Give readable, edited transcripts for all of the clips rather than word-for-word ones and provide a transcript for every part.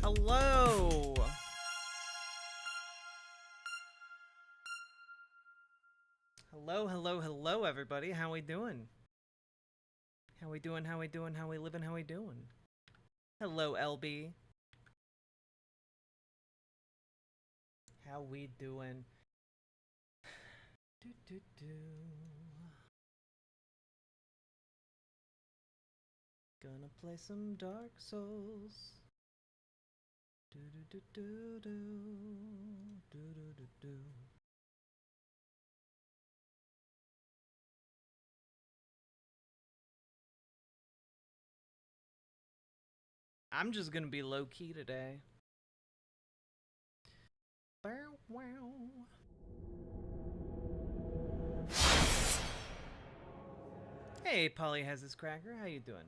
Hello! Hello, hello, hello, everybody. How we doing? How we doing, how we doing, how we living, how we doing? Hello, LB. How we doing? Do, do, do. Gonna play some Dark Souls. Do, do, do, do, do. Do, do, do, do. I'm just gonna be low-key today. Bow, wow. Hey, Polly has his cracker. How you doing?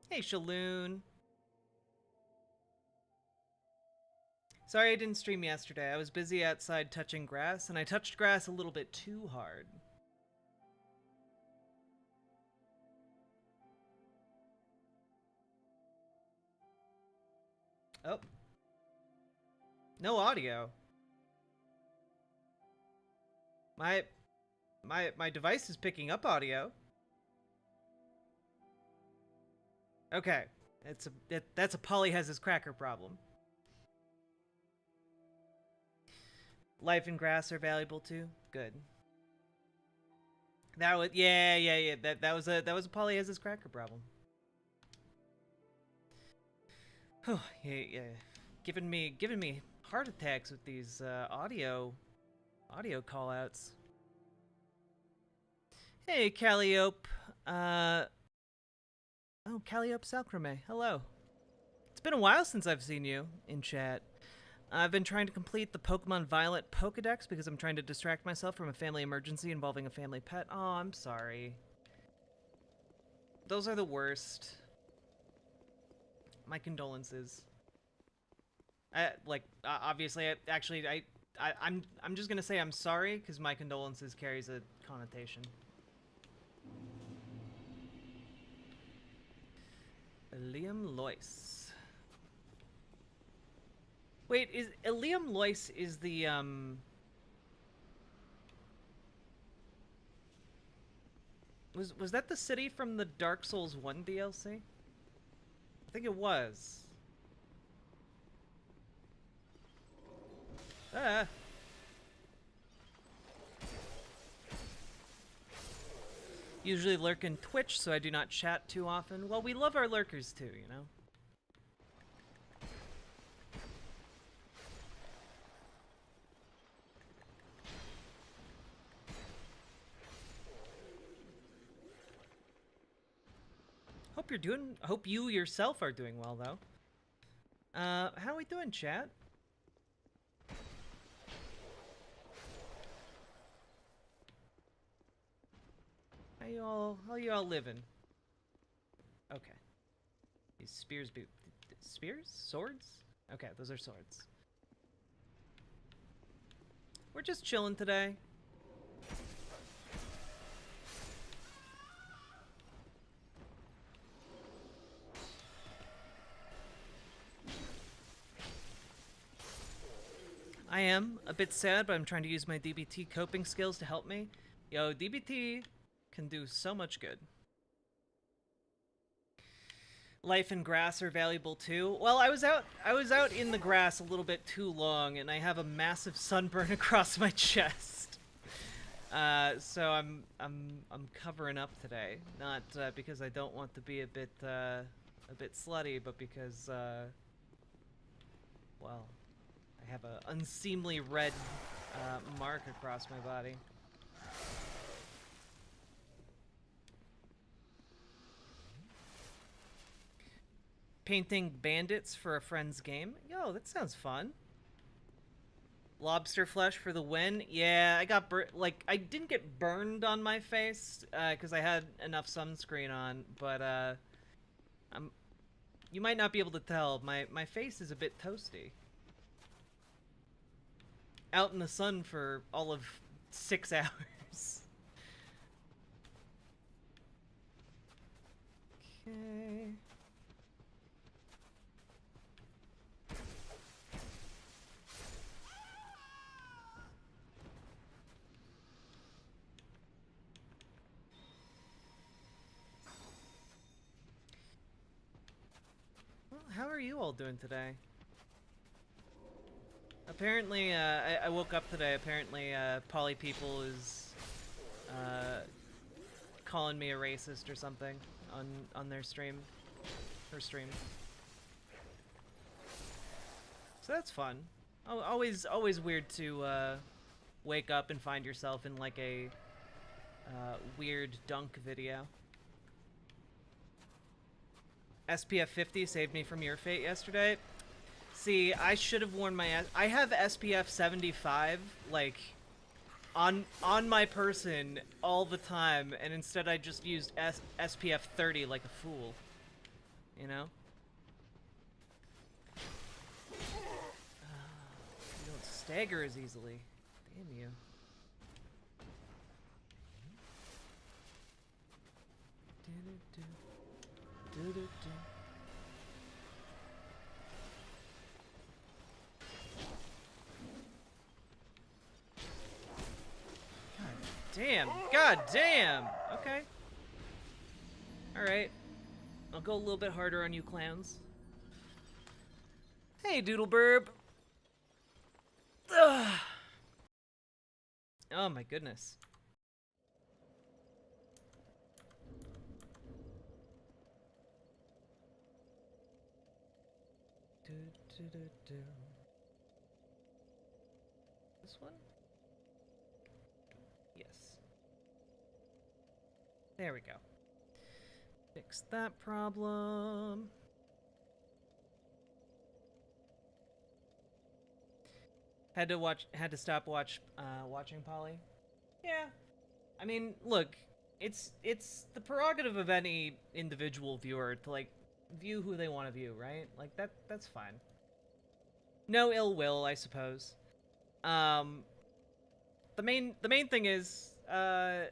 Hey, Shaloon. Sorry I didn't stream yesterday. I was busy outside touching grass, and I touched grass a little bit too hard. Oh. No audio. My device is picking up audio. Okay. That's a Polly has his cracker problem. Life and grass are valuable too. Good. That was yeah. That was a Polly has his cracker problem. Oh yeah. Giving me heart attacks with these audio callouts. Hey, Calliope. Oh, Calliope Salcrame. Hello. It's been a while since I've seen you in chat. I've been trying to complete the Pokemon Violet Pokedex because I'm trying to distract myself from a family emergency involving a family pet. Oh, I'm sorry. Those are the worst. My condolences. Obviously, I'm just gonna say I'm sorry because my condolences carries a connotation. Liam Lois. Wait, is Liam Lois is the Was that the city from the Dark Souls 1 DLC? I think it was. Ah. Usually lurk in Twitch, so I do not chat too often. Well, we love our lurkers too, you know? Hope you yourself are doing well, though. How are we doing, chat? How you all living? Okay. These spears spears? Swords? Okay, those are swords. We're just chilling today. I am a bit sad, but I'm trying to use my DBT coping skills to help me. Yo, DBT can do so much good. Life and grass are valuable too. Well, I was out in the grass a little bit too long, and I have a massive sunburn across my chest. So I'm covering up today, not because I don't want to be a bit slutty, but because well, I have an unseemly red mark across my body. Painting bandits for a friend's game. Yo, that sounds fun. Lobster flesh for the win. Yeah, I got I didn't get burned on my face because I had enough sunscreen on, but you might not be able to tell. My face is a bit toasty. Out in the sun for all of 6 hours. Okay. are you all doing today? Apparently, I woke up today. Apparently, Poly People is calling me a racist or something on their stream, her stream. So that's fun. Always weird to wake up and find yourself in like a weird dunk video. SPF 50 saved me from your fate yesterday. See, I should have worn my... I have SPF 75, like, on my person all the time, and instead I just used SPF 30 like a fool. You know? You don't stagger as easily. Damn you. God damn! Okay. Alright. I'll go a little bit harder on you clowns. Hey, Doodleburb! Ugh. Oh my goodness. This one? Yes. There we go. Fix that problem. Had to stop watching Polly. Yeah. I mean, look, it's the prerogative of any individual viewer to like view who they want to view, right? Like that's fine. No ill will, I suppose. The main thing is, I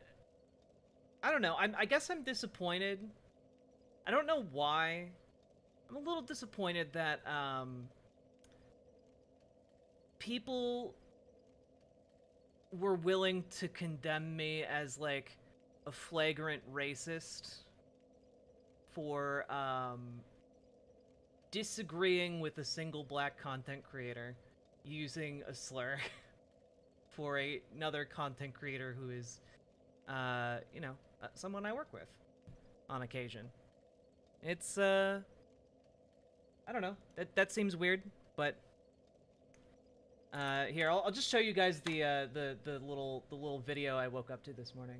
don't know. I guess I'm disappointed. I don't know why. I'm a little disappointed that people were willing to condemn me as like a flagrant racist for disagreeing with a single black content creator using a slur for another content creator who is, you know, someone I work with on occasion. It's, I don't know. That seems weird, but here I'll just show you guys the little video I woke up to this morning.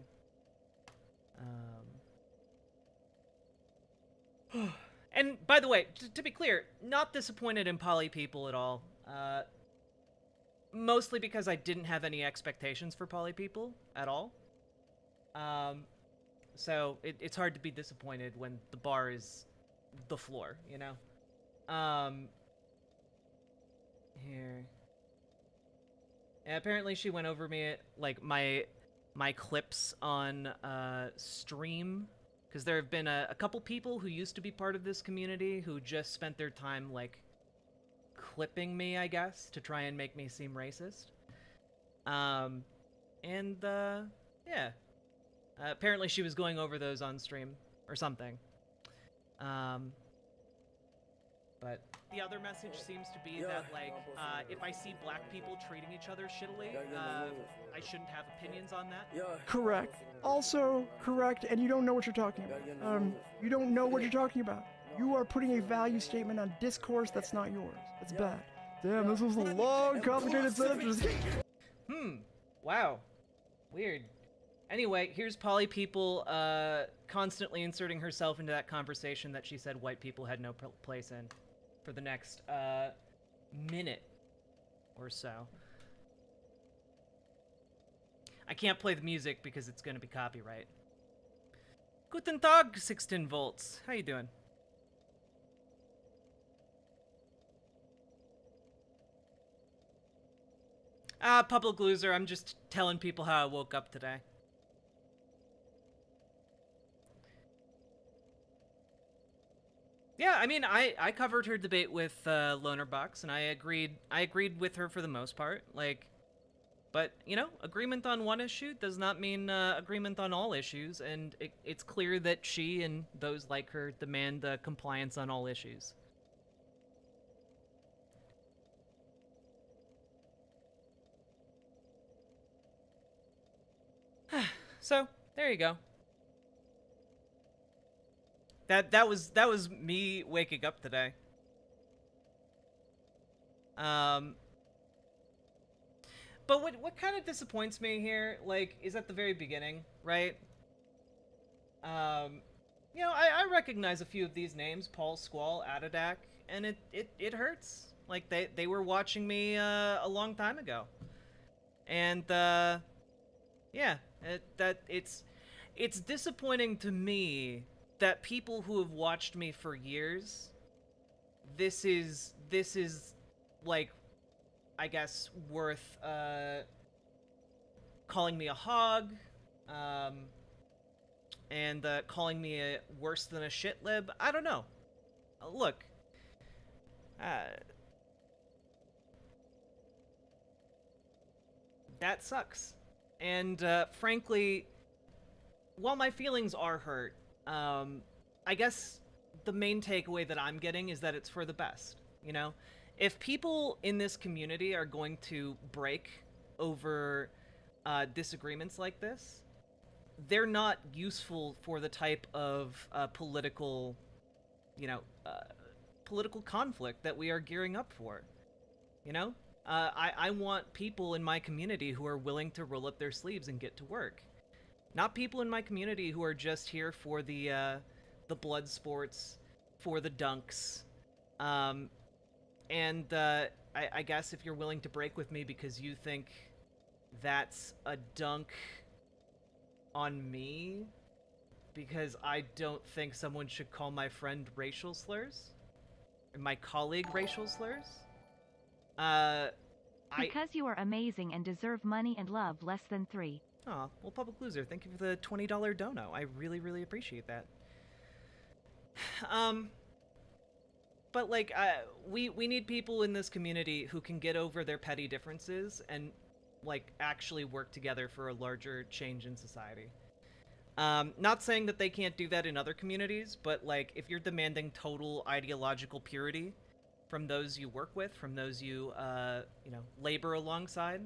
And by the way, to be clear, not disappointed in Poly People at all. Mostly because I didn't have any expectations for Poly People at all. So it's hard to be disappointed when the bar is the floor, you know? Here. Yeah, apparently she went over me, like, my clips on stream. Because there have been a couple people who used to be part of this community who just spent their time, like, clipping me, I guess, to try and make me seem racist. Yeah. Apparently she was going over those on stream, or something. But the other message seems to be that, like, if I see black people treating each other shittily, I shouldn't have opinions on that. Correct. Also correct, and you don't know what you're talking about. You don't know what you're talking about. You are putting a value statement on discourse that's not yours. It's bad. Damn, this was a long, complicated sentence. Wow. Weird. Anyway, here's Poly People constantly inserting herself into that conversation that she said white people had no place in for the next minute or so. I can't play the music because it's going to be copyright. Guten Tag, 16 volts. How you doing? Public loser, I'm just telling people how I woke up today. Yeah, I mean, I covered her debate with Lonerbox, and I agreed with her for the most part. Like, but you know, agreement on one issue does not mean agreement on all issues, and it's clear that she and those like her demand compliance on all issues. So there you go. That was me waking up today. But what kind of disappoints me here, like, is at the very beginning, right? Um, I recognize a few of these names: Paul, Squall, Adadak, and it hurts. Like they were watching me a long time ago, and yeah, it's disappointing to me that people who have watched me for years, this is like, I guess, worth calling me a hog, um, and calling me a worse than a shit lib. I don't know. Look, uh, that sucks. And frankly, while my feelings are hurt, I guess the main takeaway that I'm getting is that it's for the best. You know, if people in this community are going to break over disagreements like this, they're not useful for the type of political, you know, political conflict that we are gearing up for. You know, I want people in my community who are willing to roll up their sleeves and get to work. Not people in my community who are just here for the blood sports, for the dunks, and I guess if you're willing to break with me because you think that's a dunk on me, because I don't think someone should call my friend racial slurs, or my colleague racial slurs. Uh, I Because you are amazing and deserve money and love less than 3. Oh, well, Public Loser, thank you for the $20 dono. I really, really appreciate that. But like, we need people in this community who can get over their petty differences and like actually work together for a larger change in society. Not saying that they can't do that in other communities, but like, if you're demanding total ideological purity from those you work with, from those you labor alongside,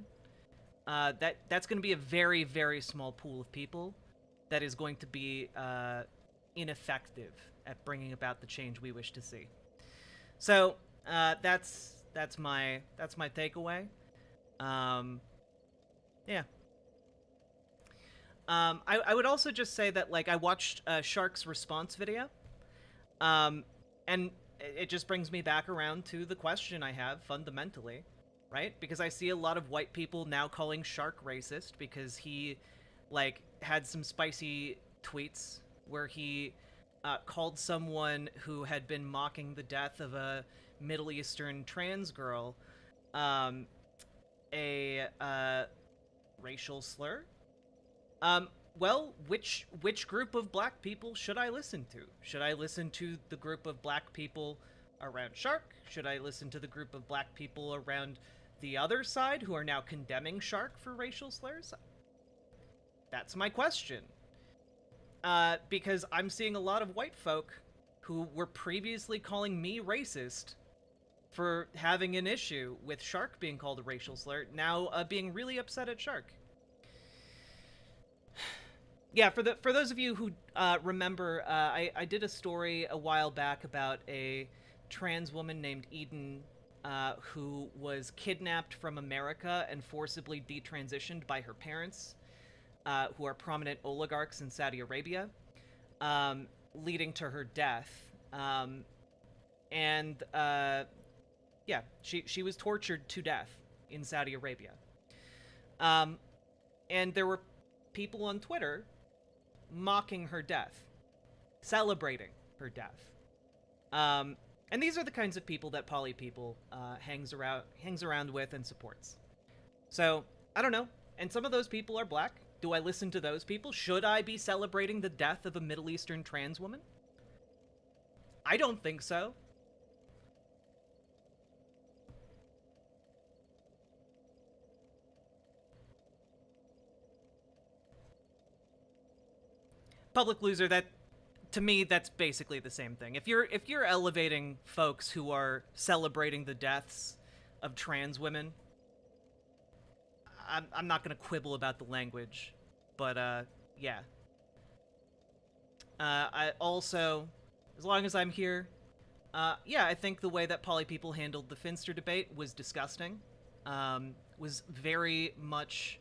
that's going to be a very, very small pool of people that is going to be ineffective at bringing about the change we wish to see. So that's my takeaway. Yeah. I would also just say that, like, I watched Shark's response video, and it just brings me back around to the question I have fundamentally, right? Because I see a lot of white people now calling Shark racist because he, like, had some spicy tweets where he called someone who had been mocking the death of a Middle Eastern trans girl a racial slur. Well, which group of black people should I listen to? Should I listen to the group of black people around Shark? Should I listen to the group of black people around the other side who are now condemning Shark for racial slurs? That's my question. Because I'm seeing a lot of white folk who were previously calling me racist for having an issue with Shark being called a racial slur, now being really upset at Shark. Yeah, for those of you who remember, I did a story a while back about a trans woman named Eden who was kidnapped from America and forcibly detransitioned by her parents, who are prominent oligarchs in Saudi Arabia, leading to her death. Yeah, she was tortured to death in Saudi Arabia. And there were people on Twitter mocking her death, celebrating her death. And these are the kinds of people that Poly People hangs around with and supports. So, I don't know. And some of those people are black. Do I listen to those people? Should I be celebrating the death of a Middle Eastern trans woman? I don't think so. Public Loser, that, to me, that's basically the same thing. If you're elevating folks who are celebrating the deaths of trans women, I'm not going to quibble about the language. But, yeah. I also, as long as I'm here, yeah, I think the way that Poly People handled the Finster debate was disgusting. Was very much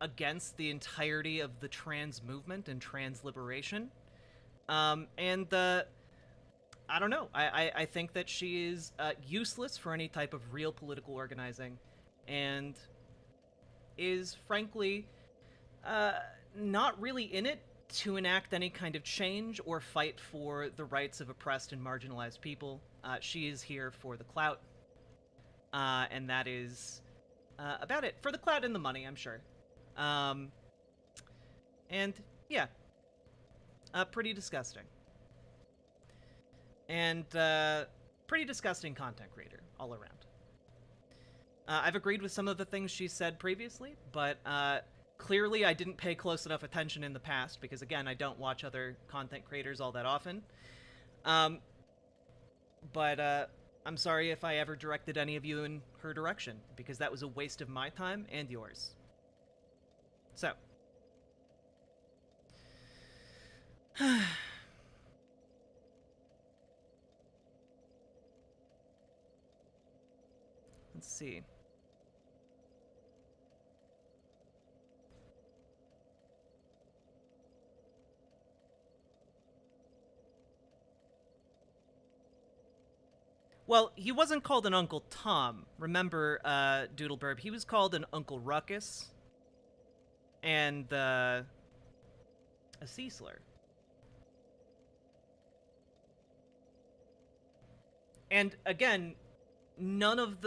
against the entirety of the trans movement and trans liberation. And I don't know. I think that she is useless for any type of real political organizing, and is frankly not really in it to enact any kind of change or fight for the rights of oppressed and marginalized people. She is here for the clout, and that is about it. For the clout and the money, I'm sure. And yeah, pretty disgusting. And pretty disgusting content creator all around. I've agreed with some of the things she said previously, but clearly I didn't pay close enough attention in the past, because again, I don't watch other content creators all that often. But I'm sorry if I ever directed any of you in her direction, because that was a waste of my time and yours. So. Let's see. Well, he wasn't called an Uncle Tom. Remember, Doodleburb, he was called an Uncle Ruckus. And, a sea slur. And again, none of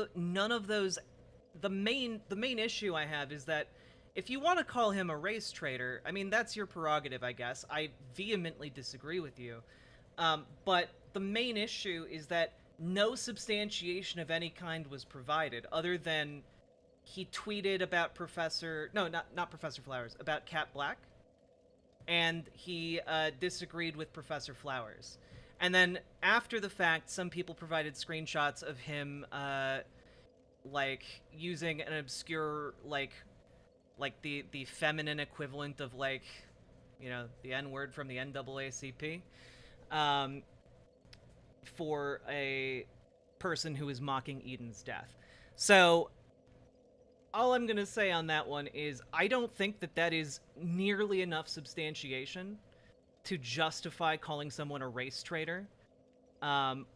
those, the main issue I have is that if you want to call him a race traitor, I mean, that's your prerogative, I guess. I vehemently disagree with you. But the main issue is that no substantiation of any kind was provided, other than he tweeted about not Professor Flowers, about Cat Black, and he disagreed with Professor Flowers. And then after the fact, some people provided screenshots of him, like, using an obscure, like the feminine equivalent of, like, you know, the N-word from the NAACP, for a person who is mocking Eden's death. So, all I'm gonna say on that one is, I don't think that that is nearly enough substantiation to justify calling someone a race traitor, on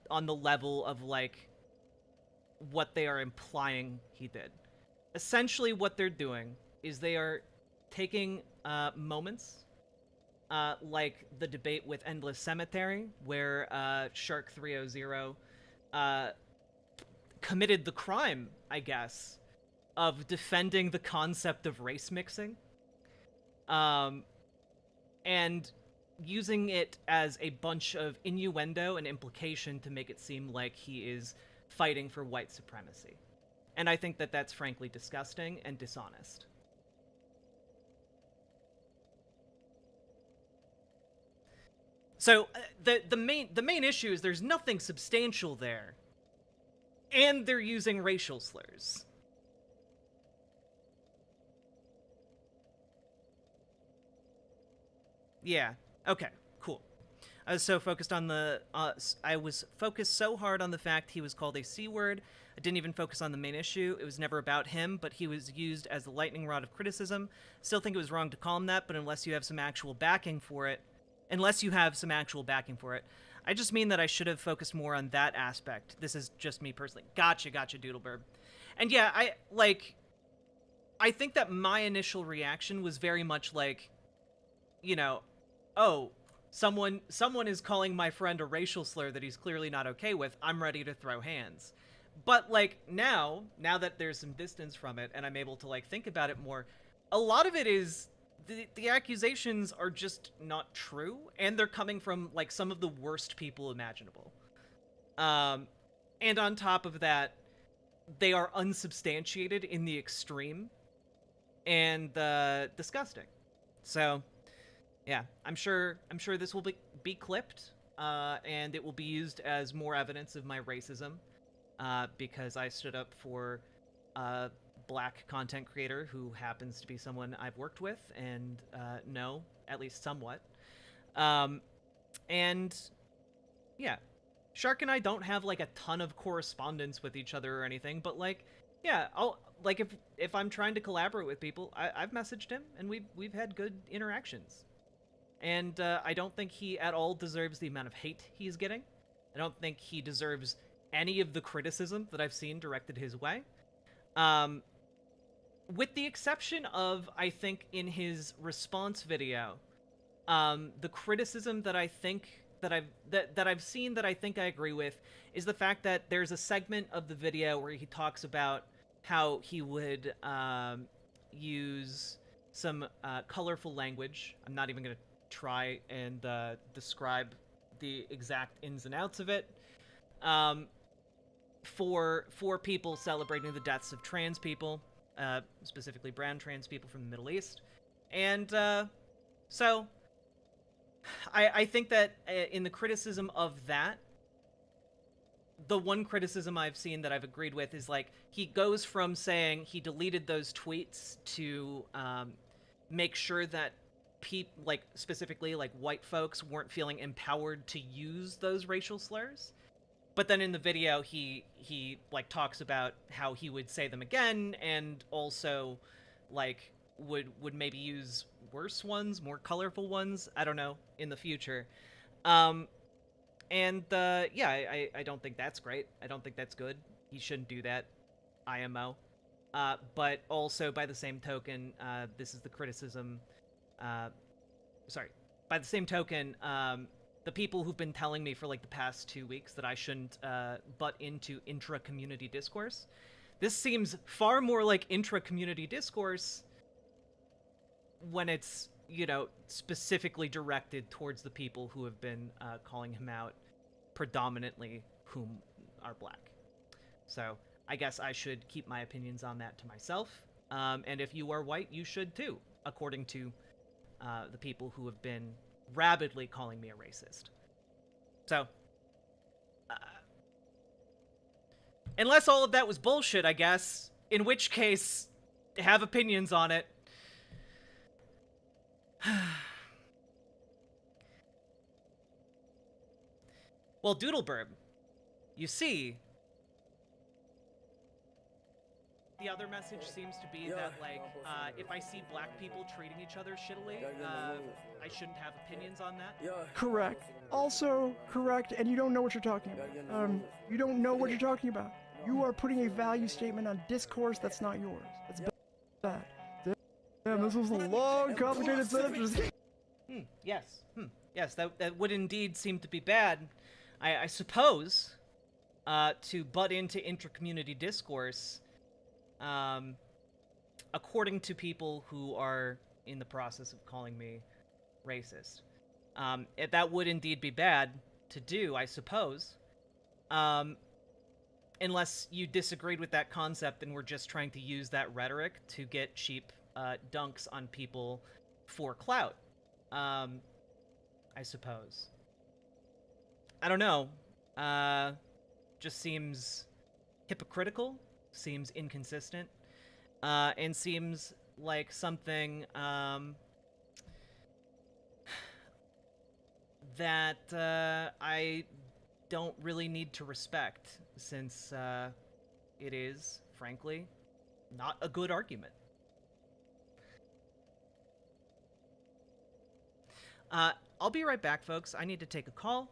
the level of, like, what they are implying he did. Essentially what they're doing is they are taking moments, like the debate with Endless Cemetery, where Shark 300 committed the crime, I guess, of defending the concept of race mixing, and using it as a bunch of innuendo and implication to make it seem like he is fighting for white supremacy. And I think that that's frankly disgusting and dishonest. So the main issue is there's nothing substantial there, and they're using racial slurs. Yeah. Okay. Cool. I was so focused on the. I was focused so hard on the fact he was called a C-word. I didn't even focus on the main issue. It was never about him, but he was used as the lightning rod of criticism. Still think it was wrong to call him that, but unless you have some actual backing for it, I just mean that I should have focused more on that aspect. This is just me personally. Gotcha, Doodleburb. And yeah, I think that my initial reaction was very much like, you know, oh, someone is calling my friend a racial slur that he's clearly not okay with. I'm ready to throw hands. But, like, now that there's some distance from it and I'm able to, like, think about it more, a lot of it is the accusations are just not true, and they're coming from, like, some of the worst people imaginable. And on top of that, they are unsubstantiated in the extreme and disgusting. So, yeah, I'm sure this will be clipped, and it will be used as more evidence of my racism, because I stood up for black content creator who happens to be someone I've worked with and know, at least somewhat. And yeah, Shark and I don't have like a ton of correspondence with each other or anything, but like, yeah, I'll like if I'm trying to collaborate with people, I've messaged him and we've had good interactions. And I don't think he at all deserves the amount of hate he's getting. I don't think he deserves any of the criticism that I've seen directed his way. With the exception of, I think, in his response video, the criticism that I think that I've seen that I think I agree with is the fact that there's a segment of the video where he talks about how he would use some colorful language. I'm not even going to try and describe the exact ins and outs of it. For people celebrating the deaths of trans people, specifically brown trans people from the Middle East. And so I think that in the criticism of that, the one criticism I've seen that I've agreed with is like he goes from saying he deleted those tweets to make sure that people, like specifically like white folks, weren't feeling empowered to use those racial slurs. But then in the video, he like talks about how he would say them again, and also like would maybe use worse ones, more colorful ones, I don't know, in the future. Yeah, I don't think that's great. I don't think that's good. He shouldn't do that, IMO. But also by the same token, this is the criticism. Sorry. By the same token, the people who've been telling me for like the past 2 weeks that I shouldn't butt into intra-community discourse. This seems far more like intra-community discourse when it's, you know, specifically directed towards the people who have been calling him out, predominantly whom are black. So I guess I should keep my opinions on that to myself. And if you are white, you should too, according to the people who have been rabidly calling me a racist. So, unless all of that was bullshit, I guess, in which case, have opinions on it. Well, Doodleburb, you see, the other message seems to be that, like, if I see black people treating each other shittily, I shouldn't have opinions on that. Correct. Also correct, and you don't know what you're talking about. You don't know what you're talking about. You are putting a value statement on discourse that's not yours. That's bad. Damn, this was a long, complicated sentence. Yes. Yes, that would indeed seem to be bad. I suppose, to butt into intra-community discourse, according to people who are in the process of calling me racist. That would indeed be bad to do, I suppose. Unless you disagreed with that concept and were just trying to use that rhetoric to get cheap dunks on people for clout. I suppose. I don't know. Just seems hypocritical, seems inconsistent, and seems like something that I don't really need to respect, since it is, frankly, not a good argument. I'll be right back, folks. I need to take a call.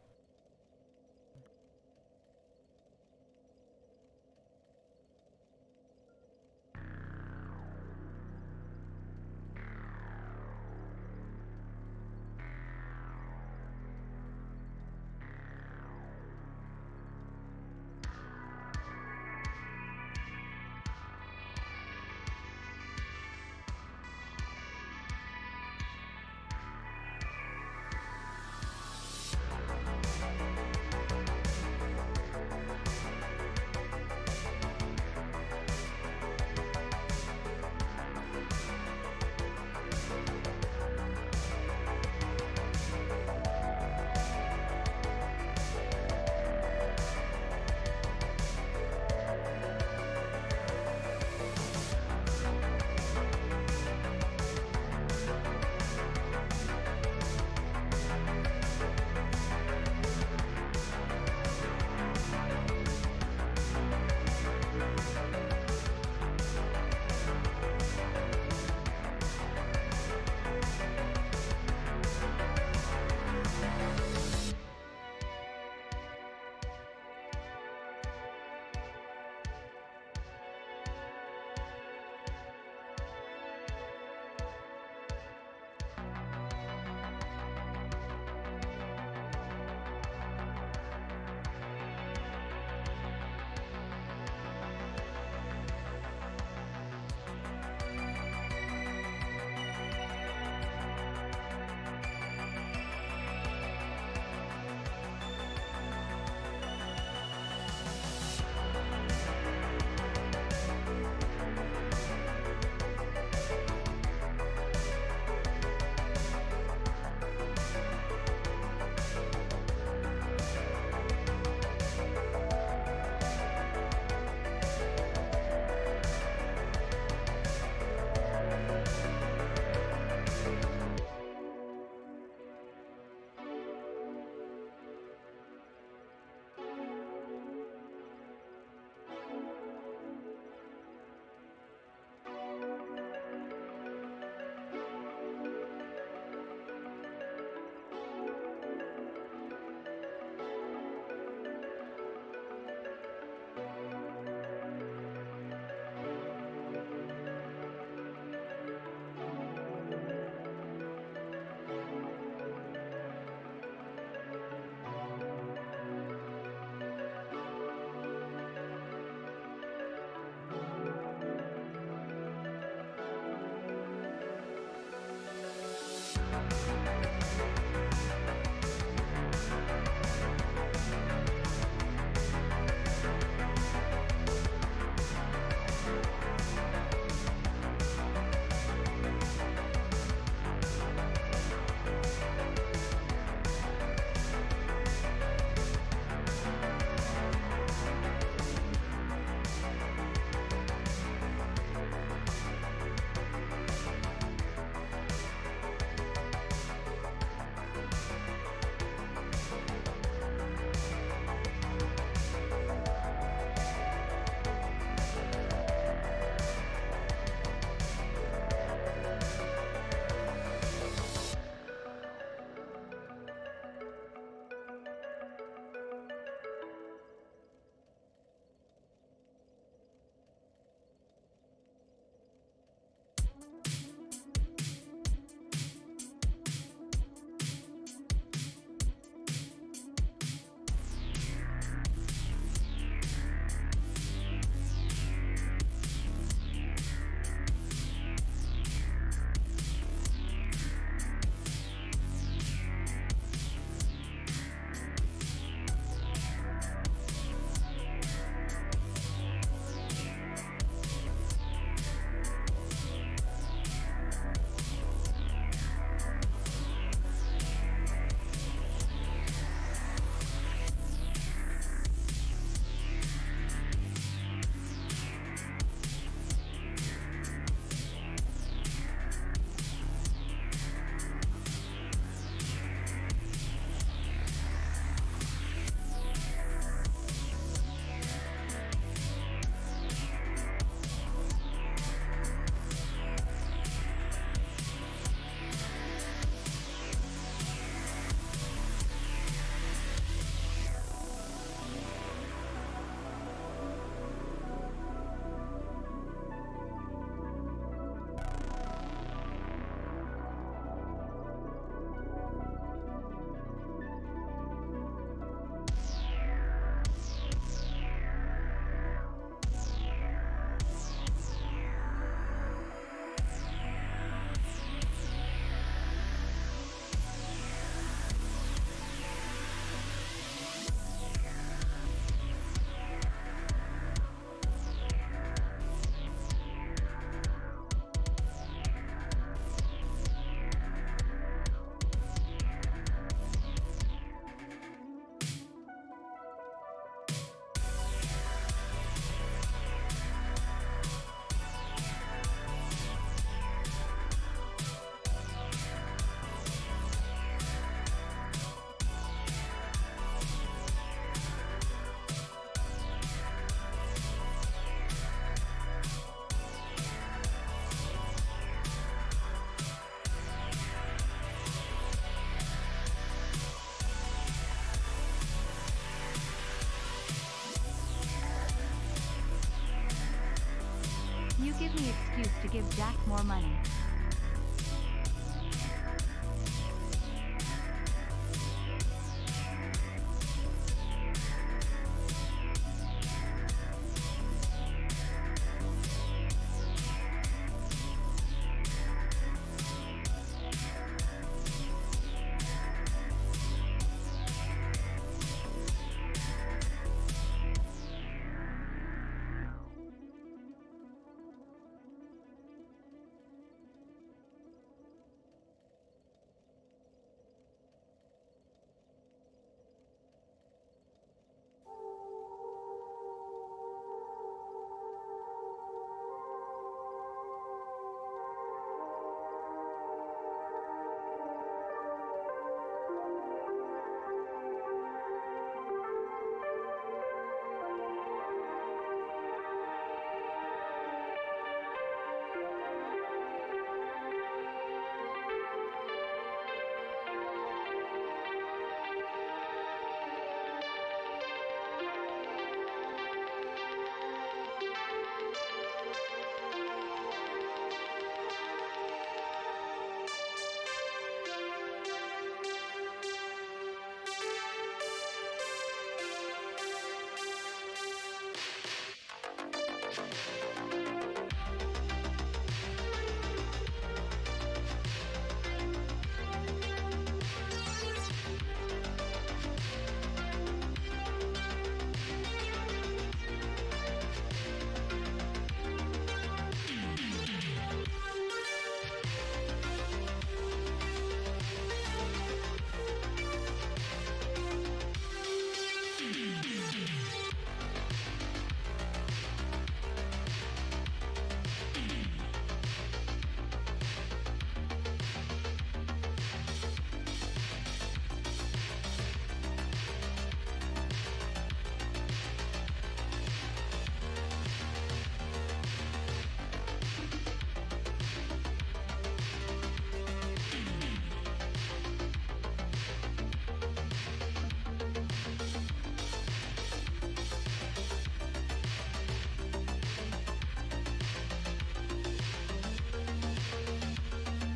give me excuse to give Jack more money.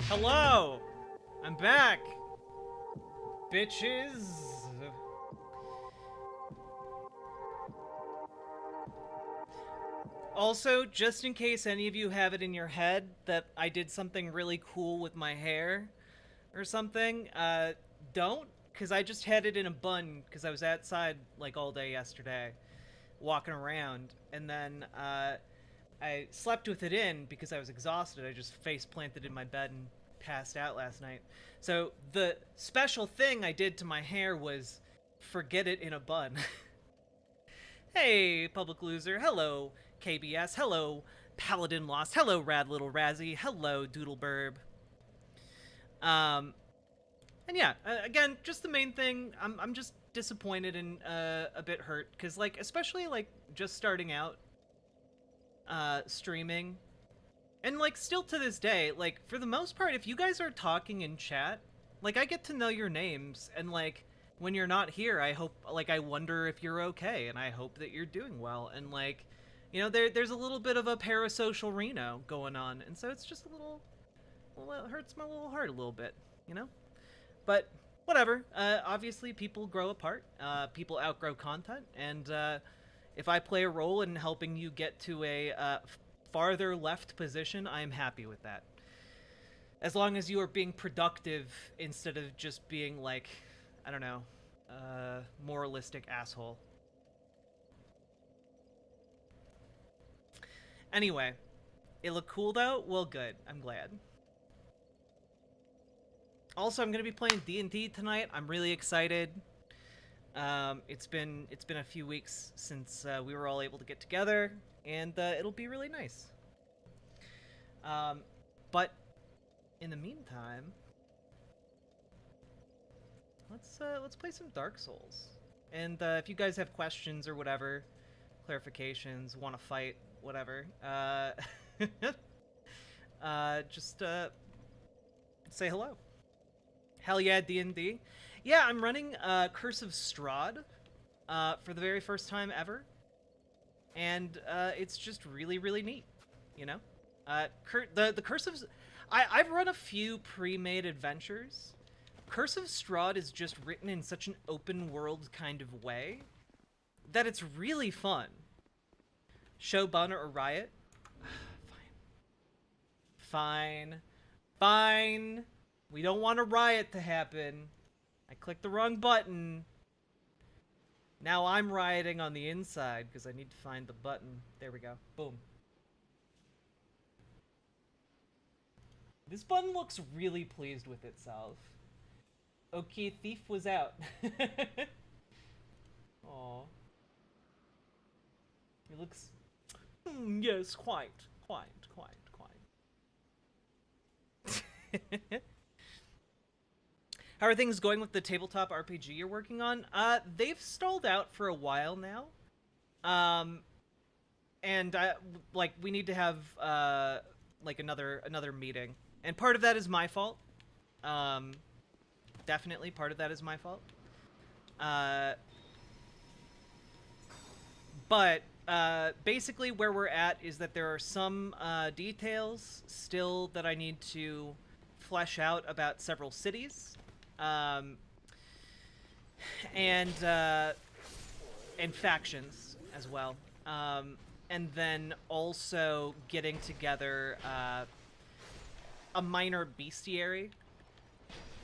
Hello! I'm back! Bitches! Also, just in case any of you have it in your head that I did something really cool with my hair or something, don't, because I just had it in a bun because I was outside like all day yesterday, walking around, and then I slept with it in because I was exhausted. I just face planted in my bed and passed out last night. So the special thing I did to my hair was forget it in a bun. Hey, Public Loser. Hello, KBS. Hello, Paladin Lost. Hello, Rad Little Razzie. Hello, Doodleburb. And yeah, again, just the main thing. I'm just disappointed and a bit hurt because, like, especially like just starting out streaming, and like still to this day, like for the most part, if you guys are talking in chat, like I get to know your names, and like when you're not here, I hope, like, I wonder if you're okay, and I hope that you're doing well, and like, you know, there's a little bit of a parasocial Reno going on, and so it's just a little, well, it hurts my little heart a little bit, you know? But whatever. Obviously, people grow apart. People outgrow content, and if I play a role in helping you get to a farther left position, I am happy with that. As long as you are being productive instead of just being like, I don't know, moralistic asshole. Anyway, it looked cool though? Well, good. I'm glad. Also, I'm gonna be playing D&D tonight. I'm really excited. It's been a few weeks since we were all able to get together, and it'll be really nice. But in the meantime, let's play some Dark Souls. And if you guys have questions or whatever, clarifications, want to fight, whatever, just say hello. Hell yeah, D&D. Yeah, I'm running Curse of Strahd for the very first time ever. And it's just really, really neat, you know? The Curse of... I've run a few pre-made adventures. Curse of Strahd is just written in such an open world kind of way that it's really fun. Show Bun or Riot? Fine. Fine. We don't want a riot to happen. I clicked the wrong button. Now I'm rioting on the inside because I need to find the button. There we go. Boom. This button looks really pleased with itself. Okay, Thief was out. Aw. He looks... yes, quite. How are things going with the tabletop RPG you're working on? They've stalled out for a while now. And like we need to have like another meeting. And part of that is my fault. Definitely part of that is my fault. But basically where we're at is that there are some details still that I need to flesh out about several cities. And factions as well. And then also getting together a minor bestiary.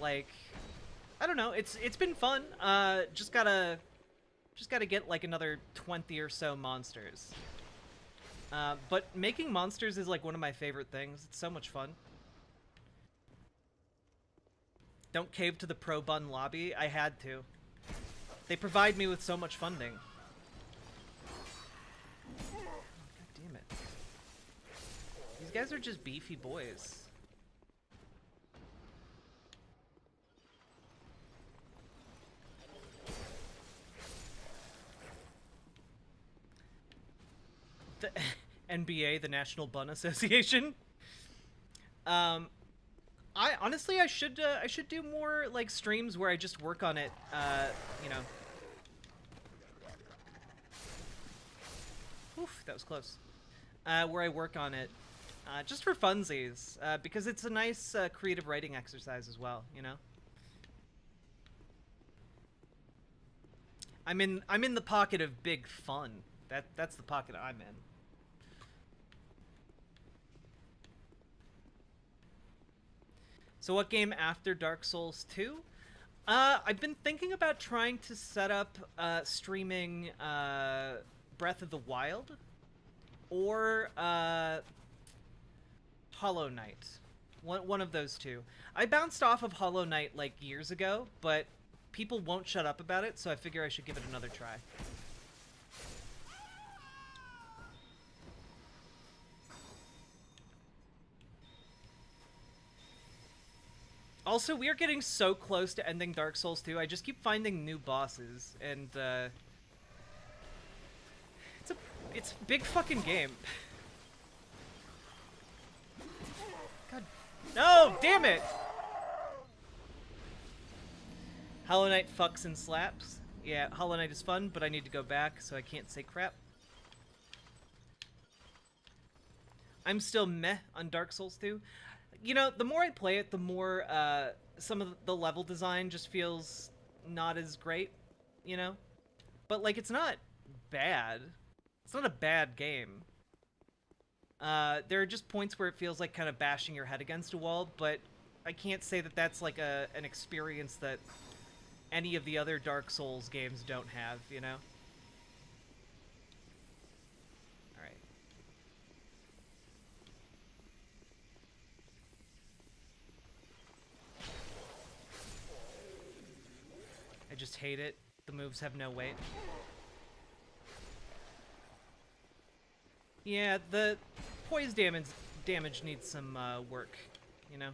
Like, I don't know, it's been fun. Just gotta get like another 20 or so monsters. But making monsters is like one of my favorite things. It's so much fun. Don't cave to the Pro Bun lobby. I had to. They provide me with so much funding. God damn it. These guys are just beefy boys. The NBA, the National Bun Association. I honestly I should do more like streams where I just work on it, you know. Oof, that was close. Where I work on it, just for funsies, because it's a nice creative writing exercise as well, you know. I'm in the pocket of big fun. That's the pocket I'm in. So what game after Dark Souls 2? I've been thinking about trying to set up streaming Breath of the Wild or Hollow Knight. One of those two. I bounced off of Hollow Knight like years ago, but people won't shut up about it, so I figure I should give it another try. Also, we are getting so close to ending Dark Souls 2. I just keep finding new bosses, and it's a big fucking game. God, no, damn it! Hollow Knight fucks and slaps. Yeah, Hollow Knight is fun, but I need to go back, so I can't say crap. I'm still meh on Dark Souls 2. You know, the more I play it, the more some of the level design just feels not as great, you know? But, like, it's not bad. It's not a bad game. There are just points where it feels like kind of bashing your head against a wall, but I can't say that that's, like, an experience that any of the other Dark Souls games don't have, you know? Alright. I just hate it. The moves have no weight. Yeah, the poise damage needs some work, you know?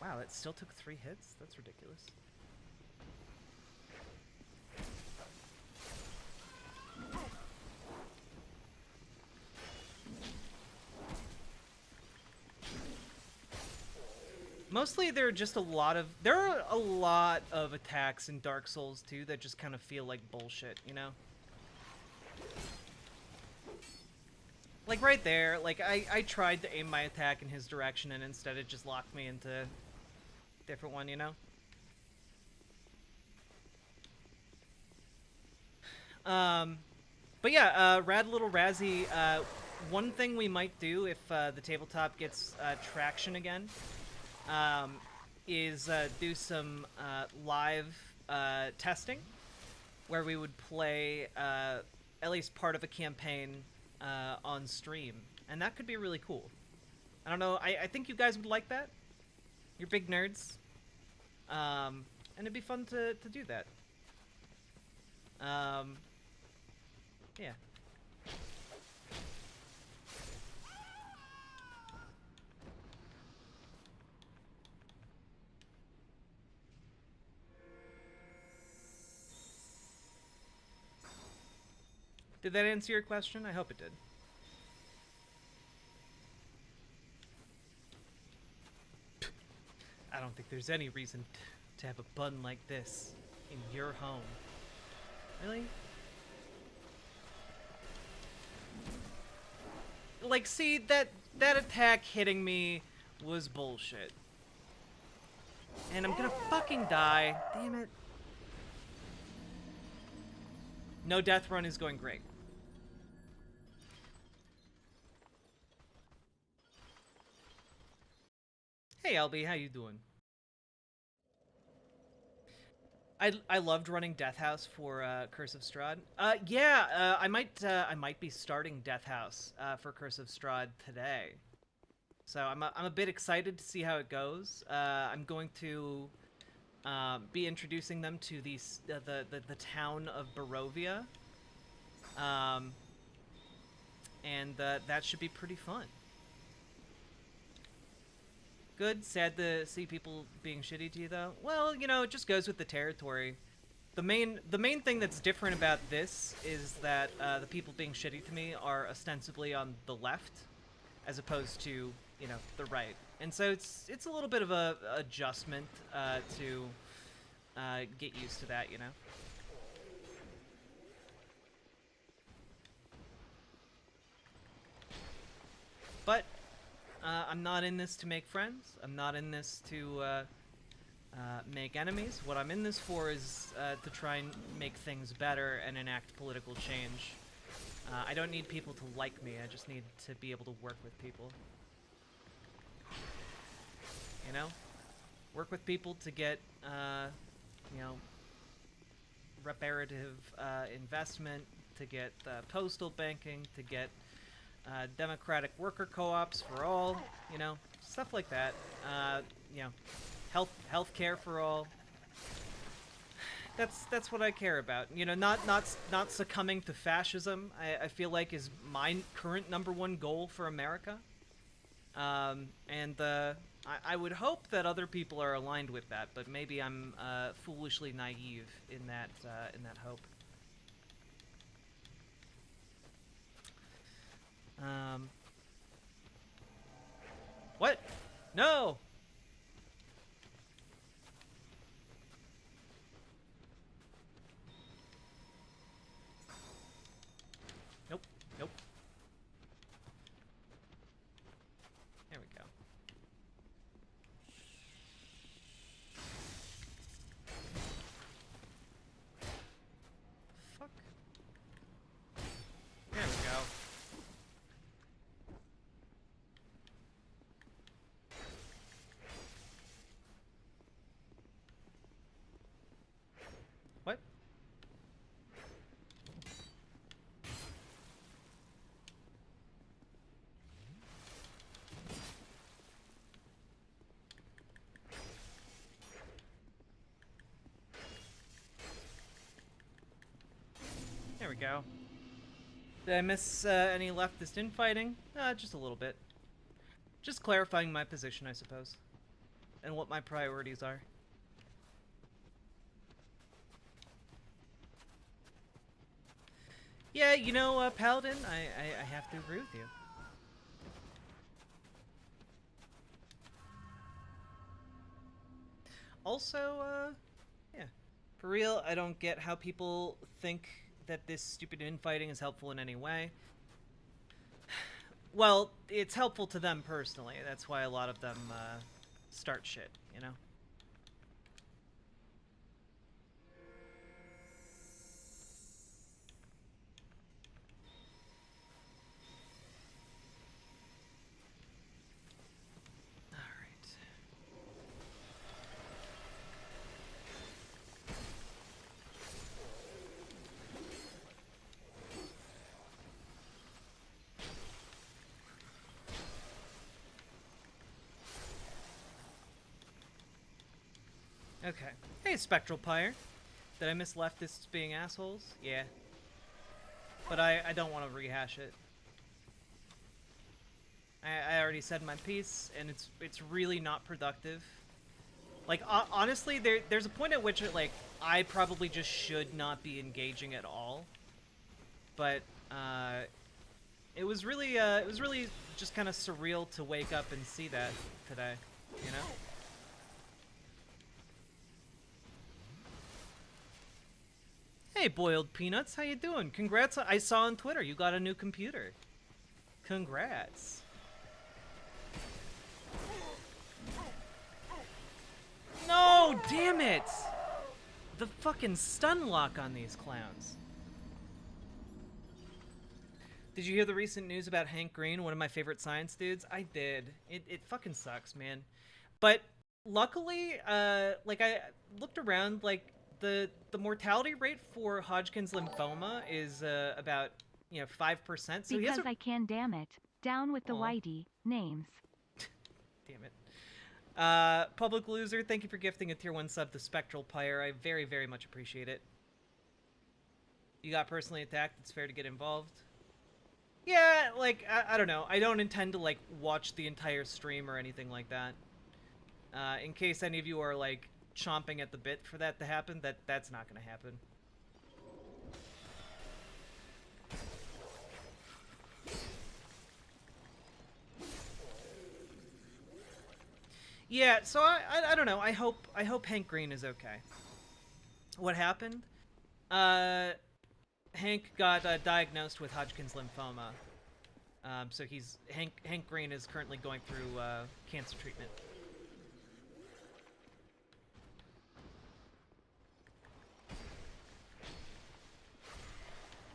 Wow, it still took 3 hits? That's ridiculous. Mostly there are a lot of attacks in Dark Souls 2 that just kind of feel like bullshit, you know? Like right there, like I tried to aim my attack in his direction and instead it just locked me into a different one, you know? But yeah, Rad Little Razzie, one thing we might do if the tabletop gets traction again, is do some live testing, where we would play at least part of a campaign on stream, and that could be really cool. I don't know, I think you guys would like that. You're big nerds. And it'd be fun to do that. Yeah. Did that answer your question? I hope it did. I don't think there's any reason to have a bun like this in your home. Really? Like, see, that attack hitting me was bullshit. And I'm gonna fucking die. Damn it. No death run is going great. Hey, LB, how you doing? I loved running Death House for Curse of Strahd. Yeah, I might be starting Death House for Curse of Strahd today. So I'm a bit excited to see how it goes. I'm going to be introducing them to the town of Barovia, and that should be pretty fun. Good. Sad to see people being shitty to you, though. Well, you know, it just goes with the territory. The main thing that's different about this is that the people being shitty to me are ostensibly on the left, as opposed to, you know, the right. And so it's a little bit of a adjustment to get used to that, you know. But I'm not in this to make friends. I'm not in this to make enemies. What I'm in this for is to try and make things better and enact political change. I don't need people to like me. I just need to be able to work with people. You know? Work with people to get, you know, reparative investment, to get postal banking, to get democratic worker co-ops for all, you know, stuff like that. You know, health care for all. That's what I care about. You know, not succumbing to fascism. I feel like is my current #1 goal for America. And I would hope that other people are aligned with that, but maybe I'm foolishly naive in that hope. What? No! Nope. Nope. There we go. Fuck. There we go. What? There we go. Did I miss any leftist infighting? Just a little bit. Just clarifying my position, I suppose. And what my priorities are. Yeah, you know, Paladin, I have to agree with you. also, yeah. For real, I don't get how people think that this stupid infighting is helpful in any way. Well, it's helpful to them personally. That's why a lot of them, start shit, you know? Alright. Okay. Hey, Spectral Pyre. Did I miss leftists being assholes? Yeah. But I don't want to rehash it. I already said my piece, and it's really not productive. Like, honestly, there's a point at which, like, I probably just should not be engaging at all. But, it was really just kind of surreal to wake up and see that today, you know? Hey, Boiled Peanuts, how you doing? Congrats, I saw on Twitter you got a new computer. Congrats. No, damn it! The fucking stun lock on these clowns. Did you hear the recent news about Hank Green, one of my favorite science dudes? I did. It fucking sucks, man. But luckily, like, I looked around, like, the mortality rate for Hodgkin's lymphoma is about, 5%. So Because I can, damn it. Down with the Aw. Whitey. Names. Damn it. Public Loser, thank you for gifting a tier 1 sub to Spectral Pyre. I very, very much appreciate it. You got personally attacked, it's fair to get involved. Yeah, like, I don't know. I don't intend to, like, watch the entire stream or anything like that. In case any of you are, like, chomping at the bit for that to happen, that's not gonna happen. Yeah, so I don't know. I hope Hank Green is okay. What happened? Hank got diagnosed with Hodgkin's lymphoma. So Hank Green is currently going through cancer treatment.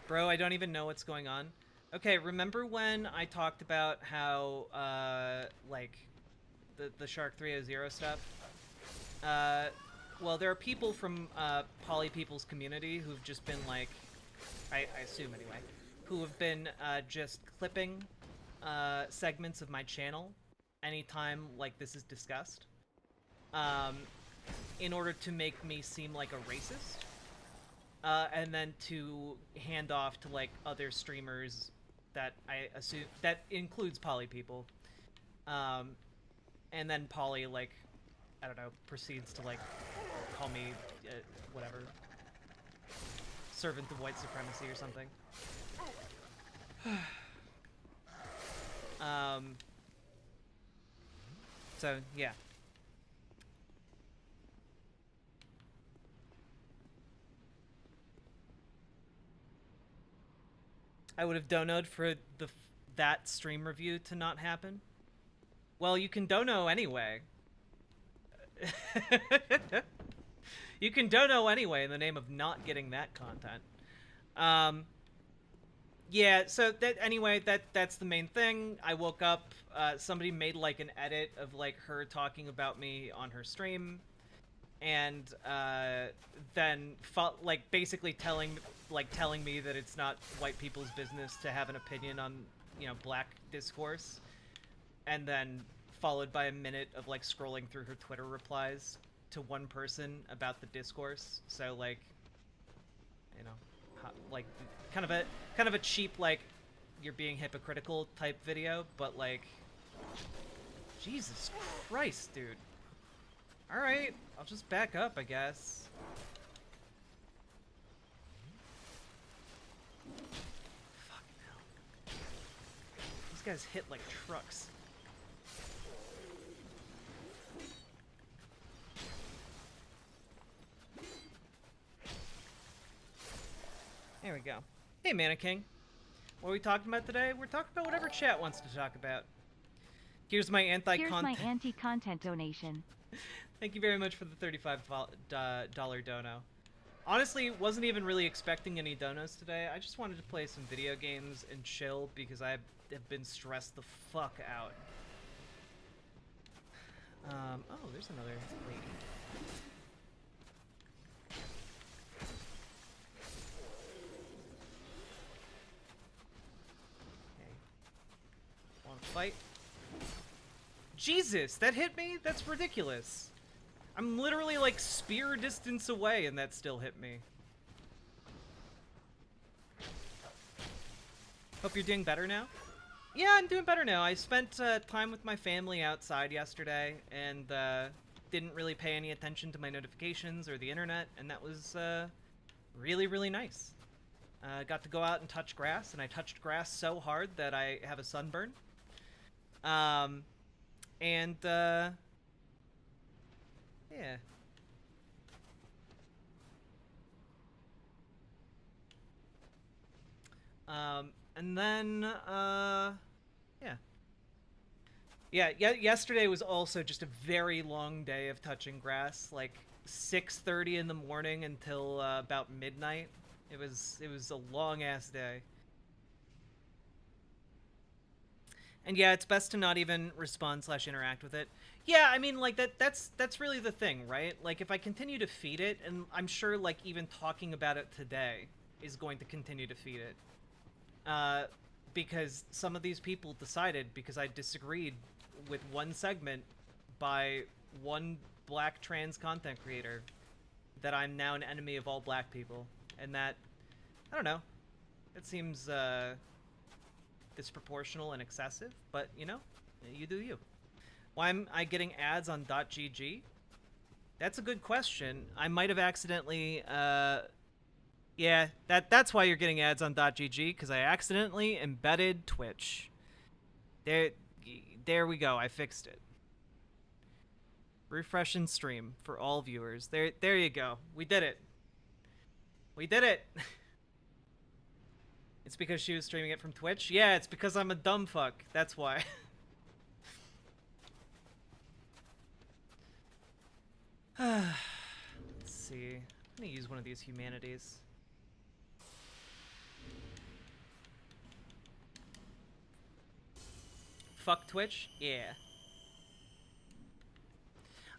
Bro, I don't even know what's going on. Okay, remember when I talked about how like the Shark 300 stuff? Well, there are people from Poly People's community who've just been like, I assume anyway, who have been just clipping segments of my channel anytime like this is discussed, in order to make me seem like a racist, and then to hand off to like other streamers that I assume that includes Poly People, and then Poly, like, I don't know, proceeds to like call me whatever, servant of white supremacy or something. So yeah. I would have donoed for that stream review to not happen. Well, you can dono anyway. You can dono anyway in the name of not getting that content. Yeah, so that's the main thing. I woke up, somebody made like an edit of like her talking about me on her stream, and then like basically telling me that it's not white people's business to have an opinion on, black discourse, and then followed by a minute of like scrolling through her Twitter replies to one person about the discourse. So like, like kind of a cheap, like, you're being hypocritical type video, but like, Jesus Christ, dude. Alright, I'll just back up, I guess. Fucking hell. These guys hit like trucks. There we go. Hey, Mana King. What are we talking about today? We're talking about whatever chat wants to talk about. Here's my Here's anti-content. my anti-content donation. Thank you very much for the $35 dono. Honestly, wasn't even really expecting any donos today. I just wanted to play some video games and chill because I have been stressed the fuck out. Oh, there's another lady. Okay. Want to fight? Jesus, that hit me? That's ridiculous. I'm literally like spear distance away and that still hit me. Hope you're doing better now. Yeah, I'm doing better now. I spent time with my family outside yesterday and didn't really pay any attention to my notifications or the internet, and that was really, really nice. Got to go out and touch grass, and I touched grass so hard that I have a sunburn. Yeah. And then, yeah. Yesterday was also just a very long day of touching grass, like 6:30 in the morning until about midnight. It was a long-ass day. And yeah, it's best to not even respond/interact with it. Yeah, I mean, like, that's really the thing, right? Like, if I continue to feed it, and I'm sure, like, even talking about it today is going to continue to feed it. Because some of these people decided, because I disagreed with one segment by one black trans content creator, that I'm now an enemy of all black people. And that, I don't know, it seems, disproportional and excessive, but, you know, you do you. Why am I getting ads on .gg? That's a good question. I might have accidentally, yeah, that's why you're getting ads on .gg, because I accidentally embedded Twitch. There we go, I fixed it. Refresh and stream for all viewers. There you go. We did it. We did it! It's because she was streaming it from Twitch? Yeah, it's because I'm a dumb fuck. That's why. Let's see. I'm gonna use one of these humanities. Fuck Twitch? Yeah.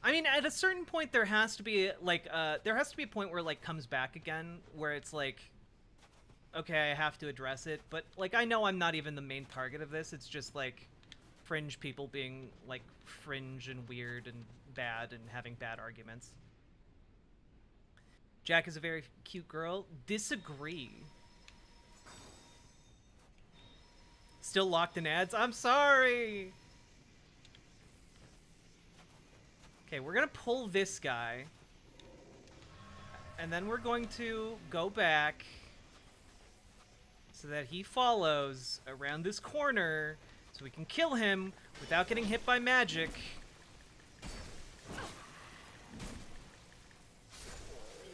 I mean, at a certain point, there has to be, like, there has to be a point where, like, comes back again, where it's like, okay, I have to address it, but, like, I know I'm not even the main target of this. It's just, like, fringe people being, like, fringe and weird and bad and having bad arguments. Jack is a very cute girl. Disagree. Still locked in ads? I'm sorry! Okay, we're gonna pull this guy. And then we're going to go back so that he follows around this corner so we can kill him without getting hit by magic.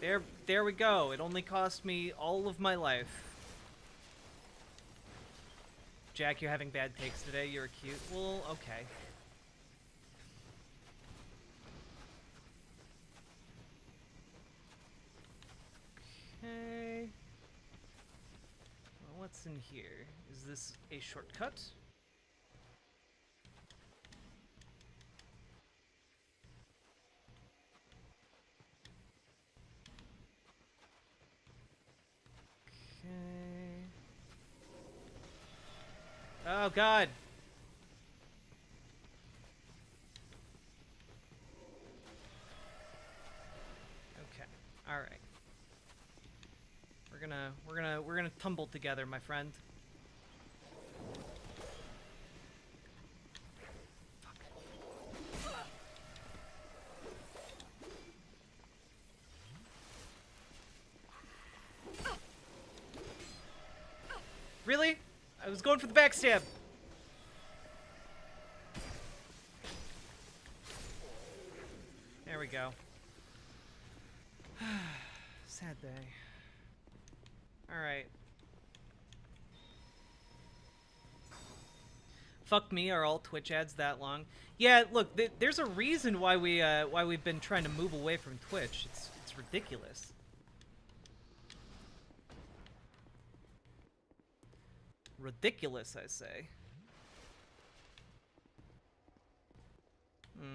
There we go. It only cost me all of my life. Jack, you're having bad takes today. You're cute. Well, okay. Okay. Well, what's in here? Is this a shortcut? Okay. Oh, God. Okay. All right. We're gonna tumble together, my friend. Really? I was going for the backstab. There we go. Sad day. Alright. Fuck me, are all Twitch ads that long? Yeah, look, there's a reason why we've been trying to move away from Twitch. It's ridiculous. Ridiculous, I say. I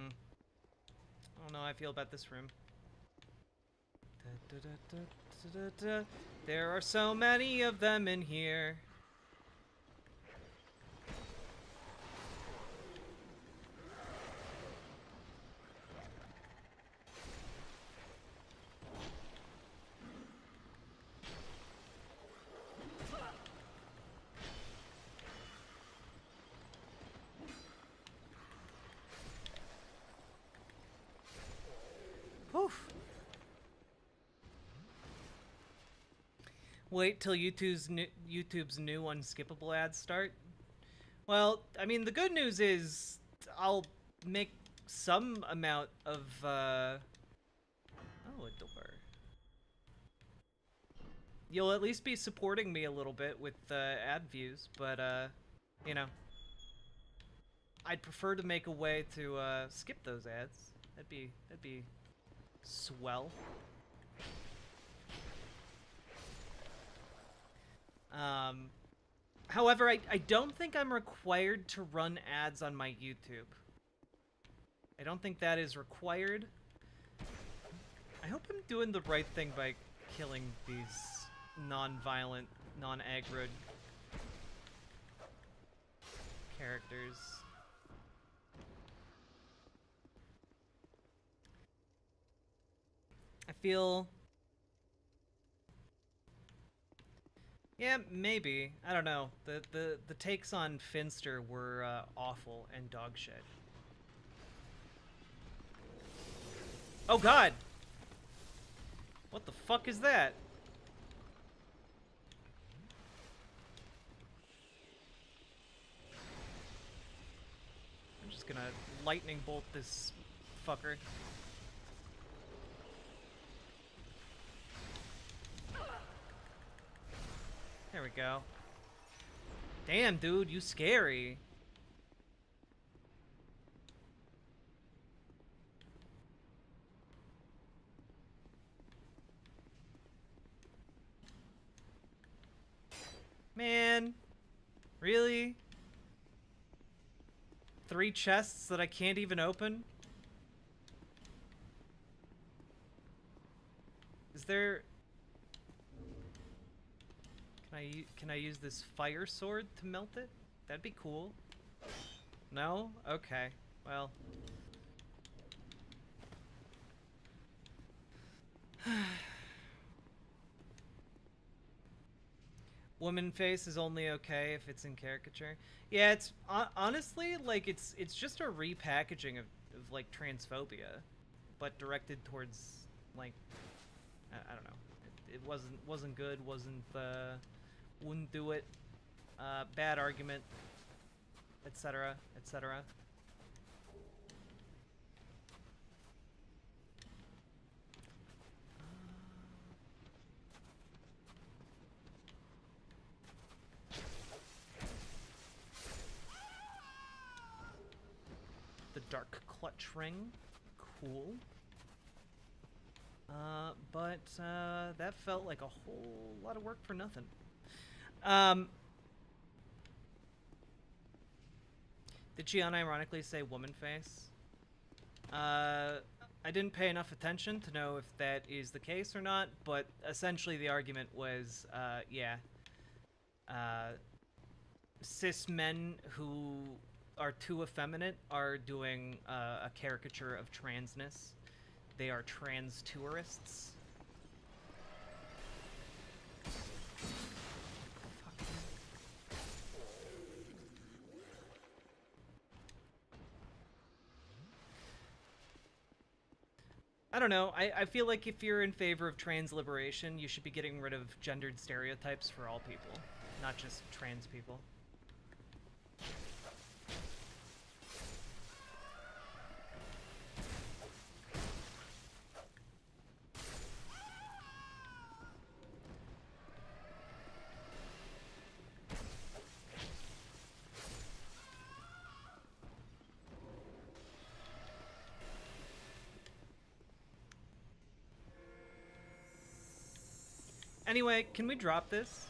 don't know how I feel about this room. There are so many of them in here. Poof. Wait till YouTube's new unskippable ads start. Well, I mean, the good news is I'll make some amount of oh, a door. You'll at least be supporting me a little bit with ad views, but you know, I'd prefer to make a way to skip those ads. That'd be swell. However, I don't think I'm required to run ads on my YouTube. I don't think that is required. I hope I'm doing the right thing by killing these non-violent, non-aggroed characters. I feel... Yeah, maybe. I don't know. The takes on Finster were awful and dog shit. Oh god! What the fuck is that? I'm just gonna lightning bolt this fucker. There we go. Damn, dude, you scary. Man, really? 3 chests that I can't even open? Is there... Can I use this fire sword to melt it? That'd be cool. No? Okay. Well. Woman face is only okay if it's in caricature. Yeah, it's honestly like it's just a repackaging of like transphobia, but directed towards like I don't know. It wasn't good. Wouldn't do it. Bad argument, etc., etc. The Dark Clutch Ring, cool. But that felt like a whole lot of work for nothing. Did she unironically say woman face? I didn't pay enough attention to know if that is the case or not, but essentially the argument was, yeah. Cis men who are too effeminate are doing a caricature of transness. They are trans tourists. I don't know. I feel like if you're in favor of trans liberation, you should be getting rid of gendered stereotypes for all people, not just trans people. Anyway, can we drop this?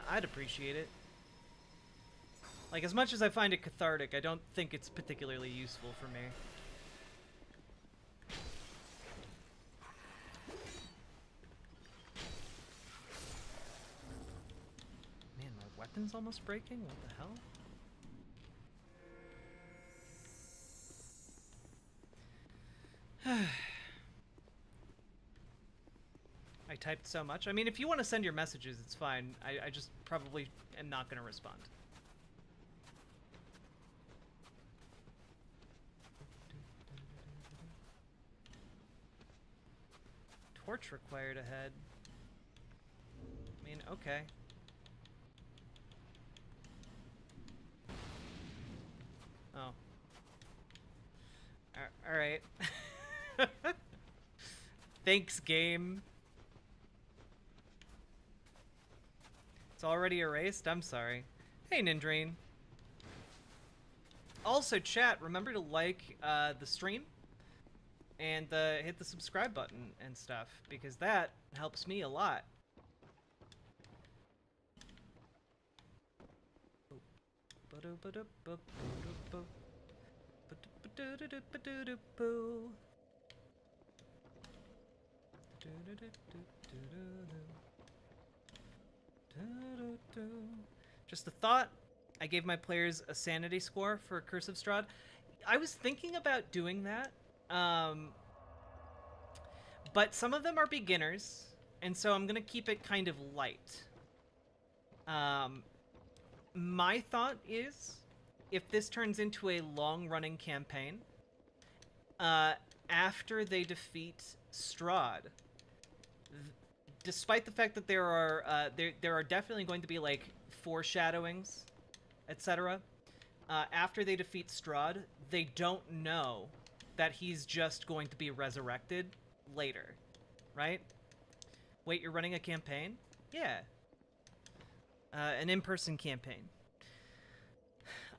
I'd appreciate it. Like, as much as I find it cathartic, I don't think it's particularly useful for me. Man, my weapon's almost breaking? What the hell? I typed so much. I mean, if you want to send your messages, it's fine. I just probably am not going to respond. Torch required ahead. I mean, okay. Oh. Alright. Thanks, game. It's already erased? I'm sorry. Hey, Nindrain. Also, chat, remember to like the stream and hit the subscribe button and stuff, because that helps me a lot. Just a thought. I gave my players a sanity score for Curse of Strahd. I was thinking about doing that, but some of them are beginners, and so I'm gonna keep it kind of light. My thought is, if this turns into a long-running campaign, after they defeat Strahd, despite the fact that there are definitely going to be like foreshadowings, etc. After they defeat Strahd, they don't know that he's just going to be resurrected later, right? Wait, you're running a campaign? Yeah. An in-person campaign.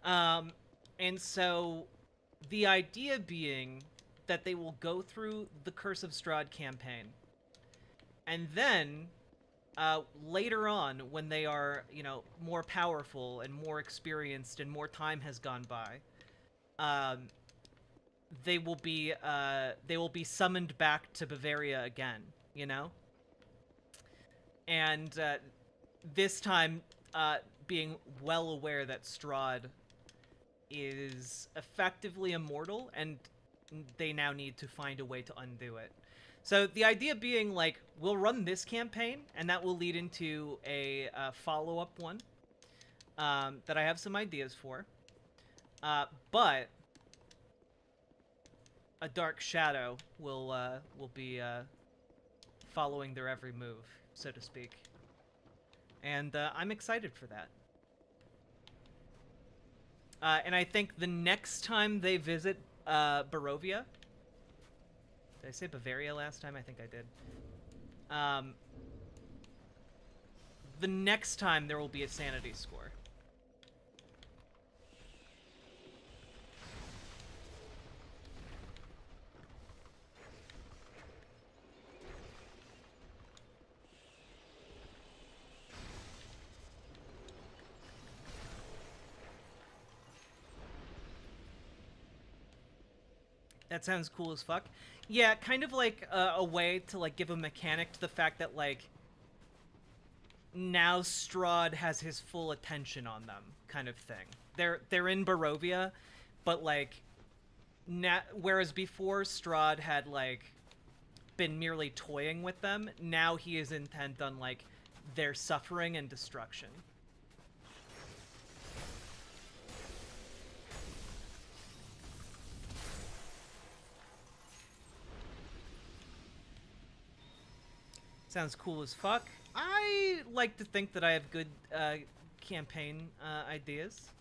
And so the idea being that they will go through the Curse of Strahd campaign, and then later on, when they are, you know, more powerful and more experienced and more time has gone by, they will be summoned back to Bavaria again, you know? And this time being well aware that Strahd is effectively immortal, and they now need to find a way to undo it. So the idea being, like, we'll run this campaign, and that will lead into a follow-up one that I have some ideas for. But a Dark Shadow will be following their every move, so to speak. And I'm excited for that. And I think the next time they visit Barovia... Did I say Bavaria last time? I think I did. The next time there will be a sanity score. That sounds cool as fuck. Yeah, kind of like a way to like give a mechanic to the fact that like now Strahd has his full attention on them, kind of thing. They're in Barovia, but like whereas before Strahd had like been merely toying with them, now he is intent on like their suffering and destruction. Sounds cool as fuck. I like to think that I have good campaign ideas.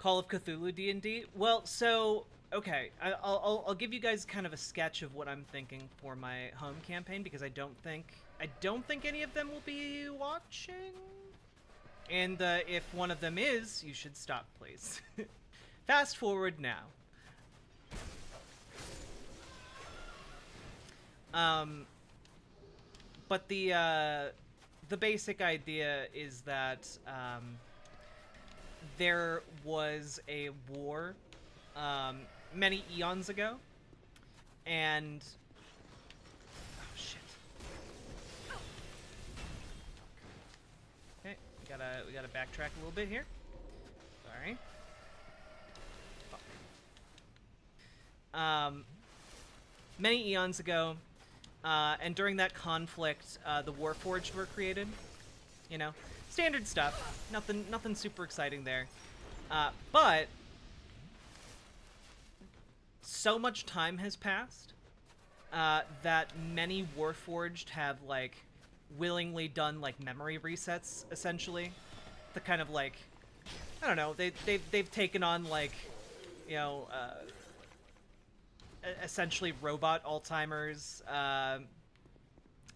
Call of Cthulhu D&D? Well, so okay, I'll give you guys kind of a sketch of what I'm thinking for my home campaign, because I don't think any of them will be watching. And if one of them is, you should stop, please. Fast forward now. But the basic idea is that there was a war many eons ago, and oh shit. Okay, we gotta backtrack a little bit here. Sorry. Fuck. Many eons ago, and during that conflict, the Warforged were created. You know, standard stuff. Nothing super exciting there. But so much time has passed that many Warforged have like willingly done like memory resets, essentially. The kind of like, I don't know, they've taken on like, you know, essentially robot Alzheimer's,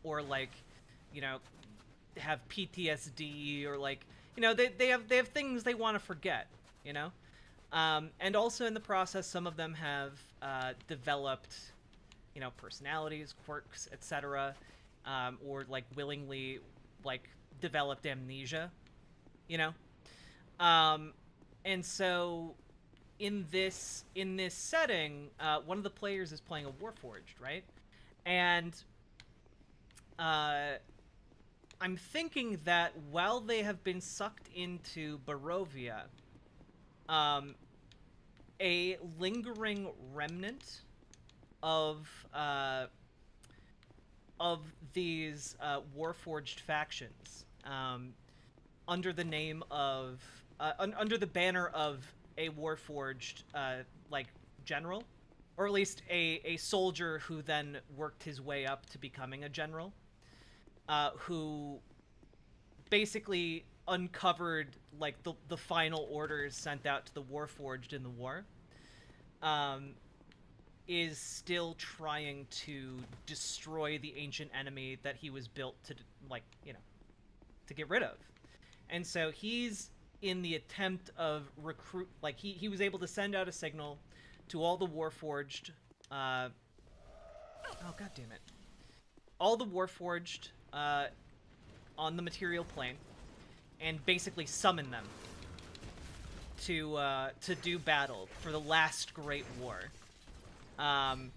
or like, you know, have PTSD, or like, you know, they have things they want to forget, you know. And also in the process, some of them have developed, you know, personalities, quirks, etc., or like willingly like developed amnesia, you know. And so in this setting, one of the players is playing a Warforged, right? And I'm thinking that while they have been sucked into Barovia, a lingering remnant of these Warforged factions, under the name of under the banner of a Warforged like general, or at least a soldier who then worked his way up to becoming a general, who basically uncovered like the final orders sent out to the Warforged in the war, is still trying to destroy the ancient enemy that he was built to, like, you know, to get rid of. And so he's in the attempt of like he was able to send out a signal to all the Warforged, oh god damn it, all the Warforged on the material plane, and basically summon them to do battle for the last great war. And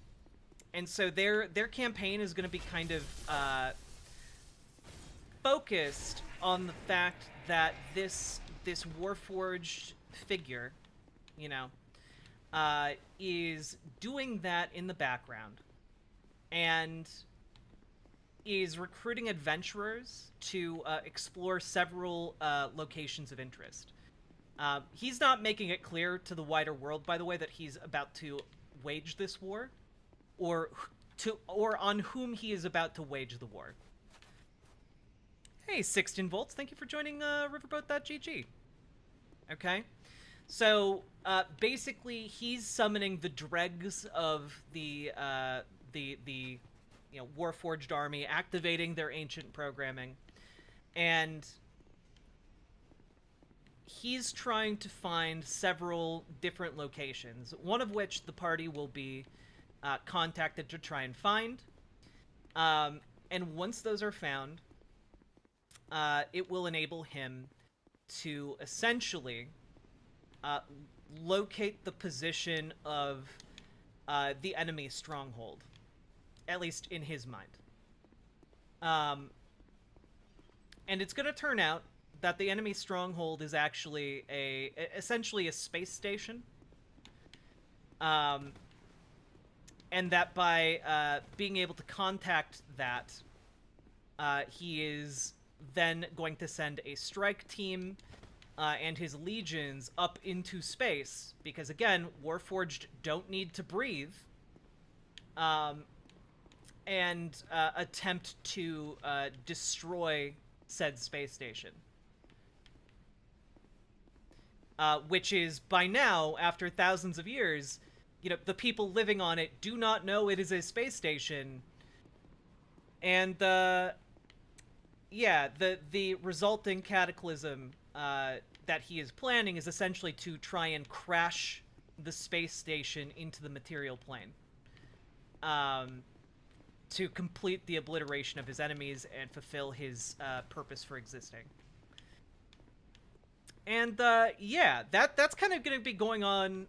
so their campaign is going to be kind of focused on the fact that this Warforged figure, you know, is doing that in the background, and is recruiting adventurers to explore several locations of interest. He's not making it clear to the wider world, by the way, that he's about to wage this war, or on whom he is about to wage the war. Hey, 16 volts, thank you for joining riverboat.gg. Okay, so basically he's summoning the dregs of the you know, Warforged army, activating their ancient programming, and he's trying to find several different locations, one of which the party will be contacted to try and find. And once those are found, it will enable him to essentially locate the position of the enemy stronghold, at least in his mind. And it's going to turn out that the enemy stronghold is actually essentially a space station. And that by being able to contact that, he is then going to send a strike team and his legions up into space, because again, Warforged don't need to breathe, and attempt to destroy said space station. which is by now, after thousands of years, you know, the people living on it do not know it is a space station. And yeah, the resulting cataclysm that he is planning is essentially to try and crash the space station into the material plane, to complete the obliteration of his enemies and fulfill his purpose for existing. And yeah, that's kind of going to be going on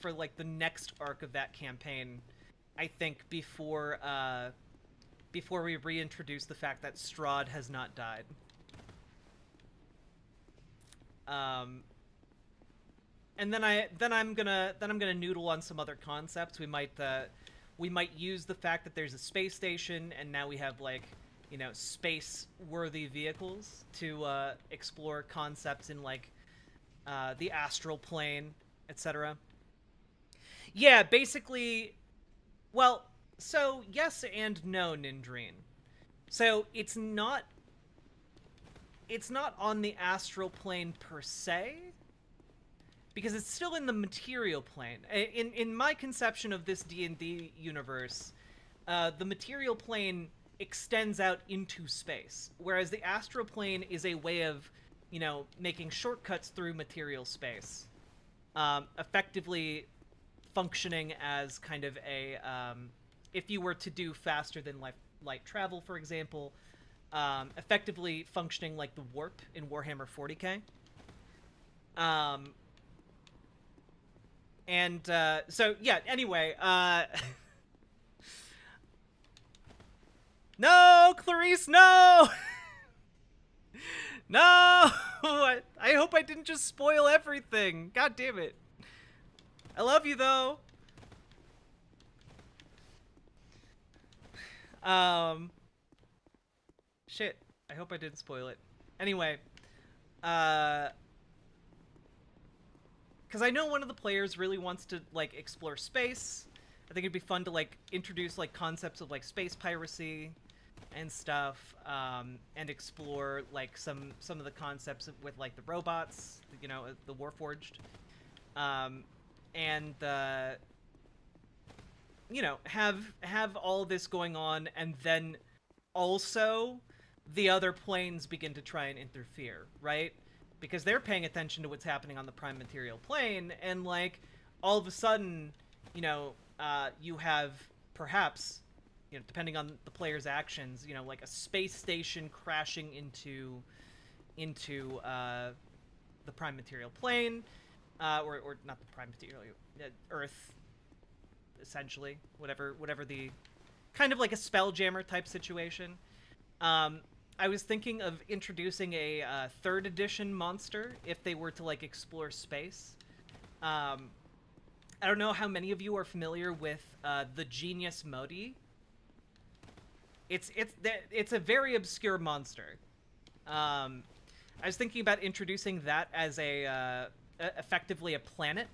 for like the next arc of that campaign, I think, before we reintroduce the fact that Strahd has not died. And then I'm gonna noodle on some other concepts. We might use the fact that there's a space station, and now we have, like, you know, space-worthy vehicles to explore concepts in, like, the astral plane, etc. Yeah, basically, well, so yes and no, Nindreen. So it's not on the astral plane per se, because it's still in the material plane. In my conception of this D&D universe, the material plane extends out into space, whereas the astral plane is a way of, you know, making shortcuts through material space, effectively functioning as kind of a, if you were to do faster than light travel, for example, effectively functioning like the warp in Warhammer 40k. And so yeah, anyway, no, Clarice, no! No! I hope I didn't just spoil everything. God damn it. I love you, though. Shit. I hope I didn't spoil it. Anyway, because I know one of the players really wants to, like, explore space. I think it'd be fun to, like, introduce, like, concepts of, like, space piracy and stuff, and explore, like, some of the concepts with, like, the robots, you know, the Warforged, and you know, have all this going on, and then also the other planes begin to try and interfere, right? Because they're paying attention to what's happening on the prime material plane, and, like, all of a sudden, you know, you have perhaps, you know, depending on the player's actions, you know, like a space station crashing into the prime material plane, or not the prime material, Earth, essentially, whatever the, kind of like a Spelljammer type situation. I was thinking of introducing a 3rd edition monster if they were to, like, explore space. I don't know how many of you are familiar with the Genius Modi. It's a very obscure monster. I was thinking about introducing that as effectively a planet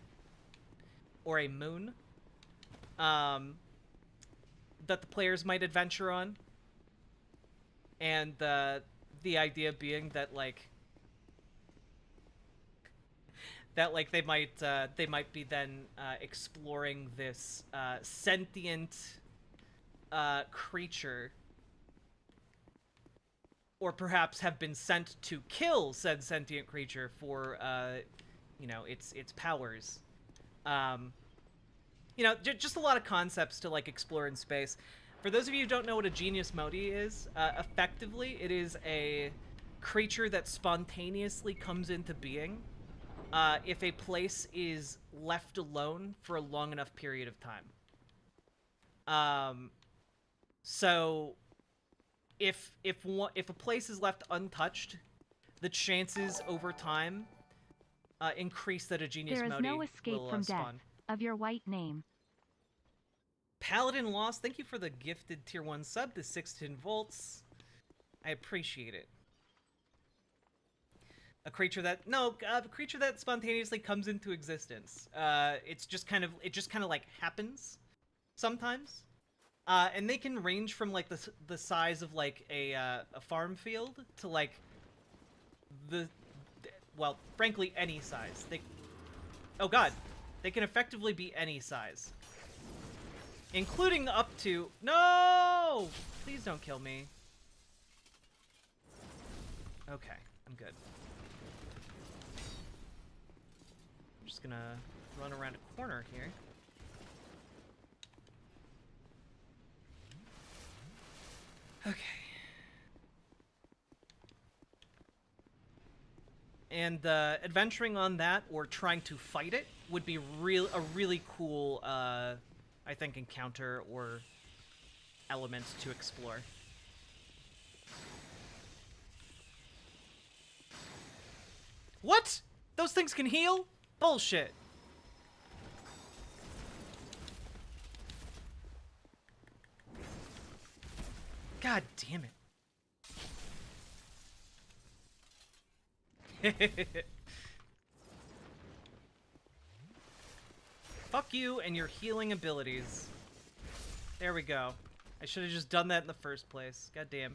or a moon, that the players might adventure on, and the idea being that, like, they might be then exploring this sentient creature, or perhaps have been sent to kill said sentient creature for you know, its powers. You know, just a lot of concepts to, like, explore in space. For those of you who don't know what a Genius Modi is, effectively it is a creature that spontaneously comes into being if a place is left alone for a long enough period of time. So if a place is left untouched, the chances over time increase that a Genius There is Modi no escape will from death spawn. of your white name. Paladin Lost, thank you for the gifted tier 1 sub to 16 volts. I appreciate it. A creature that spontaneously comes into existence. It just kind of like happens sometimes. And they can range from, like, the size of, like, a farm field to, like, the well, frankly, any size. Oh god, they can effectively be any size. Including up to... No! Please don't kill me. Okay, I'm good. I'm just gonna run around a corner here. Okay. And adventuring on that or trying to fight it would be a really cool, I think, encounter or element to explore. What? Those things can heal? Bullshit. God damn it. Fuck you and your healing abilities. There we go. I should have just done that in the first place. God damn.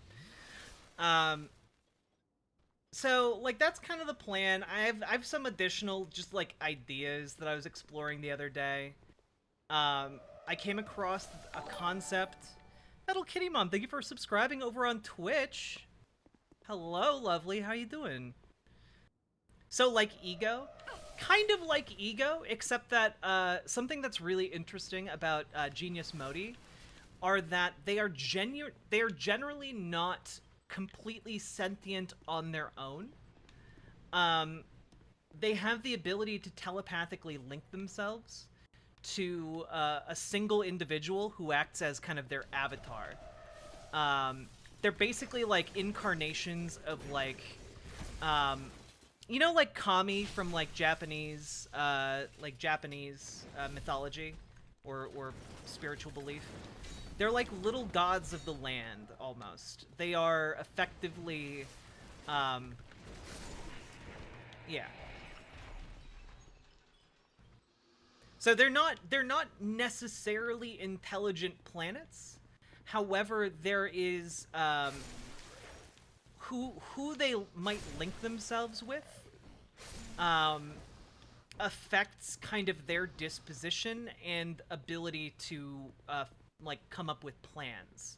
So, like, that's kind of the plan. I have some additional, just, like, ideas that I was exploring the other day. I came across a concept. Metal Kitty Mom, thank you for subscribing over on Twitch. Hello, lovely. How you doing? So, like Ego? Kind of like Ego, except that something that's really interesting about Genius Modi are that they are generally not completely sentient on their own. They have the ability to telepathically link themselves to a single individual who acts as kind of their avatar. They're basically like incarnations of like, you know, like kami from like Japanese mythology or spiritual belief. They're like little gods of the land, almost. They are effectively, yeah. So they're not necessarily intelligent planets. However, there is who they might link themselves with affects kind of their disposition and ability to like come up with plans.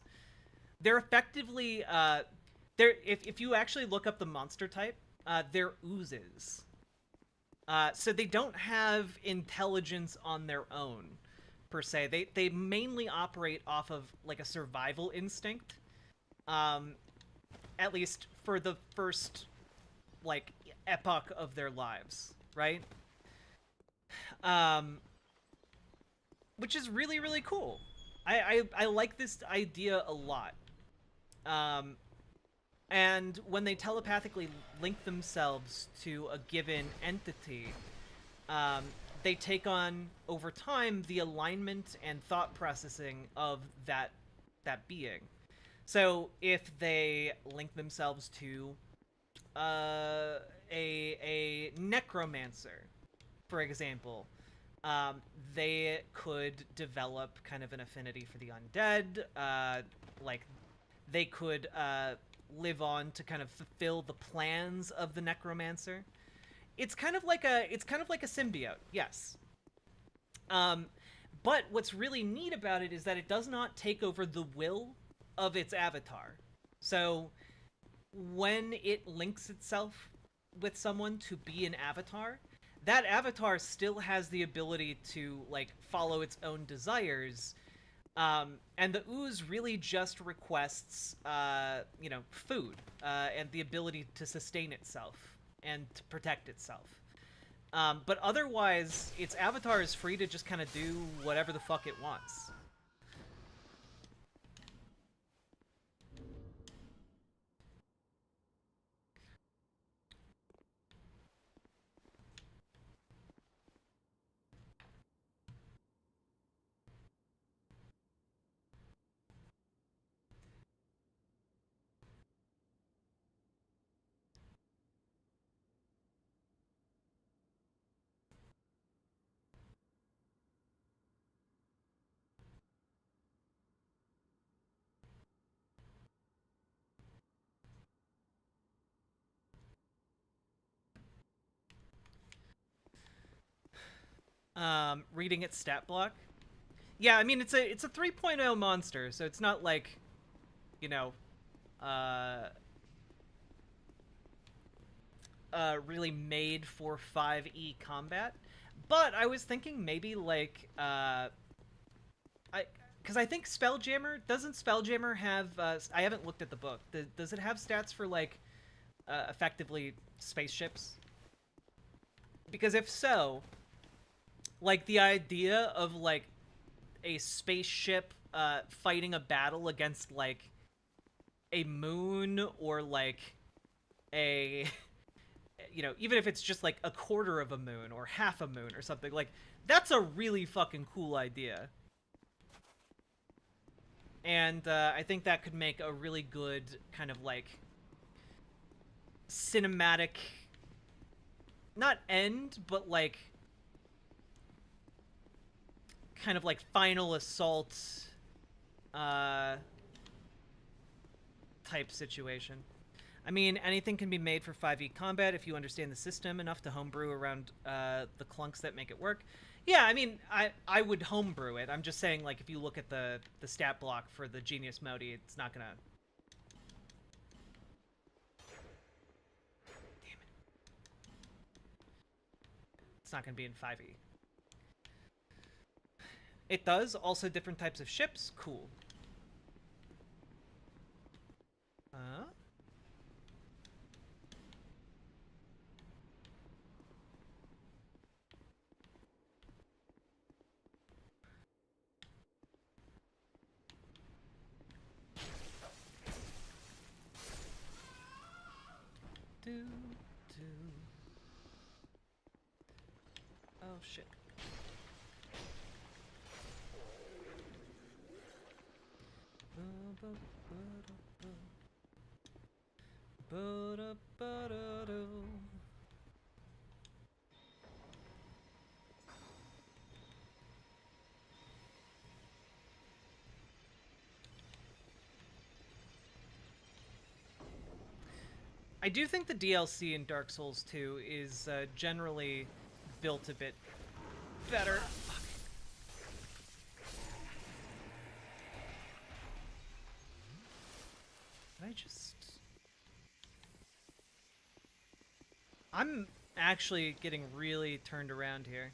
They're effectively if you actually look up the monster type, they're oozes. So they don't have intelligence on their own, per se. They mainly operate off of like a survival instinct. At least for the first like epoch of their lives, right? Which is really, really cool. I like this idea a lot. And when they telepathically link themselves to a given entity, they take on, over time, the alignment and thought processing of that being. So if they link themselves to a necromancer, for example, they could develop kind of an affinity for the undead. Like, they could live on to kind of fulfill the plans of the necromancer. It's kind of like a symbiote, yes. But what's really neat about it is that it does not take over the will of its avatar. So when it links itself with someone to be an avatar, that avatar still has the ability to like follow its own desires. And the ooze really just requests, you know, food, and the ability to sustain itself and to protect itself. But otherwise, its avatar is free to just kind of do whatever the fuck it wants. reading its stat block. Yeah, I mean it's a 3.0 monster, so it's not like, you know, really made for 5e combat. But I was thinking maybe like because I think Spelljammer, doesn't Spelljammer have I haven't looked at the book. Does it have stats for like effectively spaceships? Because if so, like the idea of like a spaceship fighting a battle against like a moon or like a you know, even if it's just like a quarter of a moon or half a moon or something, like that's a really fucking cool idea. And I think that could make a really good kind of like cinematic, not end, but like kind of like final assault type situation. I mean, anything can be made for 5e combat if you understand the system enough to homebrew around the clunks that make it work. Yeah, I mean, I would homebrew it. I'm just saying, like, if you look at the stat block for the Genius Modi, it's not gonna... Damn it. It's not gonna be in 5e. It does. Also different types of ships. Cool. Do, do. Oh, shit. I do think the DLC in Dark Souls 2 is generally built a bit better. Fuck. Did I just... I'm actually getting really turned around here.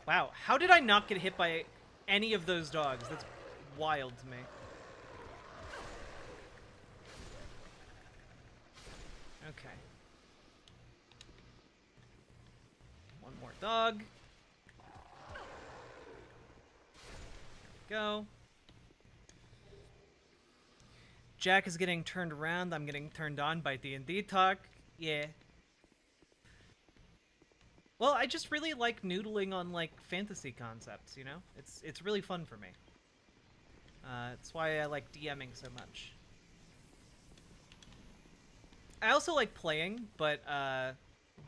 Wow, how did I not get hit by any of those dogs? That's wild to me. Okay. One more dog. There we go. Jack is getting turned around. I'm getting turned on by D&D talk. Yeah. Well, I just really like noodling on like fantasy concepts, you know? It's really fun for me. It's why I like DMing so much. I also like playing, but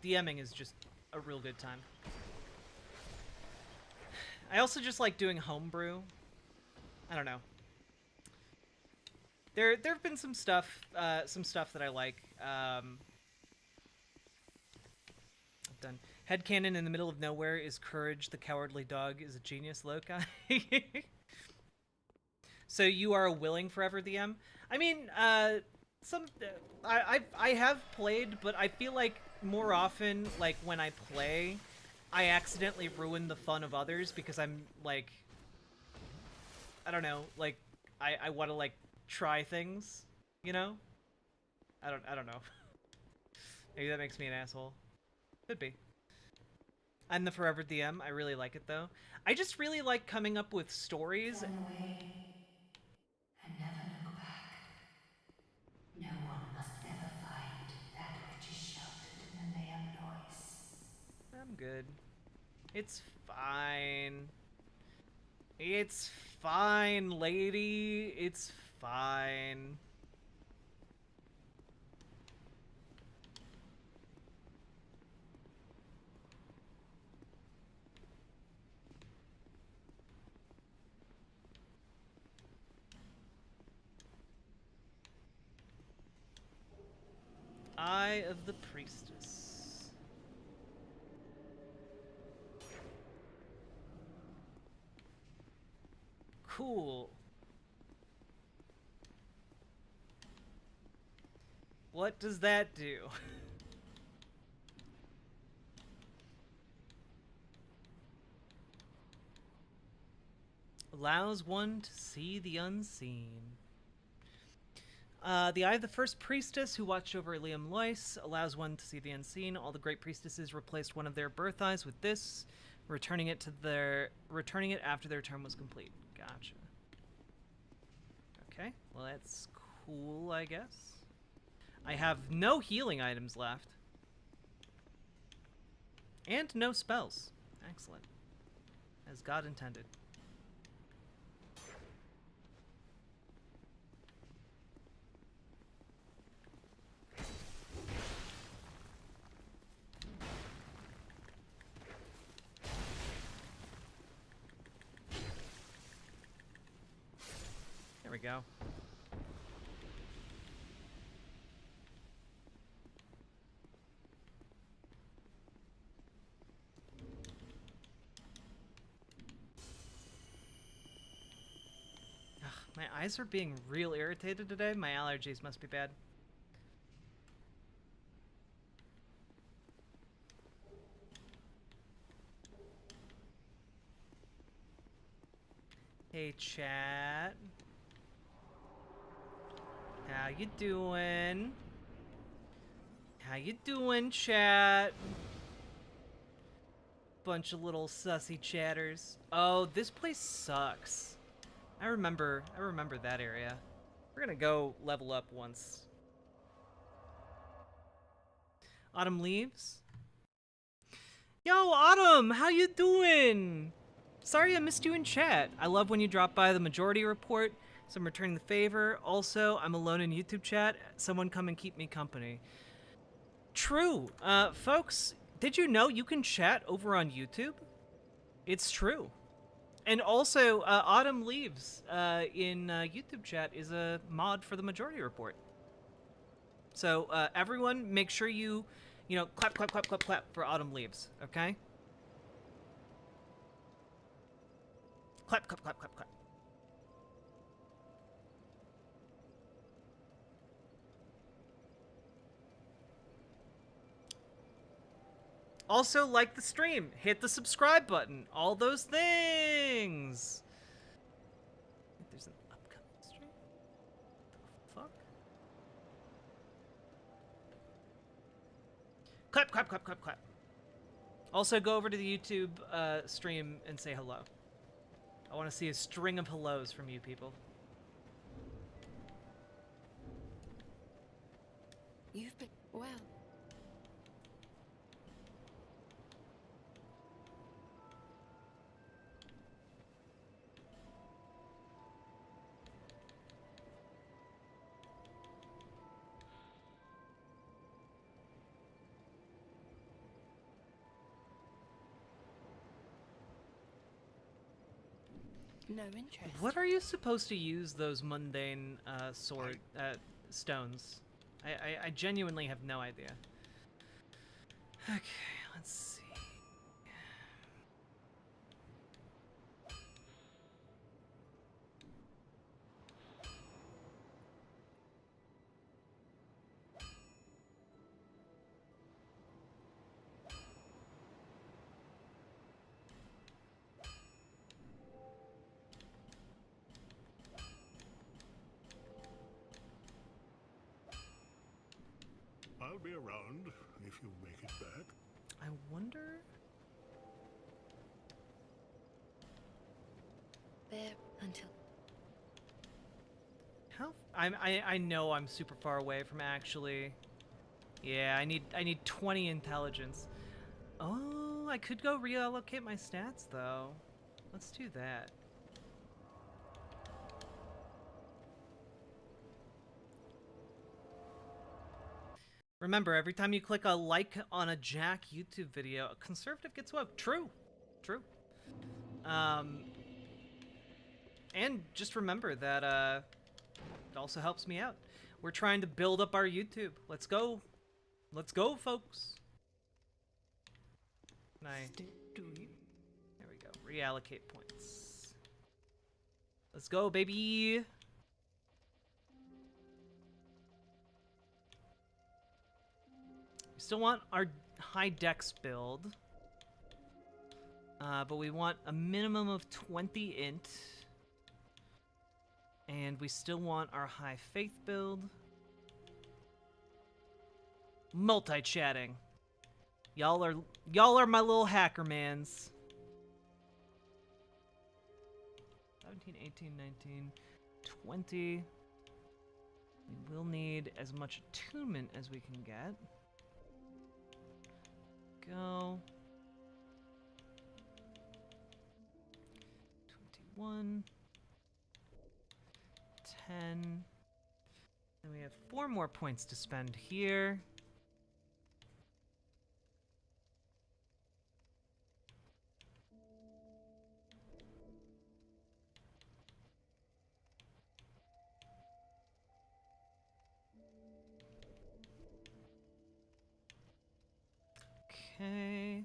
DMing is just a real good time. I also just like doing homebrew. I don't know. There have been some stuff that I like. I've done headcanon in the middle of nowhere is Courage the Cowardly Dog is a genius Lokai. So you are a willing forever DM? I mean, I have played, but I feel like more often, like when I play, I accidentally ruin the fun of others because I'm like, I don't know, like I want to like try things, you know? I don't know. Maybe that makes me an asshole. Could be. I'm the forever DM. I really like it though. I just really like coming up with stories. Run away and never look back. No one must ever find that which is sheltered in the layer noise. I'm good. It's fine. It's fine, lady. It's fine. Eye of the Priestess. Cool. What does that do? Allows one to see the unseen. The Eye of the First Priestess, who watched over Liam Loyce, allows one to see the unseen. All the great priestesses replaced one of their birth eyes with this, returning it after their term was complete. Gotcha. Okay, well that's cool, I guess. I have no healing items left. And no spells. Excellent. As God intended. There we go. Ugh, my eyes are being real irritated today. My allergies must be bad. Hey, chat. How you doing? How you doing, chat? Bunch of little sussy chatters. Oh, this place sucks. I remember that area. We're gonna go level up once. Autumn leaves? Yo, Autumn, how you doing? Sorry I missed you in chat. I love when you drop by the majority report, so I'm returning the favor. Also, I'm alone in YouTube chat. Someone come and keep me company. True. Folks, did you know you can chat over on YouTube? It's true. And also, Autumn Leaves in YouTube chat is a mod for the majority report. So, everyone, make sure you clap, clap, clap, clap, clap for Autumn Leaves, okay? Clap, clap, clap, clap, clap. Also, like the stream, hit the subscribe button, all those things. I think there's an upcoming stream. The fuck? Clap, clap, clap, clap, clap. Also, go over to the YouTube stream and say hello. I want to see a string of hellos from you people. You've been well. No interest. What are you supposed to use those mundane stones? I genuinely have no idea. Okay, let's see. I'll be around if you make it back. I wonder. There until How I know I'm super far away from actually. Yeah, I need 20 intelligence. Oh, I could go reallocate my stats though. Let's do that. Remember, every time you click a like on a Jack YouTube video, a conservative gets what? True. True. And just remember that it also helps me out. We're trying to build up our YouTube. Let's go Let's go, folks. Can I... There we go. Reallocate points. Let's go, baby. We still want our high dex build. But we want a minimum of 20 int. And we still want our high faith build. Multi-chatting. Y'all are my little hacker mans. 17, 18, 19, 20. We will need as much attunement as we can get. Go. 21. 10. And we have 4 more points to spend here. Okay.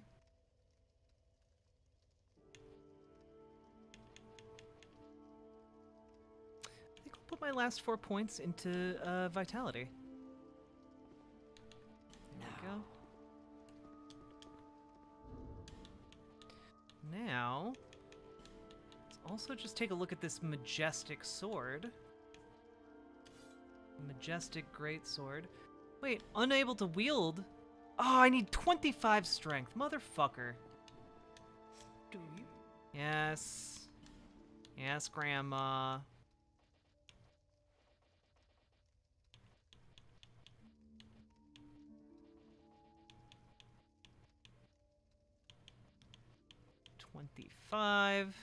I think I'll put my last 4 points into vitality. There we go. Now, let's also just take a look at this majestic sword. Majestic greatsword. Wait, unable to wield? Oh, I need 25 strength, motherfucker. Do you? Yes. Yes, Grandma. $25.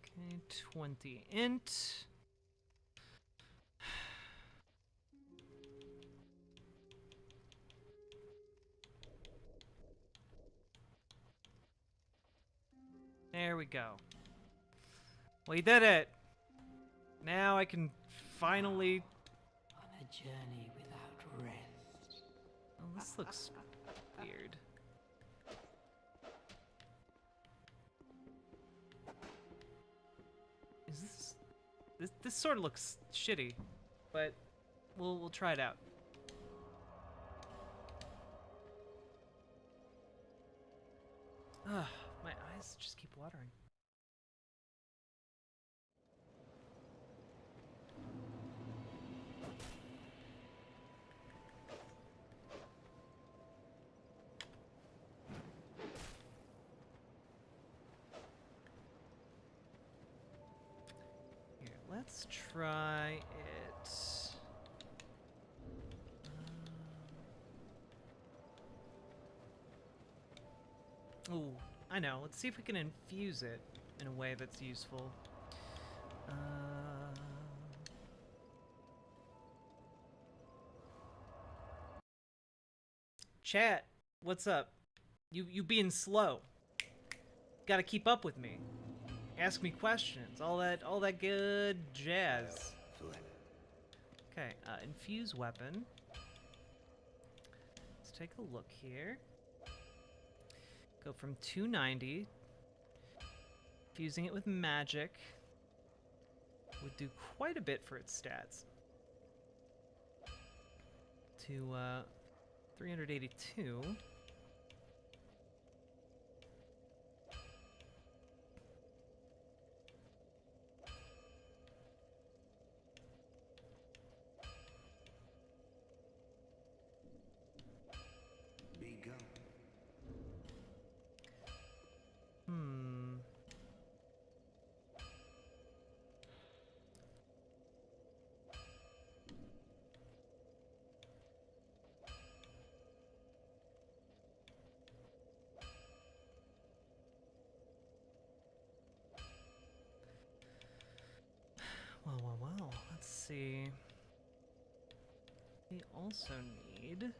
Okay, 20 int. There we go. We did it! Now I can finally... On a journey without rest. Oh, this looks weird. Is this sort of looks shitty, but we'll try it out. Ugh, my eyes just keep watering. Here, let's try it. Ooh, I know. Let's see if we can infuse it in a way that's useful. Chat, what's up? You being slow. Gotta keep up with me. Ask me questions. All that good jazz. Okay, infuse weapon. Let's take a look here. Go from 290. Fusing it with magic would do quite a bit for its stats. To 382. see. We also need...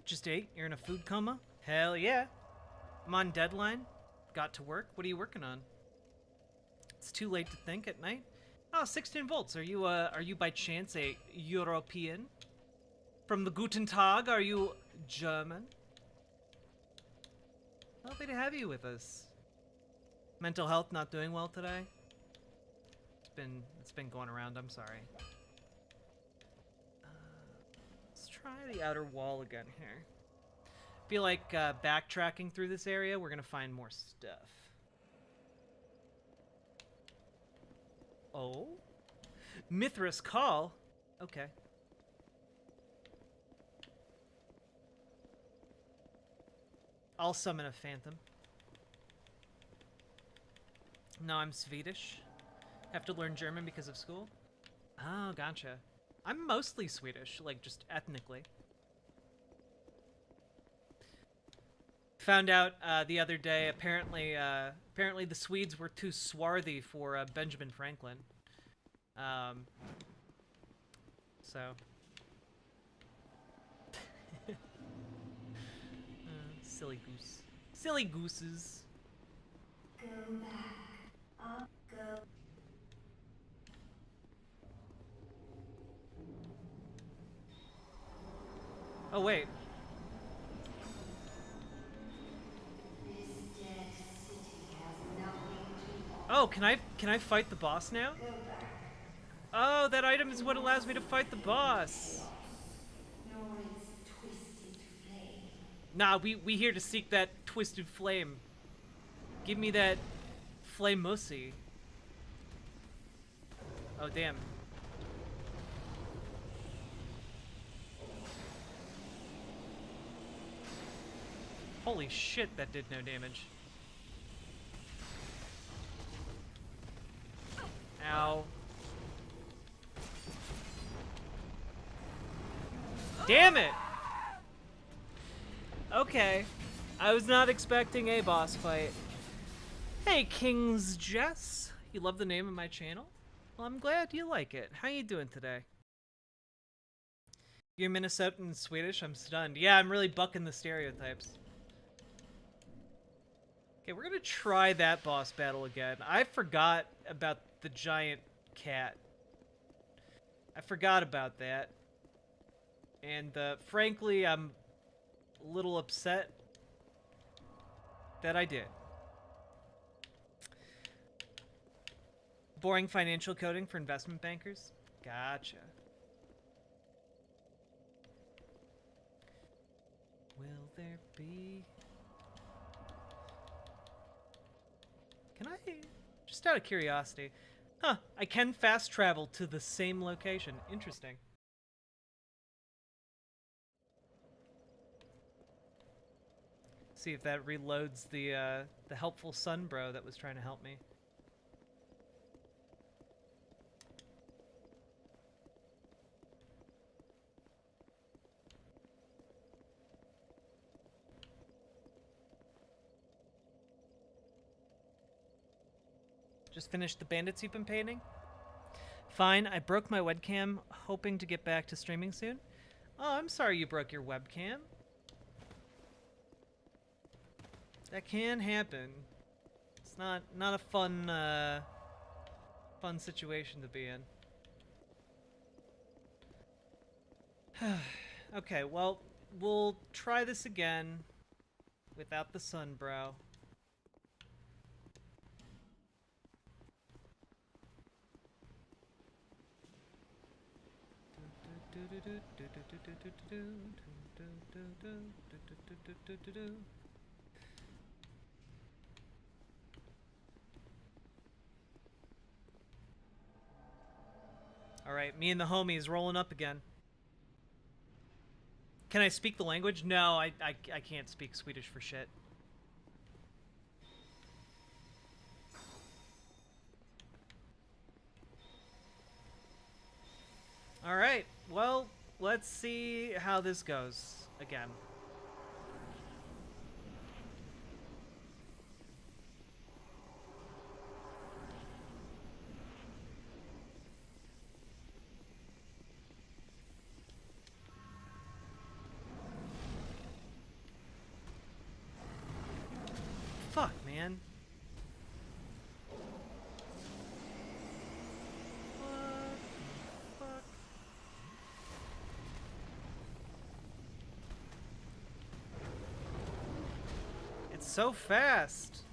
Just ate? You're in a food coma? Hell yeah. I'm on deadline. Got to work. What are you working on? It's too late to think at night. Oh, 16 volts. Are you by chance a European? From the Guten Tag, are you German? Lovely to have you with us. Mental health not doing well today? It's been going around, I'm sorry. Let's try the outer wall again here. Feel like backtracking through this area, we're gonna find more stuff. Oh? Mithras Call? Okay. I'll summon a phantom. No, I'm Swedish. Have to learn German because of school? Oh, gotcha. I'm mostly Swedish, like just ethnically. Found out the other day, apparently the Swedes were too swarthy for Benjamin Franklin. So. Silly goose. Silly gooses. Go back. Up, go. Oh, wait. This dead city has nothing to Oh, can I fight the boss now? go back. Oh, that item is what allows me to fight the boss. Nor its twisted flame. Nah, we here to seek that twisted flame. Give me that flame mussy. Oh, damn. Holy shit, that did no damage. Ow. Damn it! Okay. I was not expecting a boss fight. Hey, King's Jess. You love the name of my channel? Well, I'm glad you like it. How you doing today? You're Minnesotan and Swedish? I'm stunned. Yeah, I'm really bucking the stereotypes. Okay, we're gonna try that boss battle again. I forgot about the giant cat. I forgot about that. And frankly, I'm a little upset that I did. Boring financial coding for investment bankers? Gotcha. Will there be... Can I... Just out of curiosity. Huh, I can fast travel to the same location. Interesting. See if that reloads the helpful sun bro that was trying to help me. Just finished the bandits you've been painting? Fine, I broke my webcam, hoping to get back to streaming soon. Oh, I'm sorry you broke your webcam. That can happen. It's not a fun fun situation to be in. Okay, well, we'll try this again without the sunbrow. Alright, me and the homies rolling up again. Can I speak the language? No, I can't speak Swedish for shit. All right. Well, let's see how this goes again. Fuck, man. What the fuck? It's so fast.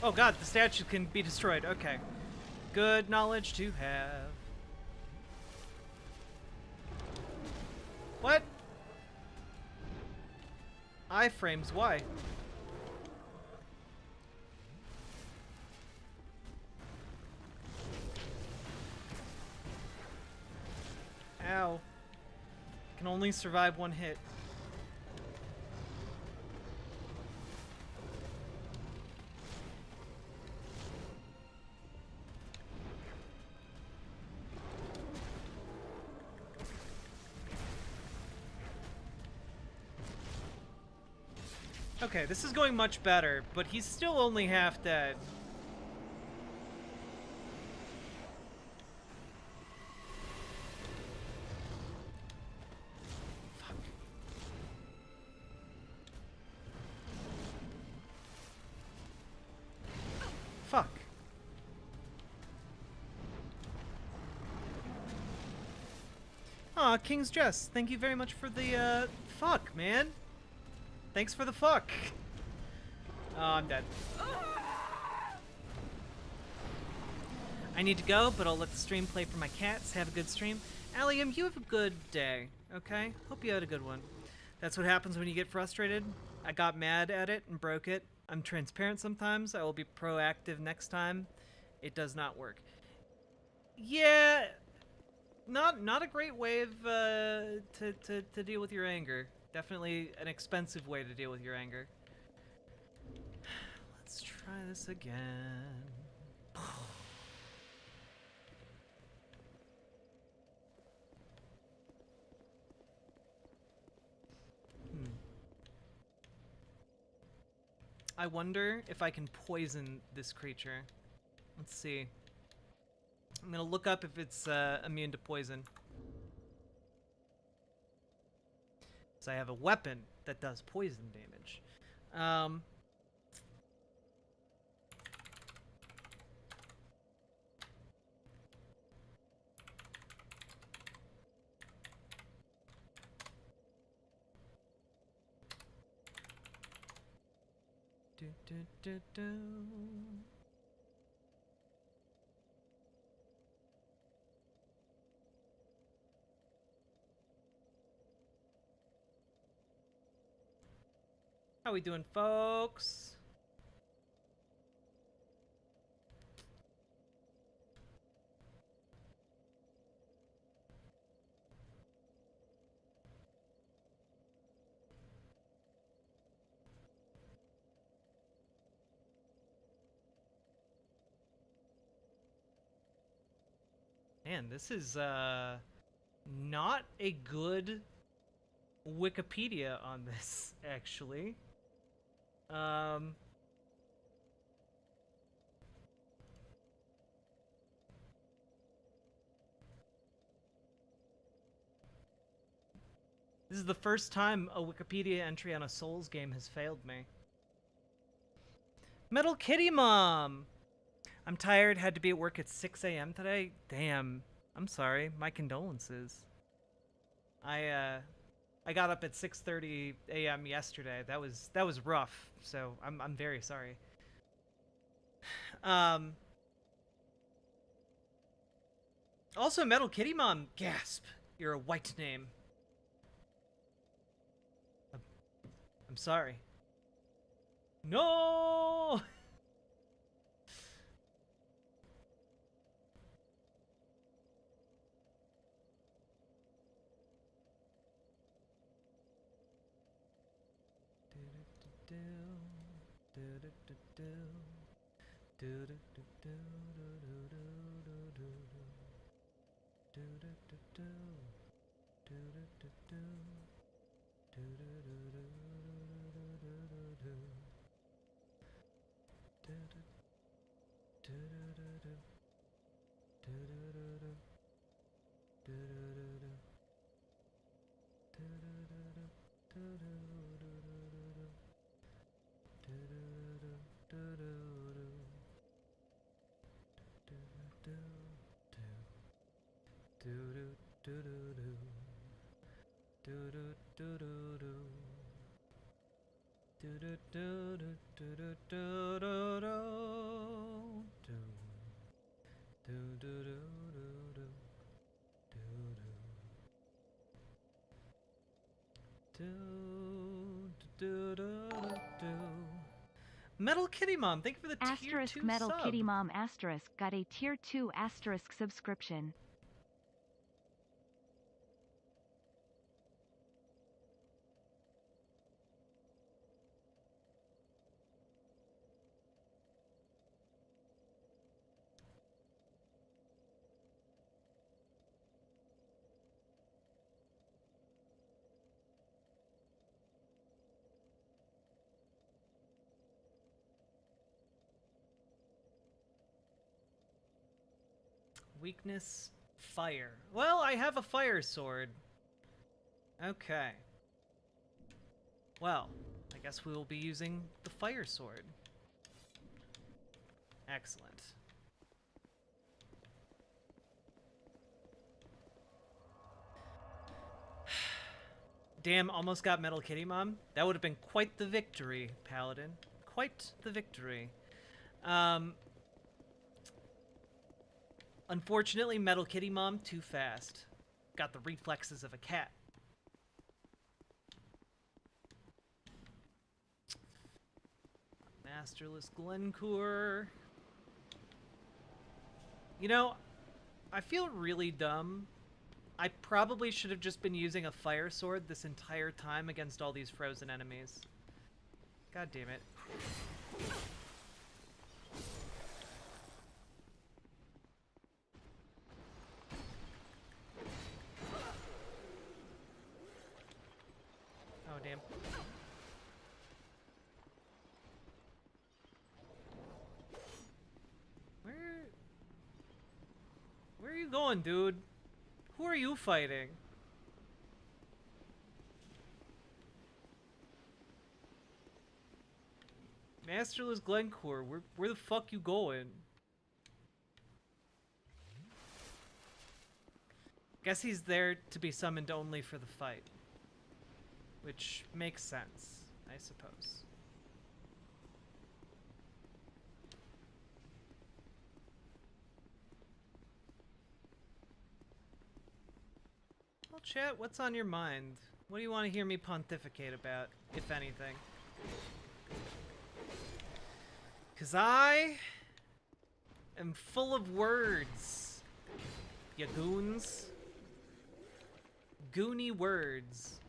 Oh god, the statue can be destroyed. Okay. Good knowledge to have. What? Iframes, why? Ow. Can only survive one hit. Okay, this is going much better, but he's still only half dead. Fuck. Fuck. Aw, King's Dress, thank you very much for the, fuck, man. Thanks for the fuck. Oh, I'm dead. I need to go, but I'll let the stream play for my cats. Have a good stream. Allium, you have a good day, okay? Hope you had a good one. That's what happens when you get frustrated. I got mad at it and broke it. I'm transparent sometimes. I will be proactive next time. It does not work. Yeah, not a great way of, to deal with your anger. Definitely an expensive way to deal with your anger. Let's try this again. I wonder if I can poison this creature. Let's see. I'm gonna look up if it's immune to poison. I have a weapon that does poison damage. Do, do, do, do. How we doing, folks? Man, this is not a good Wikipedia on this, actually. This is the first time a Wikipedia entry on a Souls game has failed me. Metal Kitty Mom! I'm tired, had to be at work at 6 a.m. today. Damn. I'm sorry. My condolences. I got up at 6:30 a.m. yesterday. That was rough. So I'm very sorry. Also, Metal Kitty Mom, gasp. You're a white name. I'm sorry. No! Metal Kitty Mom, thank you for the tier Asterisk 2 Metal sub. Kitty Mom asterisk got a tier 2 asterisk subscription. Weakness, fire. Well, I have a fire sword. Okay. Well, I guess we will be using the fire sword. Excellent. Damn, almost got Metal Kitty Mom. That would have been quite the victory, Paladin. Quite the victory. Unfortunately, Metal Kitty Mom too fast. Got the reflexes of a cat. Masterless Glencore. You know, I feel really dumb. I probably should have just been using a fire sword this entire time against all these frozen enemies. God damn it. Oh, damn. Where are you going, dude? Who are you fighting? Masterless Glencore, where the fuck you going? Guess he's there to be summoned only for the fight. Which makes sense, I suppose. Well, chat, what's on your mind? What do you want to hear me pontificate about, if anything? 'Cause I am full of words, ya goons. Goony words.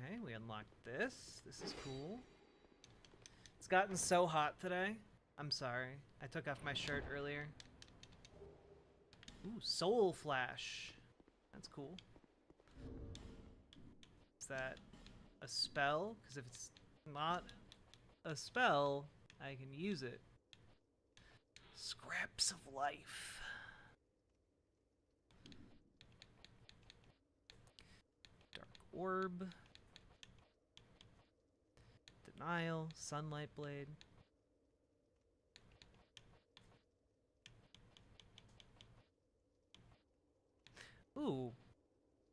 Okay, we unlocked this. This is cool. It's gotten so hot today. I'm sorry. I took off my shirt earlier. Ooh, Soul Flash. That's cool. Is that a spell? Because if it's not a spell, I can use it. Scraps of life. Dark Orb. Denial. Sunlight Blade. Ooh.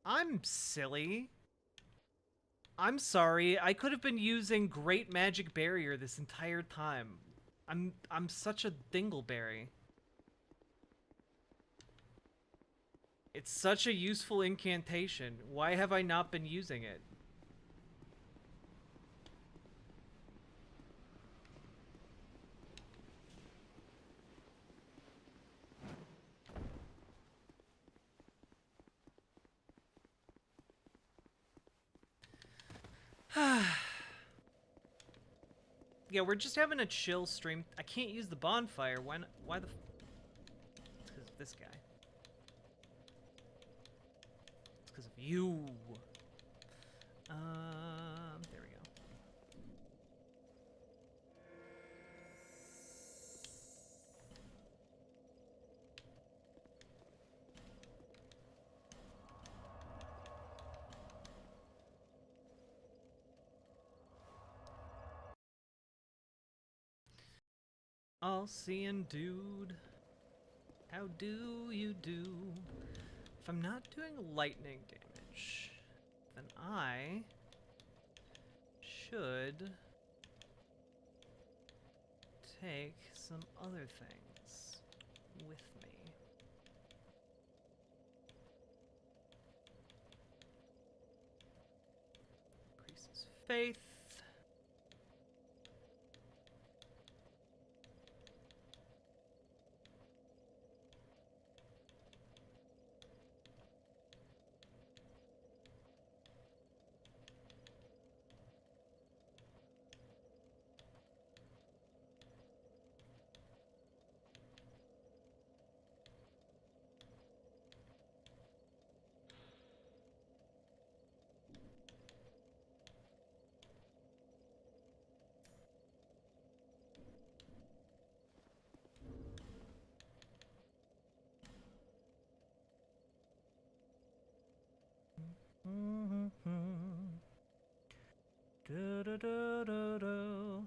I'm silly. I'm sorry. I could have been using Great Magic Barrier this entire time. I'm such a dingleberry. It's such a useful incantation. Why have I not been using it? Yeah, we're just having a chill stream. I can't use the bonfire. Why the... It's because of this guy. It's because of you. There we go. All-seeing dude. How do you do? If I'm not doing lightning damage, then I should take some other things with me. Increases faith. Do do do do do.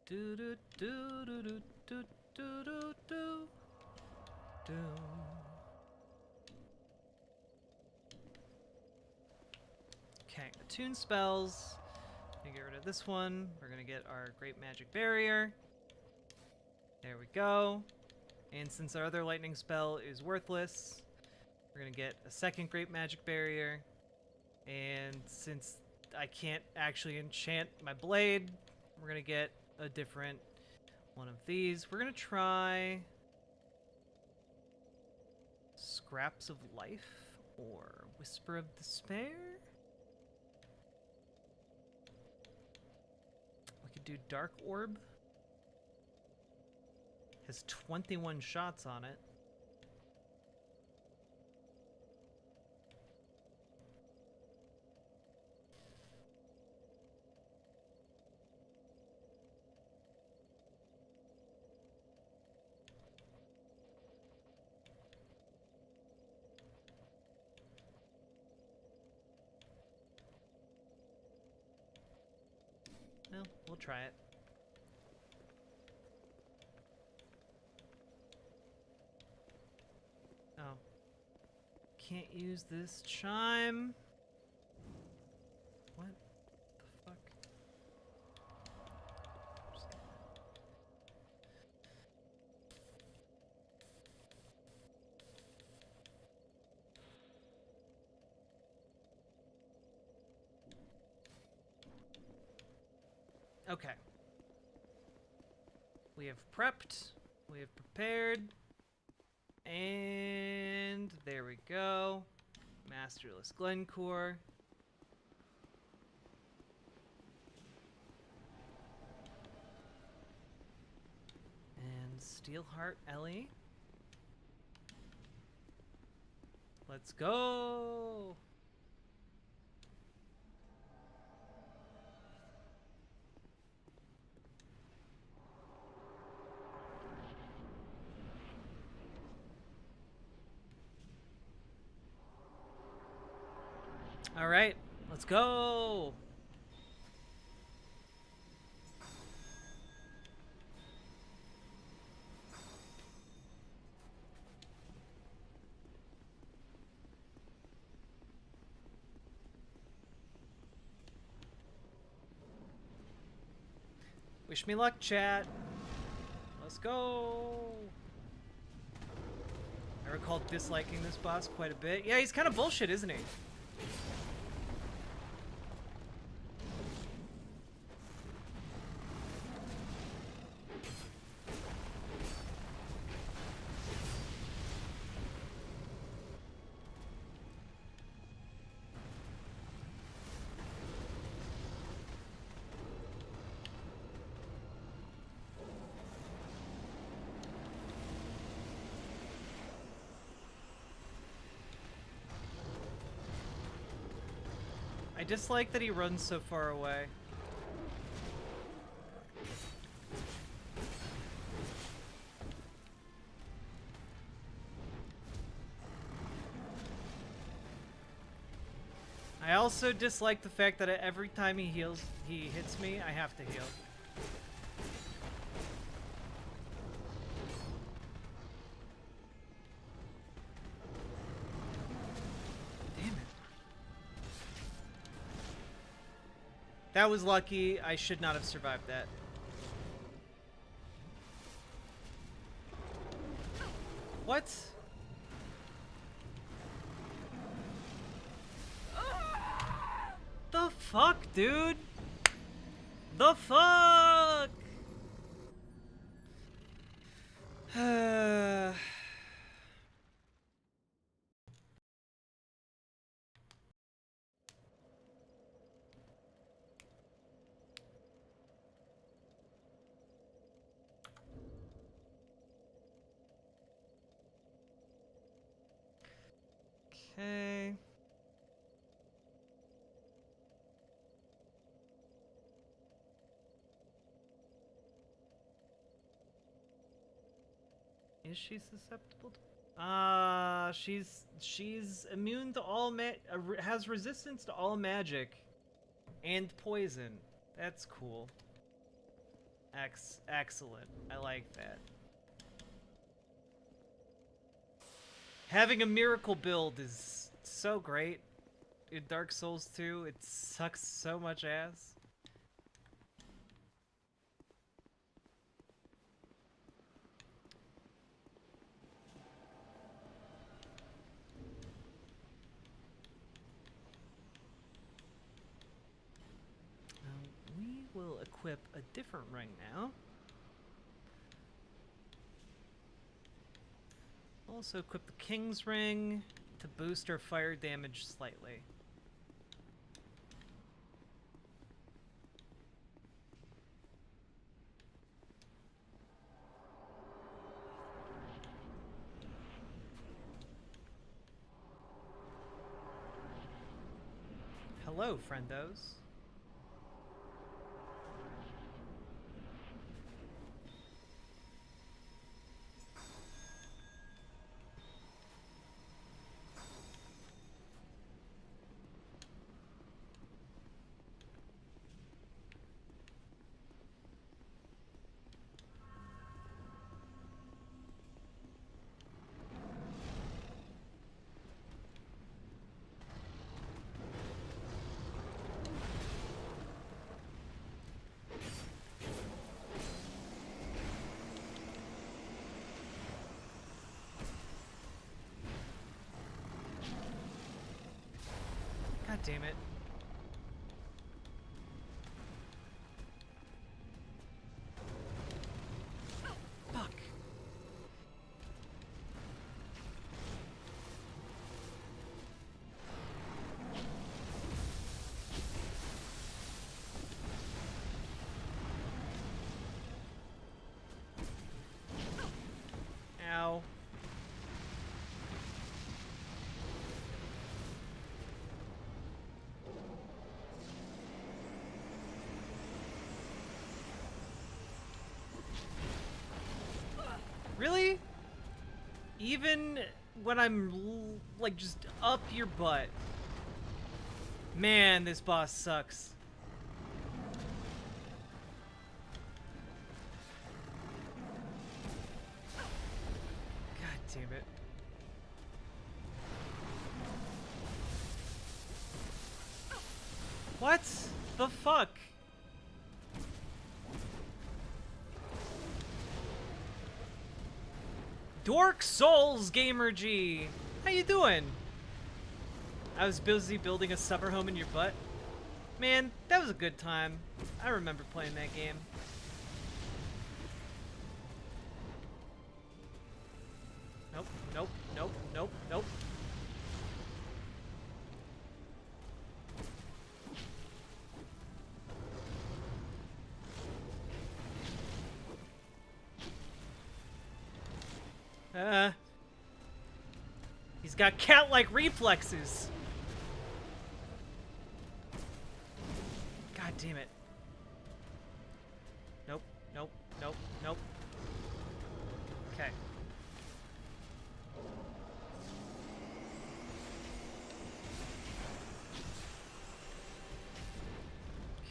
Do do do do do do do do do. Do. Okay, attune spells. Gonna get rid of this one. We're gonna get our Great Magic Barrier. There we go. And since our other lightning spell is worthless, we're gonna get a second Great Magic Barrier. And since I can't actually enchant my blade, we're gonna get a different one of these. We're gonna try Scraps of Life or Whisper of Despair. We could do Dark Orb. Has 21 shots on it. Well, we'll try it. Oh. Can't use this chime. What the fuck? Okay. We have prepped. We have prepared. And there we go. Masterless Glencore. And Steelheart Ellie. Let's go! All right, let's go. Wish me luck, chat. Let's go. I recall disliking this boss quite a bit. Yeah, he's kind of bullshit, isn't he? I dislike that he runs so far away. I also dislike the fact that every time he hits me, I have to heal. Damn it. That was lucky. I should not have survived that. What? The fuck, dude? The fuck? Okay. Is she susceptible to... she's immune to all has resistance to all magic and poison. That's cool. Excellent. I like that. Having a miracle build is so great. In Dark Souls 2, it sucks so much ass. We will equip a different ring now. Also equip the King's Ring to boost our fire damage slightly. Hello, friendos. God damn it. Fuck. Ow. Really? Even when I'm like just up your butt. Man, this boss sucks. God damn it. What the fuck? Dork Souls Gamer G, how you doing? I was busy building a summer home in your butt. Man, that was a good time. I remember playing that game. Nope, nope, nope, nope, nope. He's got cat-like reflexes. damn it. Nope, nope, nope, nope. Okay.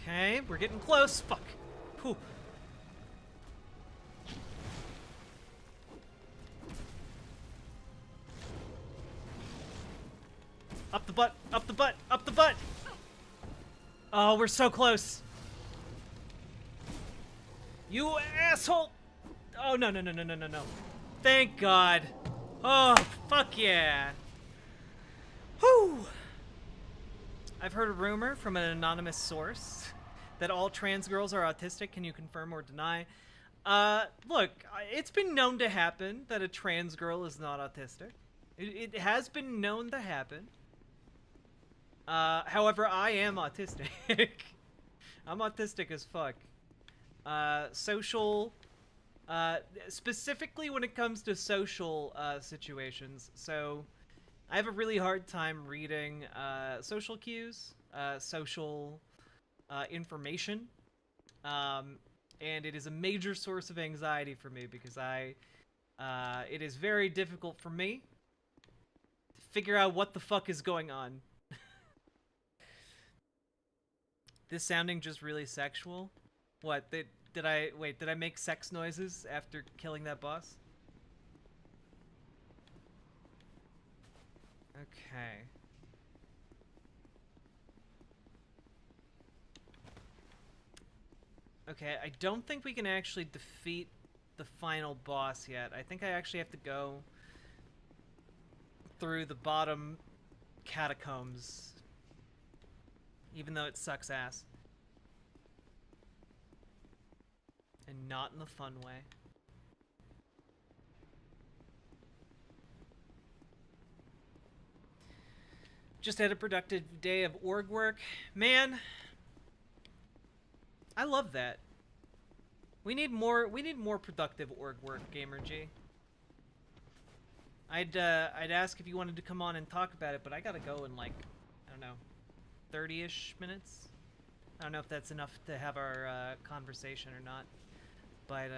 Okay, we're getting close. Fuck. Whew. Up the butt, up the butt, up the butt! Oh, we're so close. You asshole! Oh, no, no, no, no, no, no, no. Thank God. Oh, fuck yeah. Whew. I've heard a rumor from an anonymous source that all trans girls are autistic. Can you confirm or deny? Look, it's been known to happen that a trans girl is not autistic. It has been known to happen. However, I am autistic. I'm autistic as fuck. Specifically when it comes to social, situations. So, I have a really hard time reading, social cues, social, information. And it is a major source of anxiety for me because it is very difficult for me to figure out what the fuck is going on. This sounding just really sexual? What, did I make sex noises after killing that boss? Okay. Okay, I don't think we can actually defeat the final boss yet. I think I actually have to go through the bottom catacombs. Even though it sucks ass. And not in the fun way. Just had a productive day of org work. Man, I love that. We need more productive org work, GamerG. I'd ask if you wanted to come on and talk about it, but I gotta go in like, I don't know, 30-ish minutes. I don't know if that's enough to have our conversation or not. But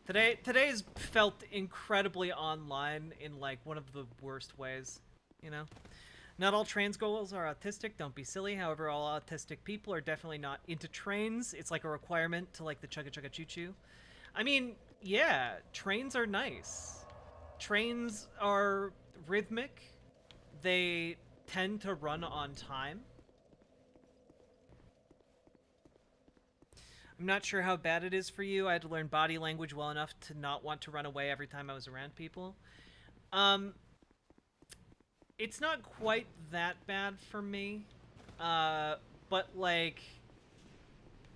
today's felt incredibly online in like one of the worst ways, you know? Not all trans girls are autistic, don't be silly. However, all autistic people are definitely not into trains. It's like a requirement to like the chugga chugga choo choo. I mean, yeah, trains are nice. Trains are rhythmic. They tend to run on time. I'm not sure how bad it is for you. I had to learn body language well enough to not want to run away every time I was around people. It's not quite that bad for me. But like,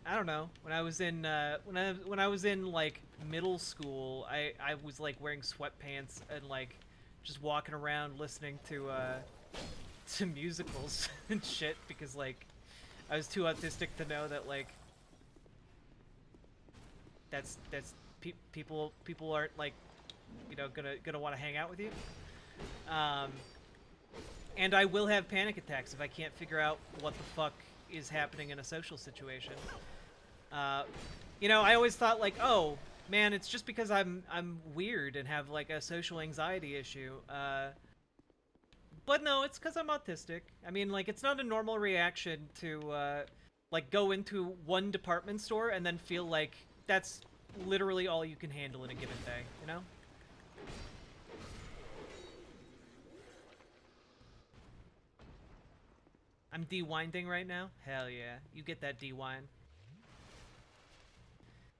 I don't know. When I was in when I was in like middle school, I was like wearing sweatpants and like just walking around listening to musicals and shit because like I was too autistic to know that like that's people aren't like, you know, gonna want to hang out with you. And I will have panic attacks if I can't figure out what the fuck is happening in a social situation. You know, I always thought like, oh man, it's just because I'm weird and have like a social anxiety issue. But no, it's because I'm autistic. I mean, like, it's not a normal reaction to like go into one department store and then feel like that's literally all you can handle in a given day, you know? I'm de-winding right now? Hell yeah. You get that de-wind.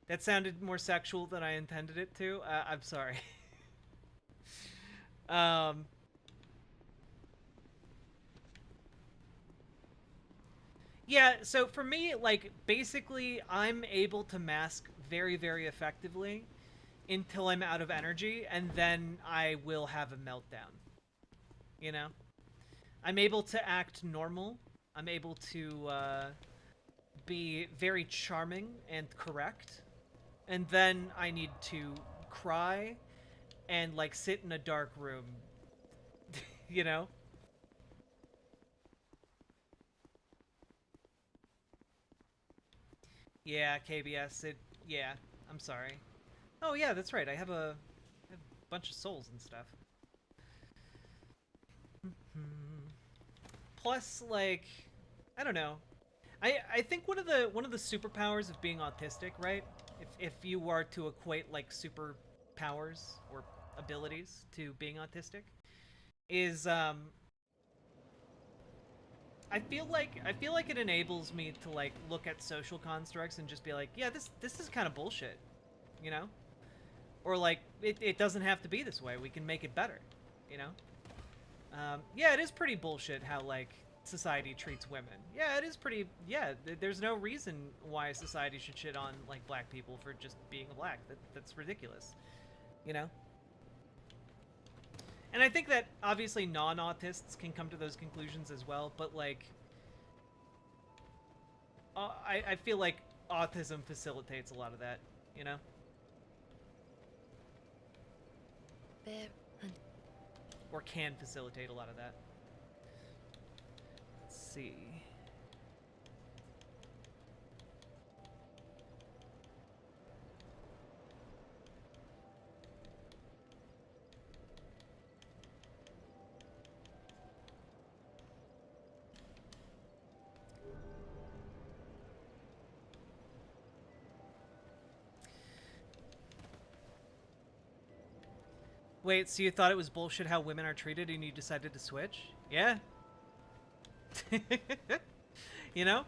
That sounded more sexual than I intended it to. I'm sorry. Yeah, so for me, like, basically, I'm able to mask very, very effectively until I'm out of energy, and then I will have a meltdown. You know? I'm able to act normal. I'm able to be very charming and correct. And then I need to cry and, like, sit in a dark room. You know? Yeah, KBS. Yeah, I'm sorry. Oh yeah, that's right. I have a bunch of souls and stuff. Plus, like, I don't know. I think one of the superpowers of being autistic, right? If you were to equate like superpowers or abilities to being autistic, is I feel like it enables me to like look at social constructs and just be like, yeah, this is kind of bullshit, you know? Or like it doesn't have to be this way. We can make it better, you know? Yeah, it is pretty bullshit how like society treats women. Yeah, it is pretty. Yeah, there's no reason why society should shit on like black people for just being black. That's ridiculous, you know? And I think that obviously non-autists can come to those conclusions as well, but like, I feel like autism facilitates a lot of that, you know? Bear and Or can facilitate a lot of that. Let's see. Wait, so you thought it was bullshit how women are treated and you decided to switch? Yeah. You know?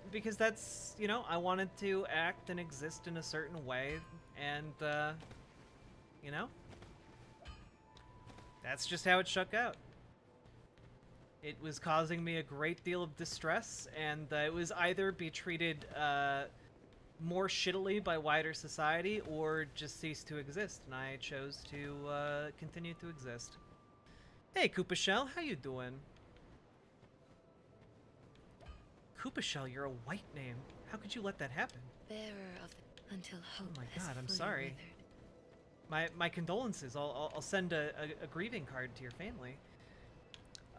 Because that's, you know, I wanted to act and exist in a certain way, and, you know? That's just how it shook out. It was causing me a great deal of distress, and it was either be treated, more shittily by wider society or just cease to exist, and I chose to continue to exist. Hey, Koopa Shell, how you doing? Koopa Shell, you're a white name. How could you let that happen? bearer of the, until hope Oh my has God, I'm fully sorry. withered. My condolences. I'll send a grieving card to your family.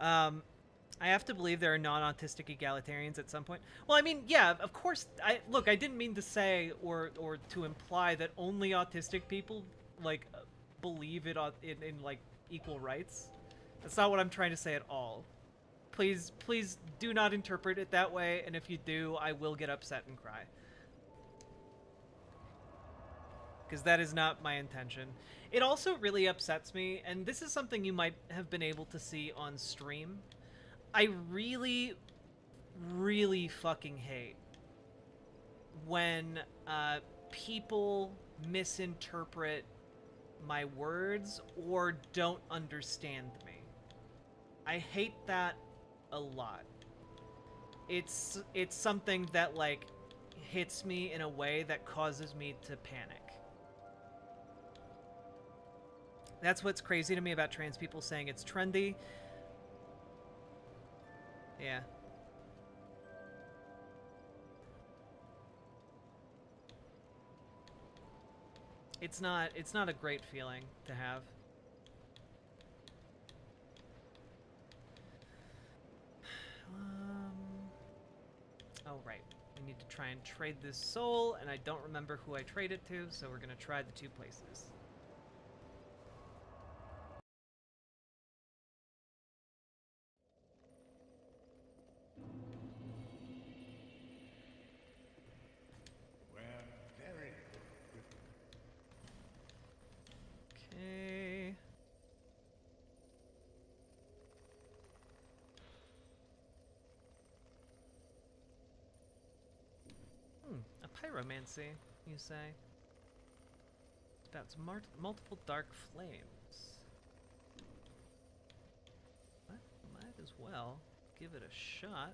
I have to believe there are non-autistic egalitarians at some point. Well, I mean, yeah, of course. Look, I didn't mean to say or to imply that only autistic people like believe in like equal rights. That's not what I'm trying to say at all. Please do not interpret it that way, and if you do, I will get upset and cry. Because that is not my intention. It also really upsets me, and this is something you might have been able to see on stream. I really, really fucking hate when people misinterpret my words or don't understand me. I hate that a lot. It's something that like hits me in a way that causes me to panic. That's what's crazy to me about trans people saying it's trendy. Yeah. It's not a great feeling to have. Oh right. We need to try and trade this soul, and I don't remember who I trade it to, so we're gonna try the two places. Okay. A pyromancy, you say? That's multiple dark flames. What? Might as well give it a shot.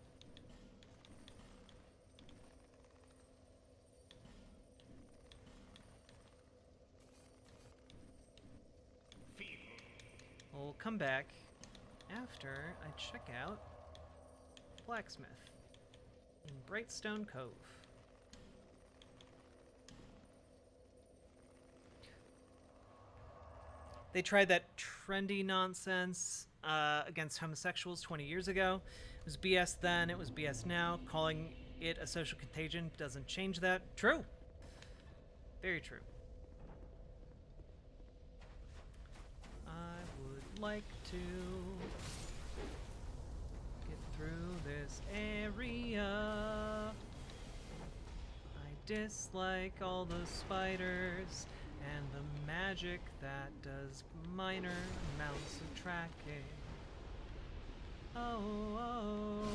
We'll come back after I check out Blacksmith in Brightstone Cove. They tried that trendy nonsense against homosexuals 20 years ago. It was BS then, it was BS now. Calling it a social contagion doesn't change that. True. Very true. I would like to get through this area. I dislike all the spiders and the magic that does minor amounts of tracking. Oh, oh.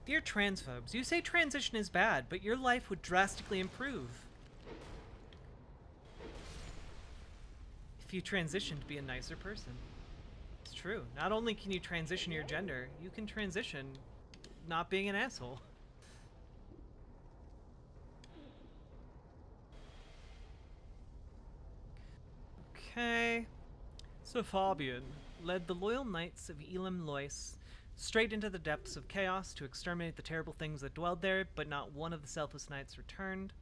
Dear transphobes, you say transition is bad, but your life would drastically improve if you transitioned to be a nicer person. It's true. Not only can you transition your gender, you can transition not being an asshole. Okay. So Fabian led the loyal knights of Elam Lois straight into the depths of chaos to exterminate the terrible things that dwelled there, but not one of the selfless knights returned.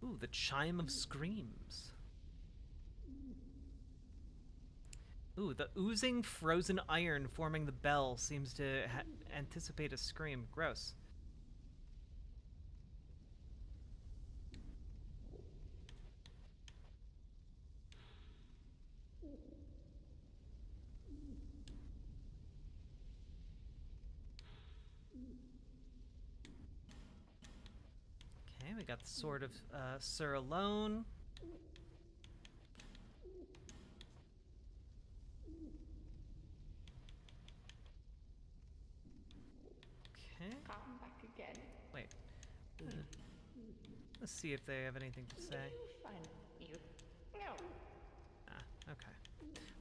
Ooh, the chime of screams. Ooh, the oozing frozen iron forming the bell seems to anticipate a scream. Gross. Okay, we got the Sword of Sir Alone. Okay. Come back again. Wait. Let's see if they have anything to say. Fine. You. No. Ah, okay.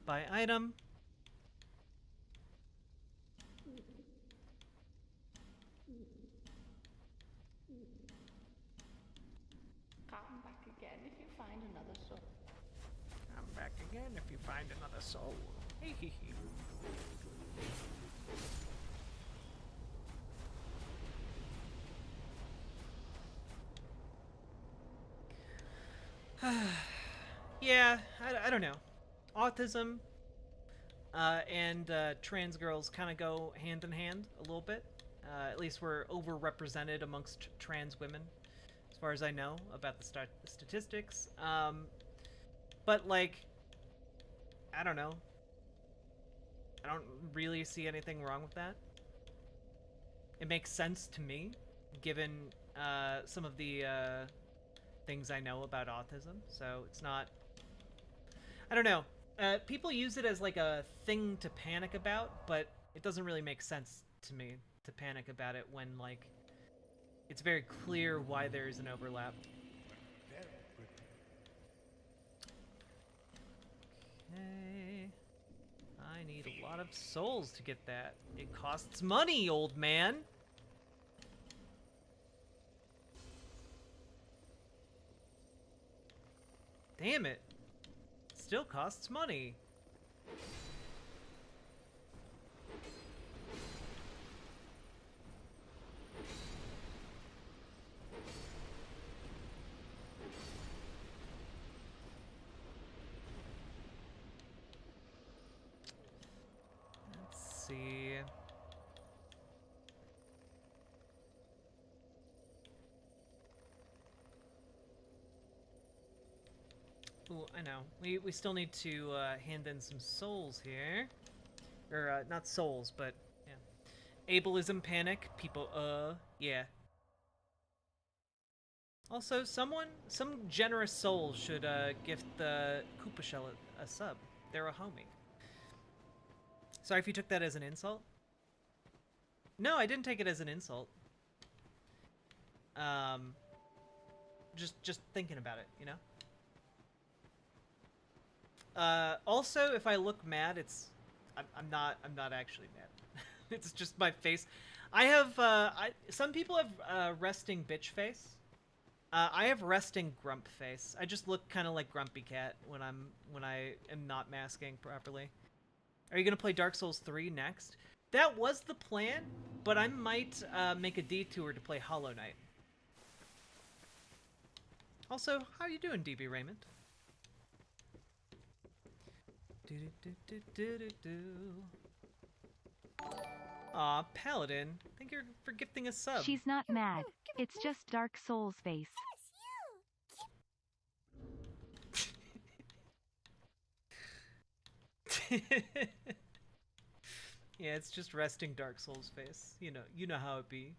Buy item. Come back again if you find another soul. I'm back again if you find another soul. Hee hee hee. Yeah, I don't know. Autism and trans girls kind of go hand in hand a little bit. At least we're overrepresented amongst trans women, as far as I know about the statistics. But like, I don't know. I don't really see anything wrong with that. It makes sense to me, given some of the things I know about autism. So it's not... I don't know. People use it as like a thing to panic about, but it doesn't really make sense to me to panic about it when, like, it's very clear why there is an overlap. Okay. I need a lot of souls to get that. It costs money, old man! Damn it. Still costs money. Let's see. Ooh, I know. We still need to hand in some souls here. Or, not souls, but, yeah. Ableism panic. People, yeah. Also, some generous soul should, gift the Koopa Shell a sub. They're a homie. Sorry if you took that as an insult. No, I didn't take it as an insult. Just thinking about it, you know? Also, if I look mad, I'm not actually mad. It's just my face. I have, some people have, resting bitch face. I have resting grump face. I just look kind of like Grumpy Cat when I am not masking properly. Are you gonna play Dark Souls 3 next? That was the plan, but I might make a detour to play Hollow Knight. Also, how you doing, DB Raymond? Aw, Paladin, thank you for gifting a sub. She's not mad. It's just Dark Souls face. Yeah, it's just resting Dark Souls face. You know how it be.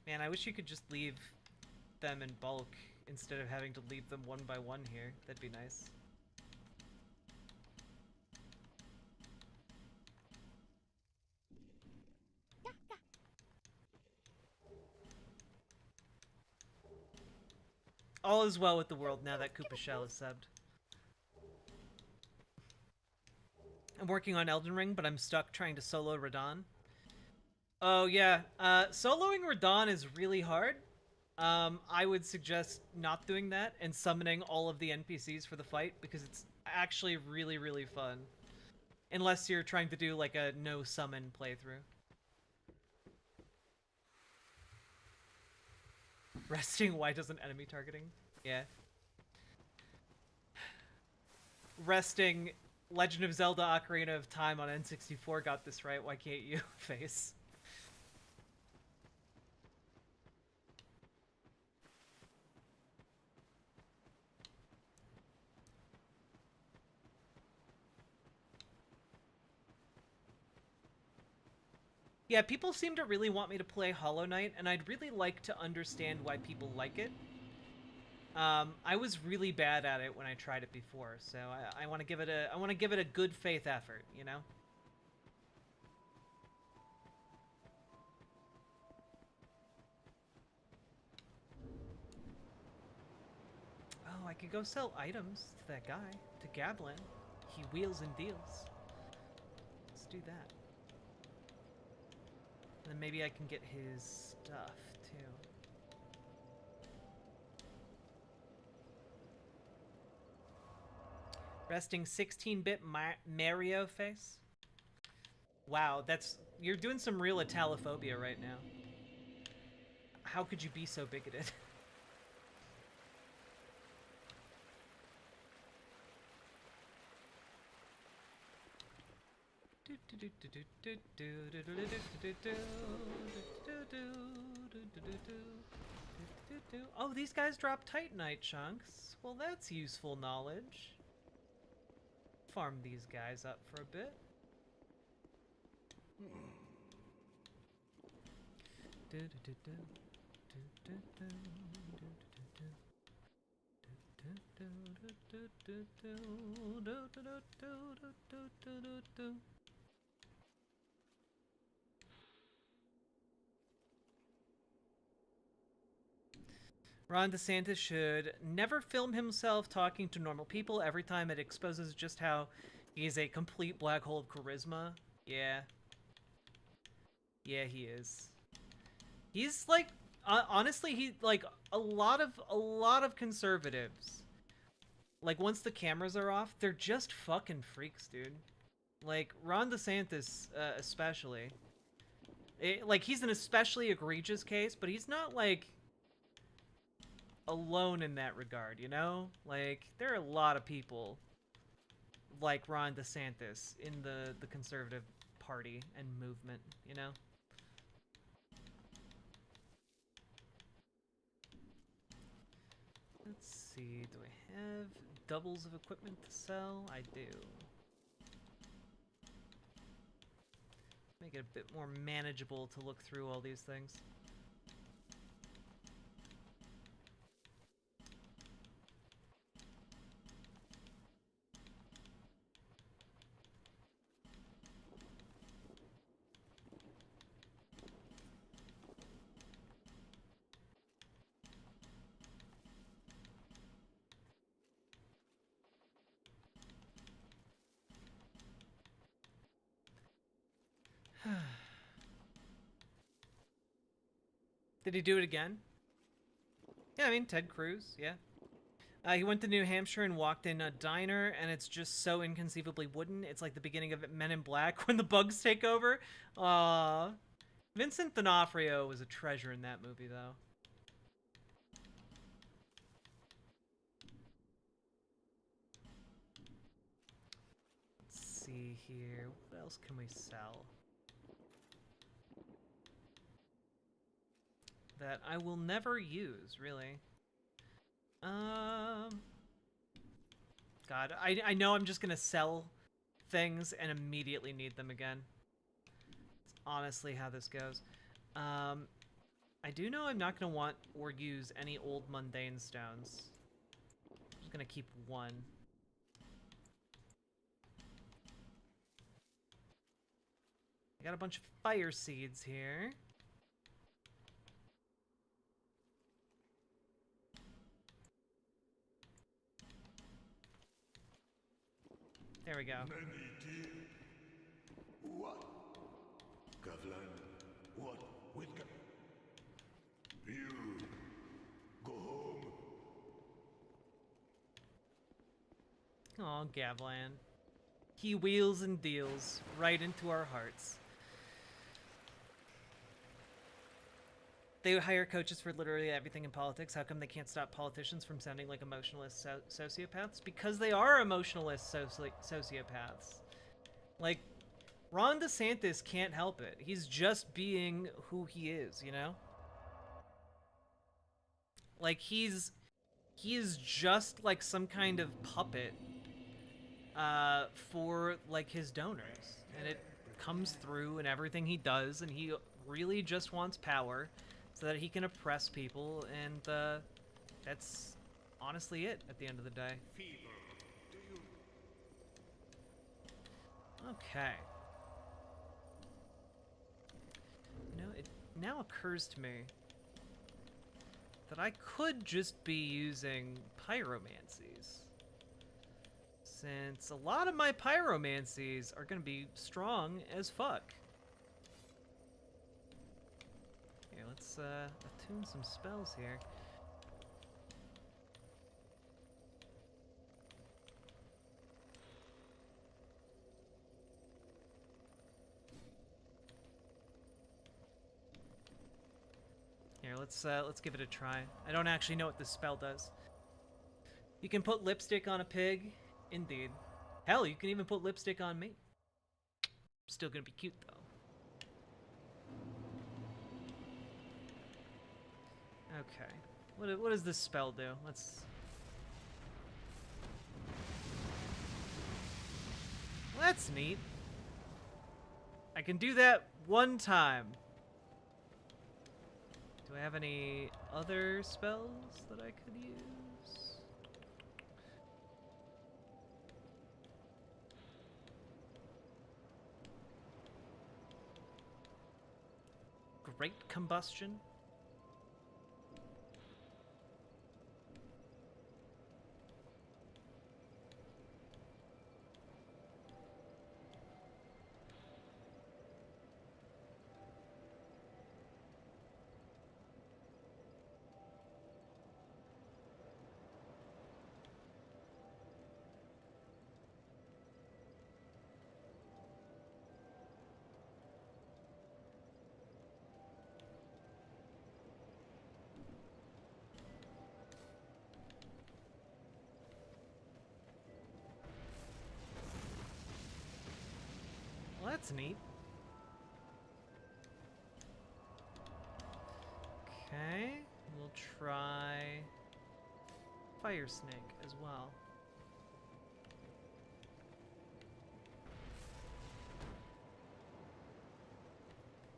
Man, I wish you could just leave them in bulk instead of having to leave them one by one here. That'd be nice. All is well with the world now that Koopa Shell is subbed. I'm working on Elden Ring, but I'm stuck trying to solo Radahn. Oh yeah, soloing Radahn is really hard. I would suggest not doing that and summoning all of the NPCs for the fight because it's actually really, really fun. Unless you're trying to do like a no summon playthrough. Resting, why doesn't enemy targeting? Yeah. Resting, Legend of Zelda Ocarina of Time on N64 got this right, why can't you? Face. Yeah, people seem to really want me to play Hollow Knight, and I'd really like to understand why people like it. I was really bad at it when I tried it before, so I want to give it a good faith effort, you know? Oh, I could go sell items to that guy, to Gablin. He wheels and deals. Let's do that. And then maybe I can get his stuff, too. Resting 16-bit Mario face? Wow, you're doing some real Italophobia right now. How could you be so bigoted? Oh, these guys drop Titanite chunks. Well, that's useful knowledge. Farm these guys up for a bit. Ron DeSantis should never film himself talking to normal people. Every time it exposes just how he's a complete black hole of charisma. Yeah. Yeah, he is. He's like, honestly, he like a lot of conservatives. Like once the cameras are off, they're just fucking freaks, dude. Like Ron DeSantis, especially. Like he's an especially egregious case, but he's not like alone in that regard, you know? Like, there are a lot of people like Ron DeSantis in the conservative party and movement, you know? Let's see, do I have doubles of equipment to sell? I do. Make it a bit more manageable to look through all these things. Did he do it again? Yeah, I mean, Ted Cruz, yeah. He went to New Hampshire and walked in a diner, and it's just so inconceivably wooden. It's like the beginning of Men in Black when the bugs take over. Vincent D'Onofrio was a treasure in that movie, though. Let's see here. What else can we sell? That I will never use, really. God, I know I'm just gonna sell things and immediately need them again. It's honestly how this goes. I do know I'm not gonna want or use any old mundane stones. I'm just gonna keep one. I got a bunch of fire seeds here. There we go. What? Kavlan, what? With you go home. Aw, Gavlan. He wheels and deals right into our hearts. They hire coaches for literally everything in politics. How come they can't stop politicians from sounding like emotionalist sociopaths? Because they are emotionalist sociopaths. Like, Ron DeSantis can't help it. He's just being who he is, you know? Like, he is just like some kind of puppet for like his donors. And it comes through in everything he does, and he really just wants power so that he can oppress people, and that's honestly it at the end of the day. Okay. You know, it now occurs to me that I could just be using pyromancies, since a lot of my pyromancies are going to be strong as fuck. Here, let's attune some spells here. Here, let's give it a try. I don't actually know what this spell does. You can put lipstick on a pig. Indeed. Hell, you can even put lipstick on me. Still gonna be cute, though. Okay. What does this spell do? Let's... Well, that's neat. I can do that one time. Do I have any other spells that I could use? Great combustion? Well, that's neat. Okay, we'll try Fire Snake as well.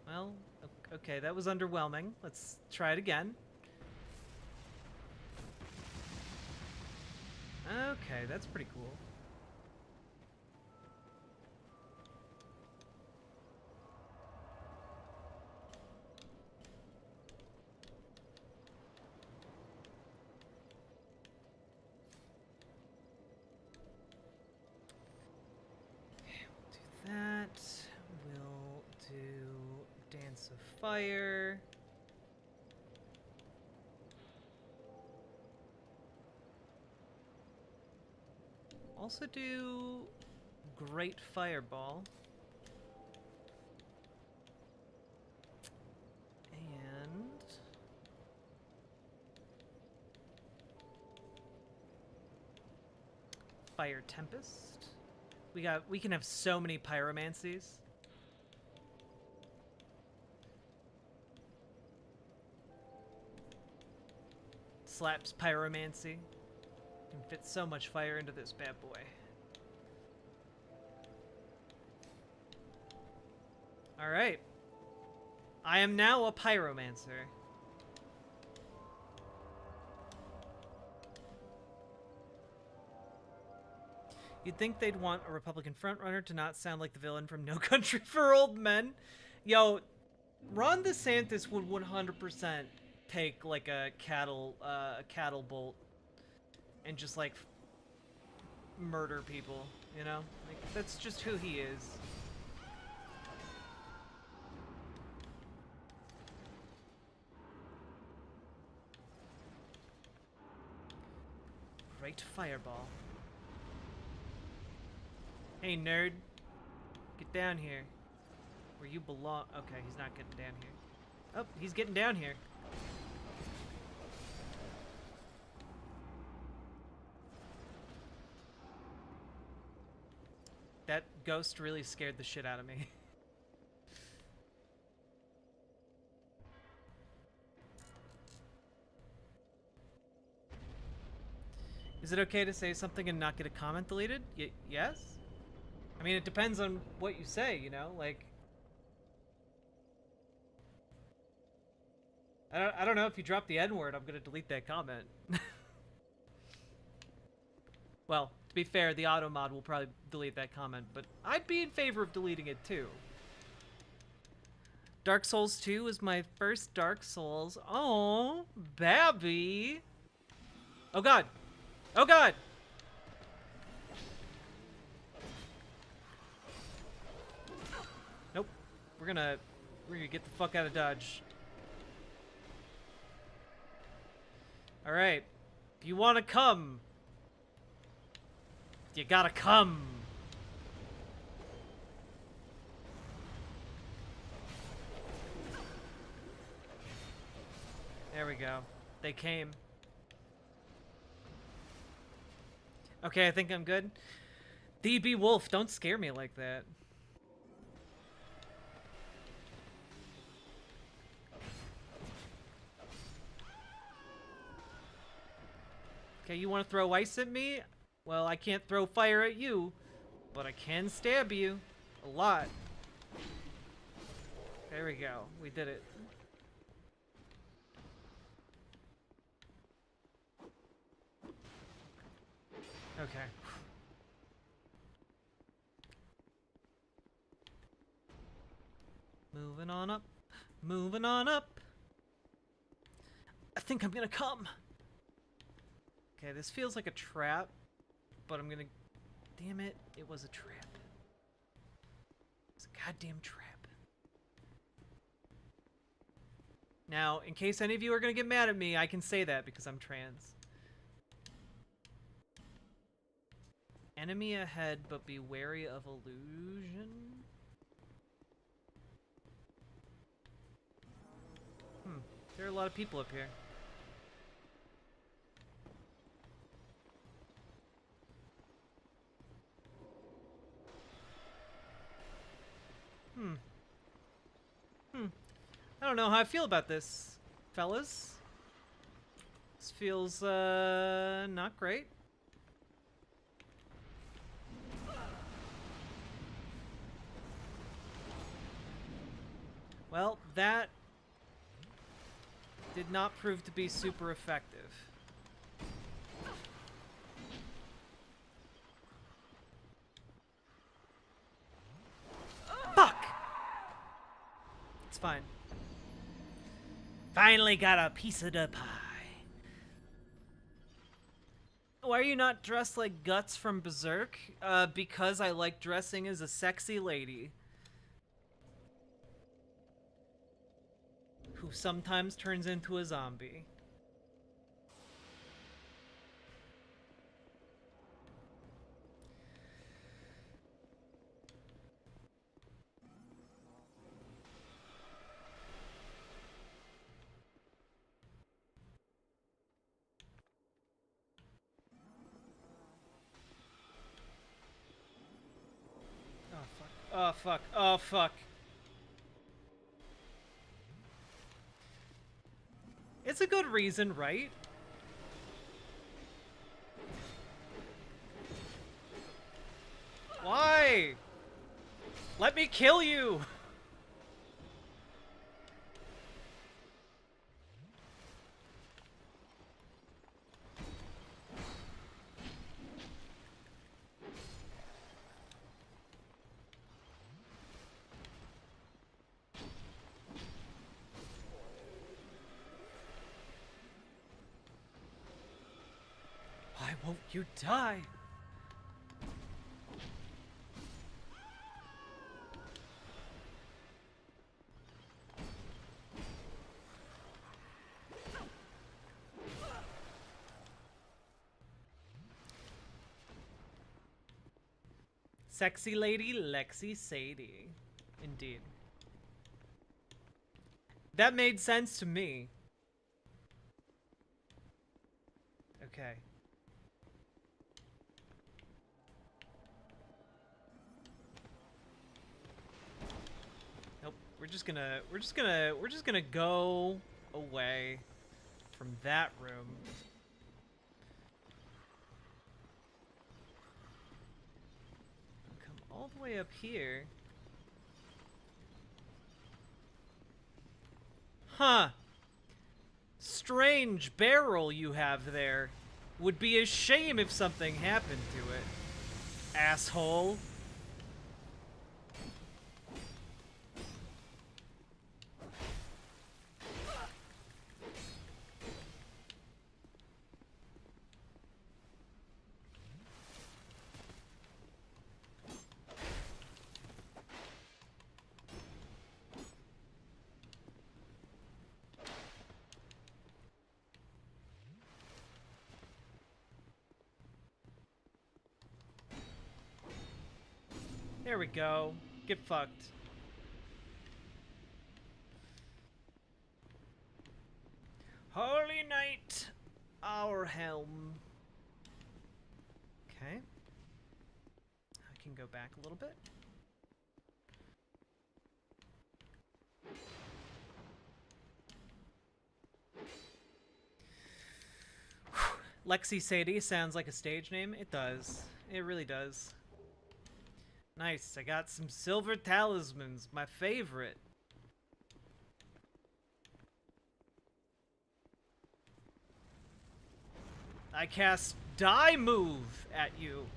Well, okay, that was underwhelming. Let's try it again. Okay, that's pretty cool. That. We'll do Dance of Fire. also do Great Fireball. And Fire Tempest. We can have so many pyromancies. Slaps pyromancy. Can fit so much fire into this bad boy. Alright. I am now a pyromancer. You'd think they'd want a Republican frontrunner to not sound like the villain from No Country for Old Men. Yo, Ron DeSantis would 100% take like a cattle bolt and just like murder people, you know? Like that's just who he is. Great Fireball. Hey, nerd. Get down here. Where you belong. Okay, he's not getting down here. Oh, he's getting down here. That ghost really scared the shit out of me. Is it okay to say something and not get a comment deleted? Yes? I mean, it depends on what you say, you know? Like... I don't know, if you drop the N-word, I'm gonna delete that comment. Well, to be fair, the auto mod will probably delete that comment, but I'd be in favor of deleting it too. Dark Souls 2 is my first Dark Souls. Oh, Babby. Oh god. Oh god. Nope. We're gonna get the fuck out of Dodge. Alright. If you wanna come, you gotta come. There we go. They came. Okay, I think I'm good. DB Wolf, don't scare me like that. Okay, you want to throw ice at me? Well, I can't throw fire at you, but I can stab you. A lot. There we go. We did it. Okay. Moving on up. Moving on up. I think I'm gonna come. Okay, this feels like a trap, but I'm gonna... Damn it, it was a trap. It's a goddamn trap. Now, in case any of you are gonna get mad at me, I can say that because I'm trans. Enemy ahead, but be wary of illusion. There are a lot of people up here. I don't know how I feel about this, fellas. This feels, not great. Well, that did not prove to be super effective. Fuck! It's fine. Finally got a piece of the pie. Why are you not dressed like Guts from Berserk? Because I like dressing as a sexy lady. Who sometimes turns into a zombie. Oh, fuck. Oh, fuck. It's a good reason, right? Why? Let me kill you! Why won't you die? Sexy lady Lexi Sadie. Indeed. That made sense to me. Okay. Nope. We're just gonna go away from that room. Come all the way up here. Huh. Strange barrel you have there. Would be a shame if something happened to it. Asshole. There we go. Get fucked. Holy Knight, our helm. Okay. I can go back a little bit. Lexi Sadie sounds like a stage name. It does. It really does. Nice, I got some silver talismans, my favorite. I cast Die Move at you.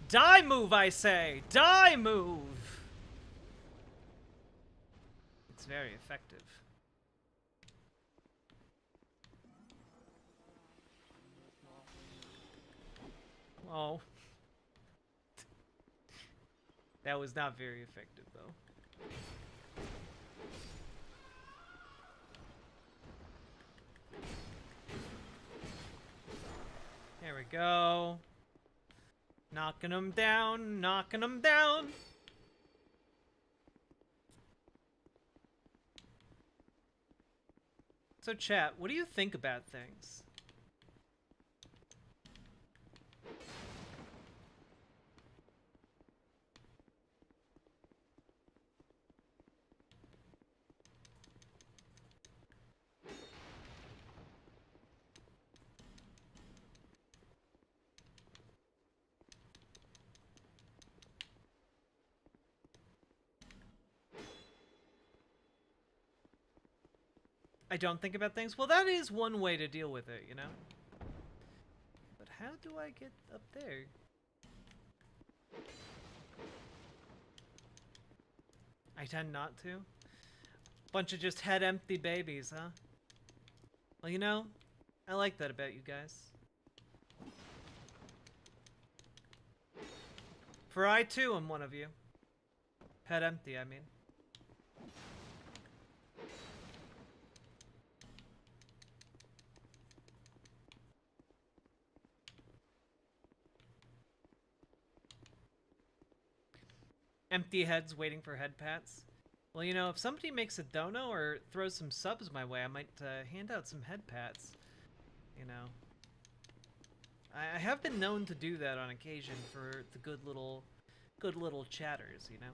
Die Move, I say! Die Move! It's very effective. Oh. That was not very effective, though. There we go. Knocking them down, knocking them down. So chat, what do you think about things? I don't think about things? Well, that is one way to deal with it, you know? But how do I get up there? I tend not to. Bunch of just head empty babies, huh? Well, you know, I like that about you guys. For I too am one of you. Head empty, I mean. Empty heads waiting for head pats. Well, you know, if somebody makes a dono or throws some subs my way, I might hand out some head pats. You know. I have been known to do that on occasion for the good little chatters, you know.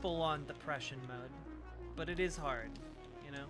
full-on depression mode, but it is hard, you know?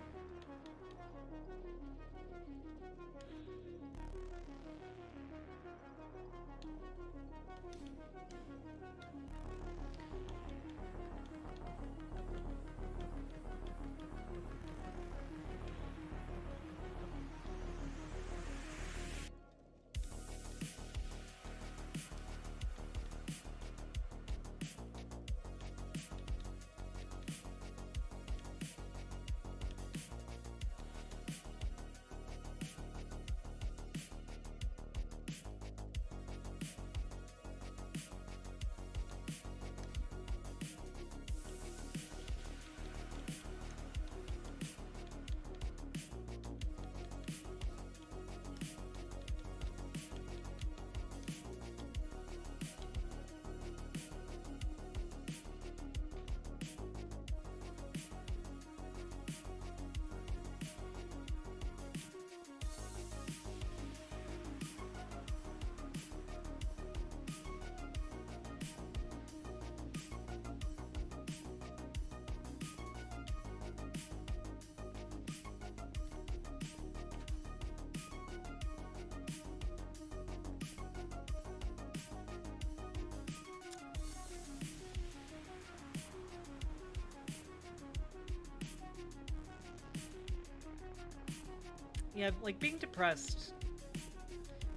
Yeah, like, being depressed,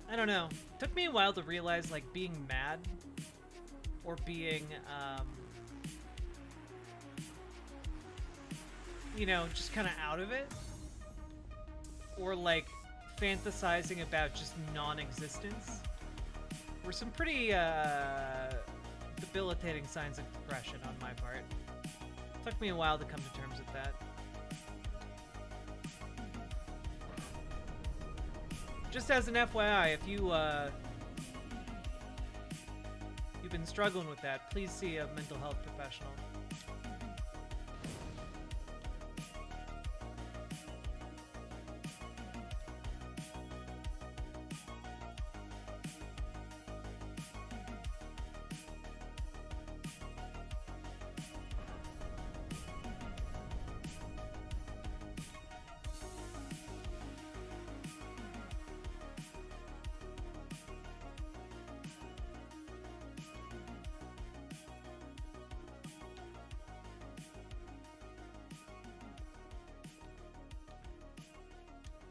I don't know. Took me a while to realize, like, being mad or being, you know, just kind of out of it, or, like, fantasizing about just non-existence were some pretty, debilitating signs of depression on my part. Took me a while to come to terms with that. Just as an FYI, if you, you've been struggling with that, please see a mental health professional.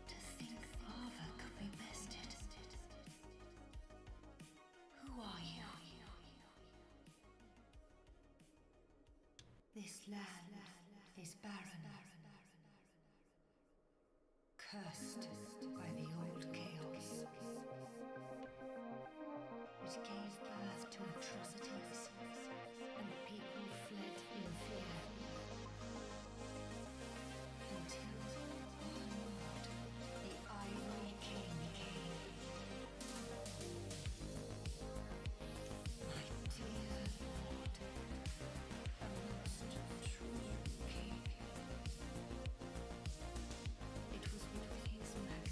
To think Ava could be bested. Who are you? This land is barren, cursed by the old chaos. It gave birth to atrocities, and the people fled in fear. Until our Lord, the Ivory King, came. My dear Lord, a most true King. It was with his magic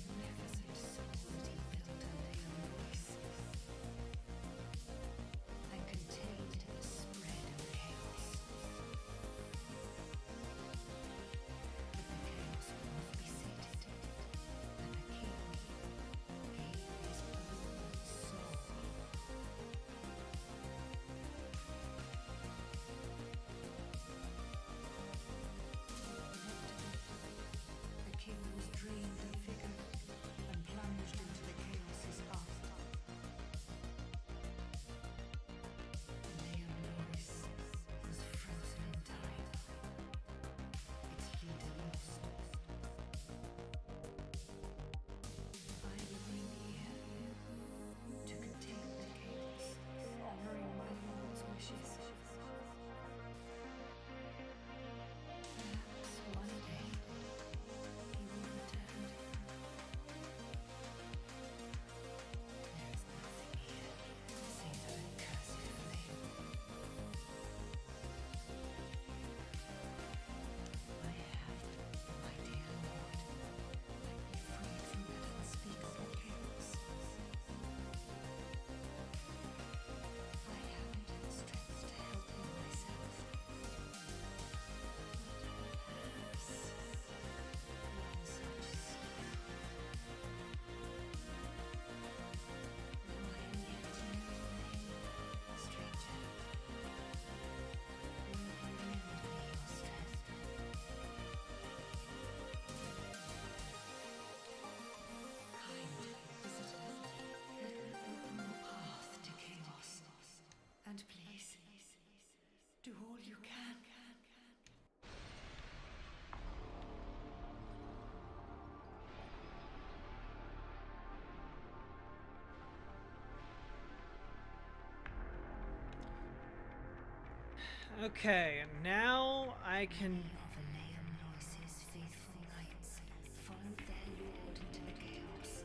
Okay, now I can... Many of Anaeum Noyce's faithful knights followed their lord into the chaos.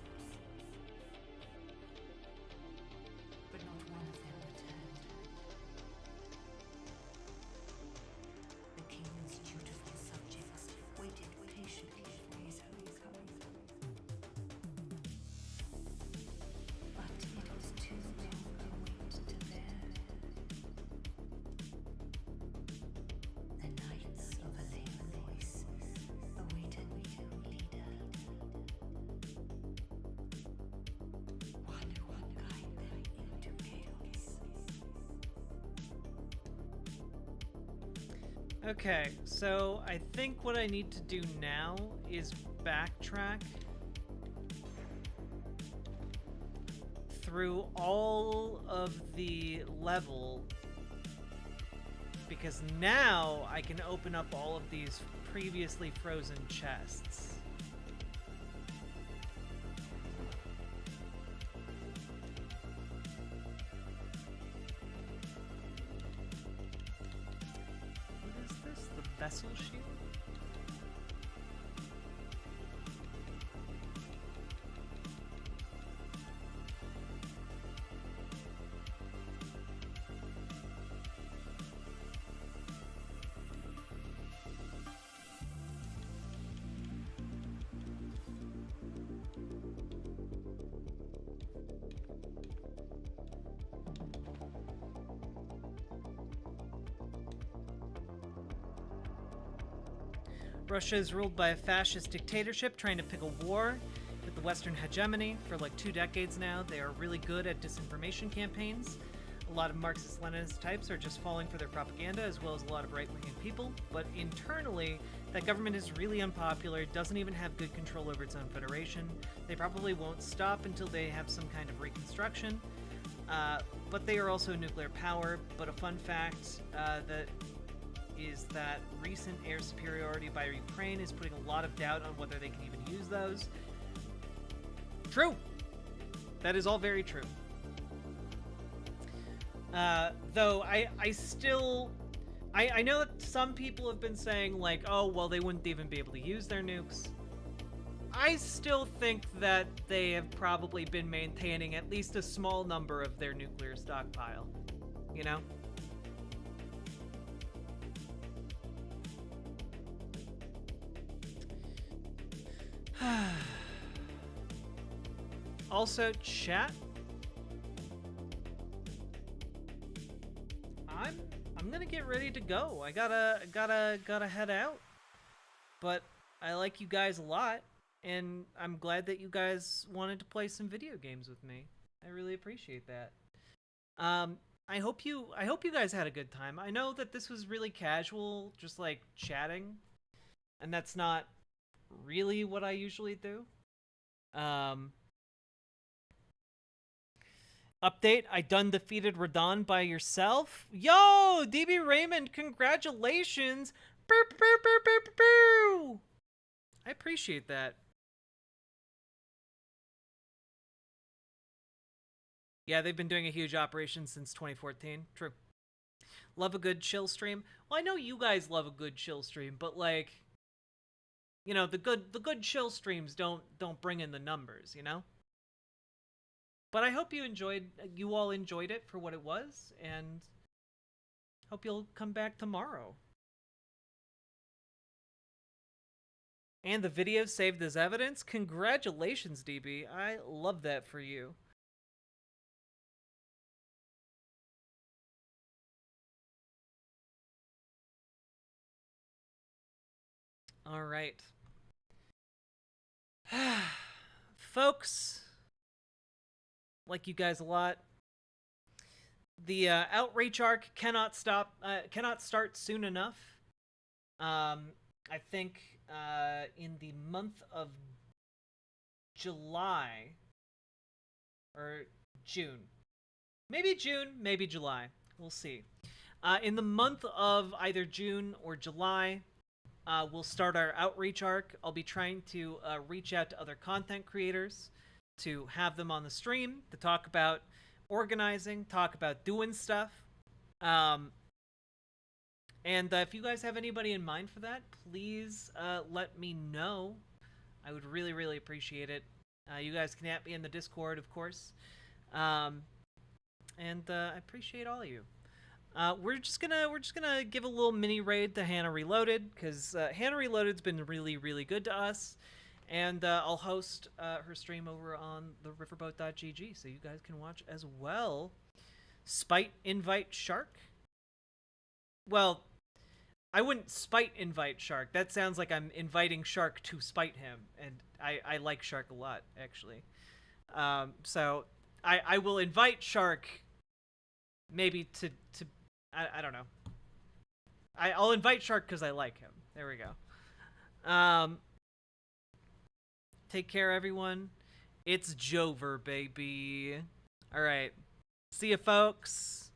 But not one of them returned. The king's dutiful subjects waited patiently for his homecoming. But it was too long a wait to bear. The Knights of Anaeum Noyce await a new leader. One who will guide them into chaos. Okay, so I think what I need to do now is backtrack through all of the level, because now I can open up all of these previously frozen chests. What is this? The vessel shield? Russia is ruled by a fascist dictatorship trying to pick a war with the Western hegemony for like 2 decades now. They are really good at disinformation campaigns. A lot of Marxist-Leninist types are just falling for their propaganda, as well as a lot of right-wing people. But internally, that government is really unpopular, doesn't even have good control over its own federation. They probably won't stop until they have some kind of reconstruction. But they are also a nuclear power. But a fun fact is that recent air superiority by Ukraine is putting a lot of doubt on whether they can even use those. True! That is all very true. Though I still... I know that some people have been saying, like, oh, well, they wouldn't even be able to use their nukes. I still think that they have probably been maintaining at least a small number of their nuclear stockpile. You know? Also, chat. I'm gonna get ready to go. I gotta head out. But I like you guys a lot, and I'm glad that you guys wanted to play some video games with me. I really appreciate that. I hope you guys had a good time. I know that this was really casual, just like chatting, and that's not really what I usually do. Update, I done defeated Radon by yourself? Yo, DB Raymond, congratulations! Boop, boop, boop, boop, boop, boop. I appreciate that. Yeah, they've been doing a huge operation since 2014. True. Love a good chill stream. Well, I know you guys love a good chill stream, but like, you know, the good chill streams don't bring in the numbers, you know? But I hope you all enjoyed it for what it was, and hope you'll come back tomorrow. And the video saved as evidence? Congratulations, DB. I love that for you. All right. Folks, like you guys a lot. The outreach arc cannot start soon enough. I think in the month of July or June, maybe July. We'll see. In the month of either June or July, we'll start our outreach arc. I'll be trying to reach out to other content creators to have them on the stream to talk about organizing, talk about doing stuff. And if you guys have anybody in mind for that, please let me know. I would really, really appreciate it. You guys can at me in the Discord, of course. And I appreciate all of you. We're just gonna give a little mini raid to Hannah Reloaded, because Hannah Reloaded's been really, really good to us. And I'll host her stream over on the riverboat.gg, so you guys can watch as well. Spite invite Shark? Well, I wouldn't spite invite Shark. That sounds like I'm inviting Shark to spite him, and I like Shark a lot, actually. So I will invite Shark maybe to I don't know. I'll invite Shark because I like him. There we go. Take care, everyone. It's Jover, baby. All right. See ya, folks.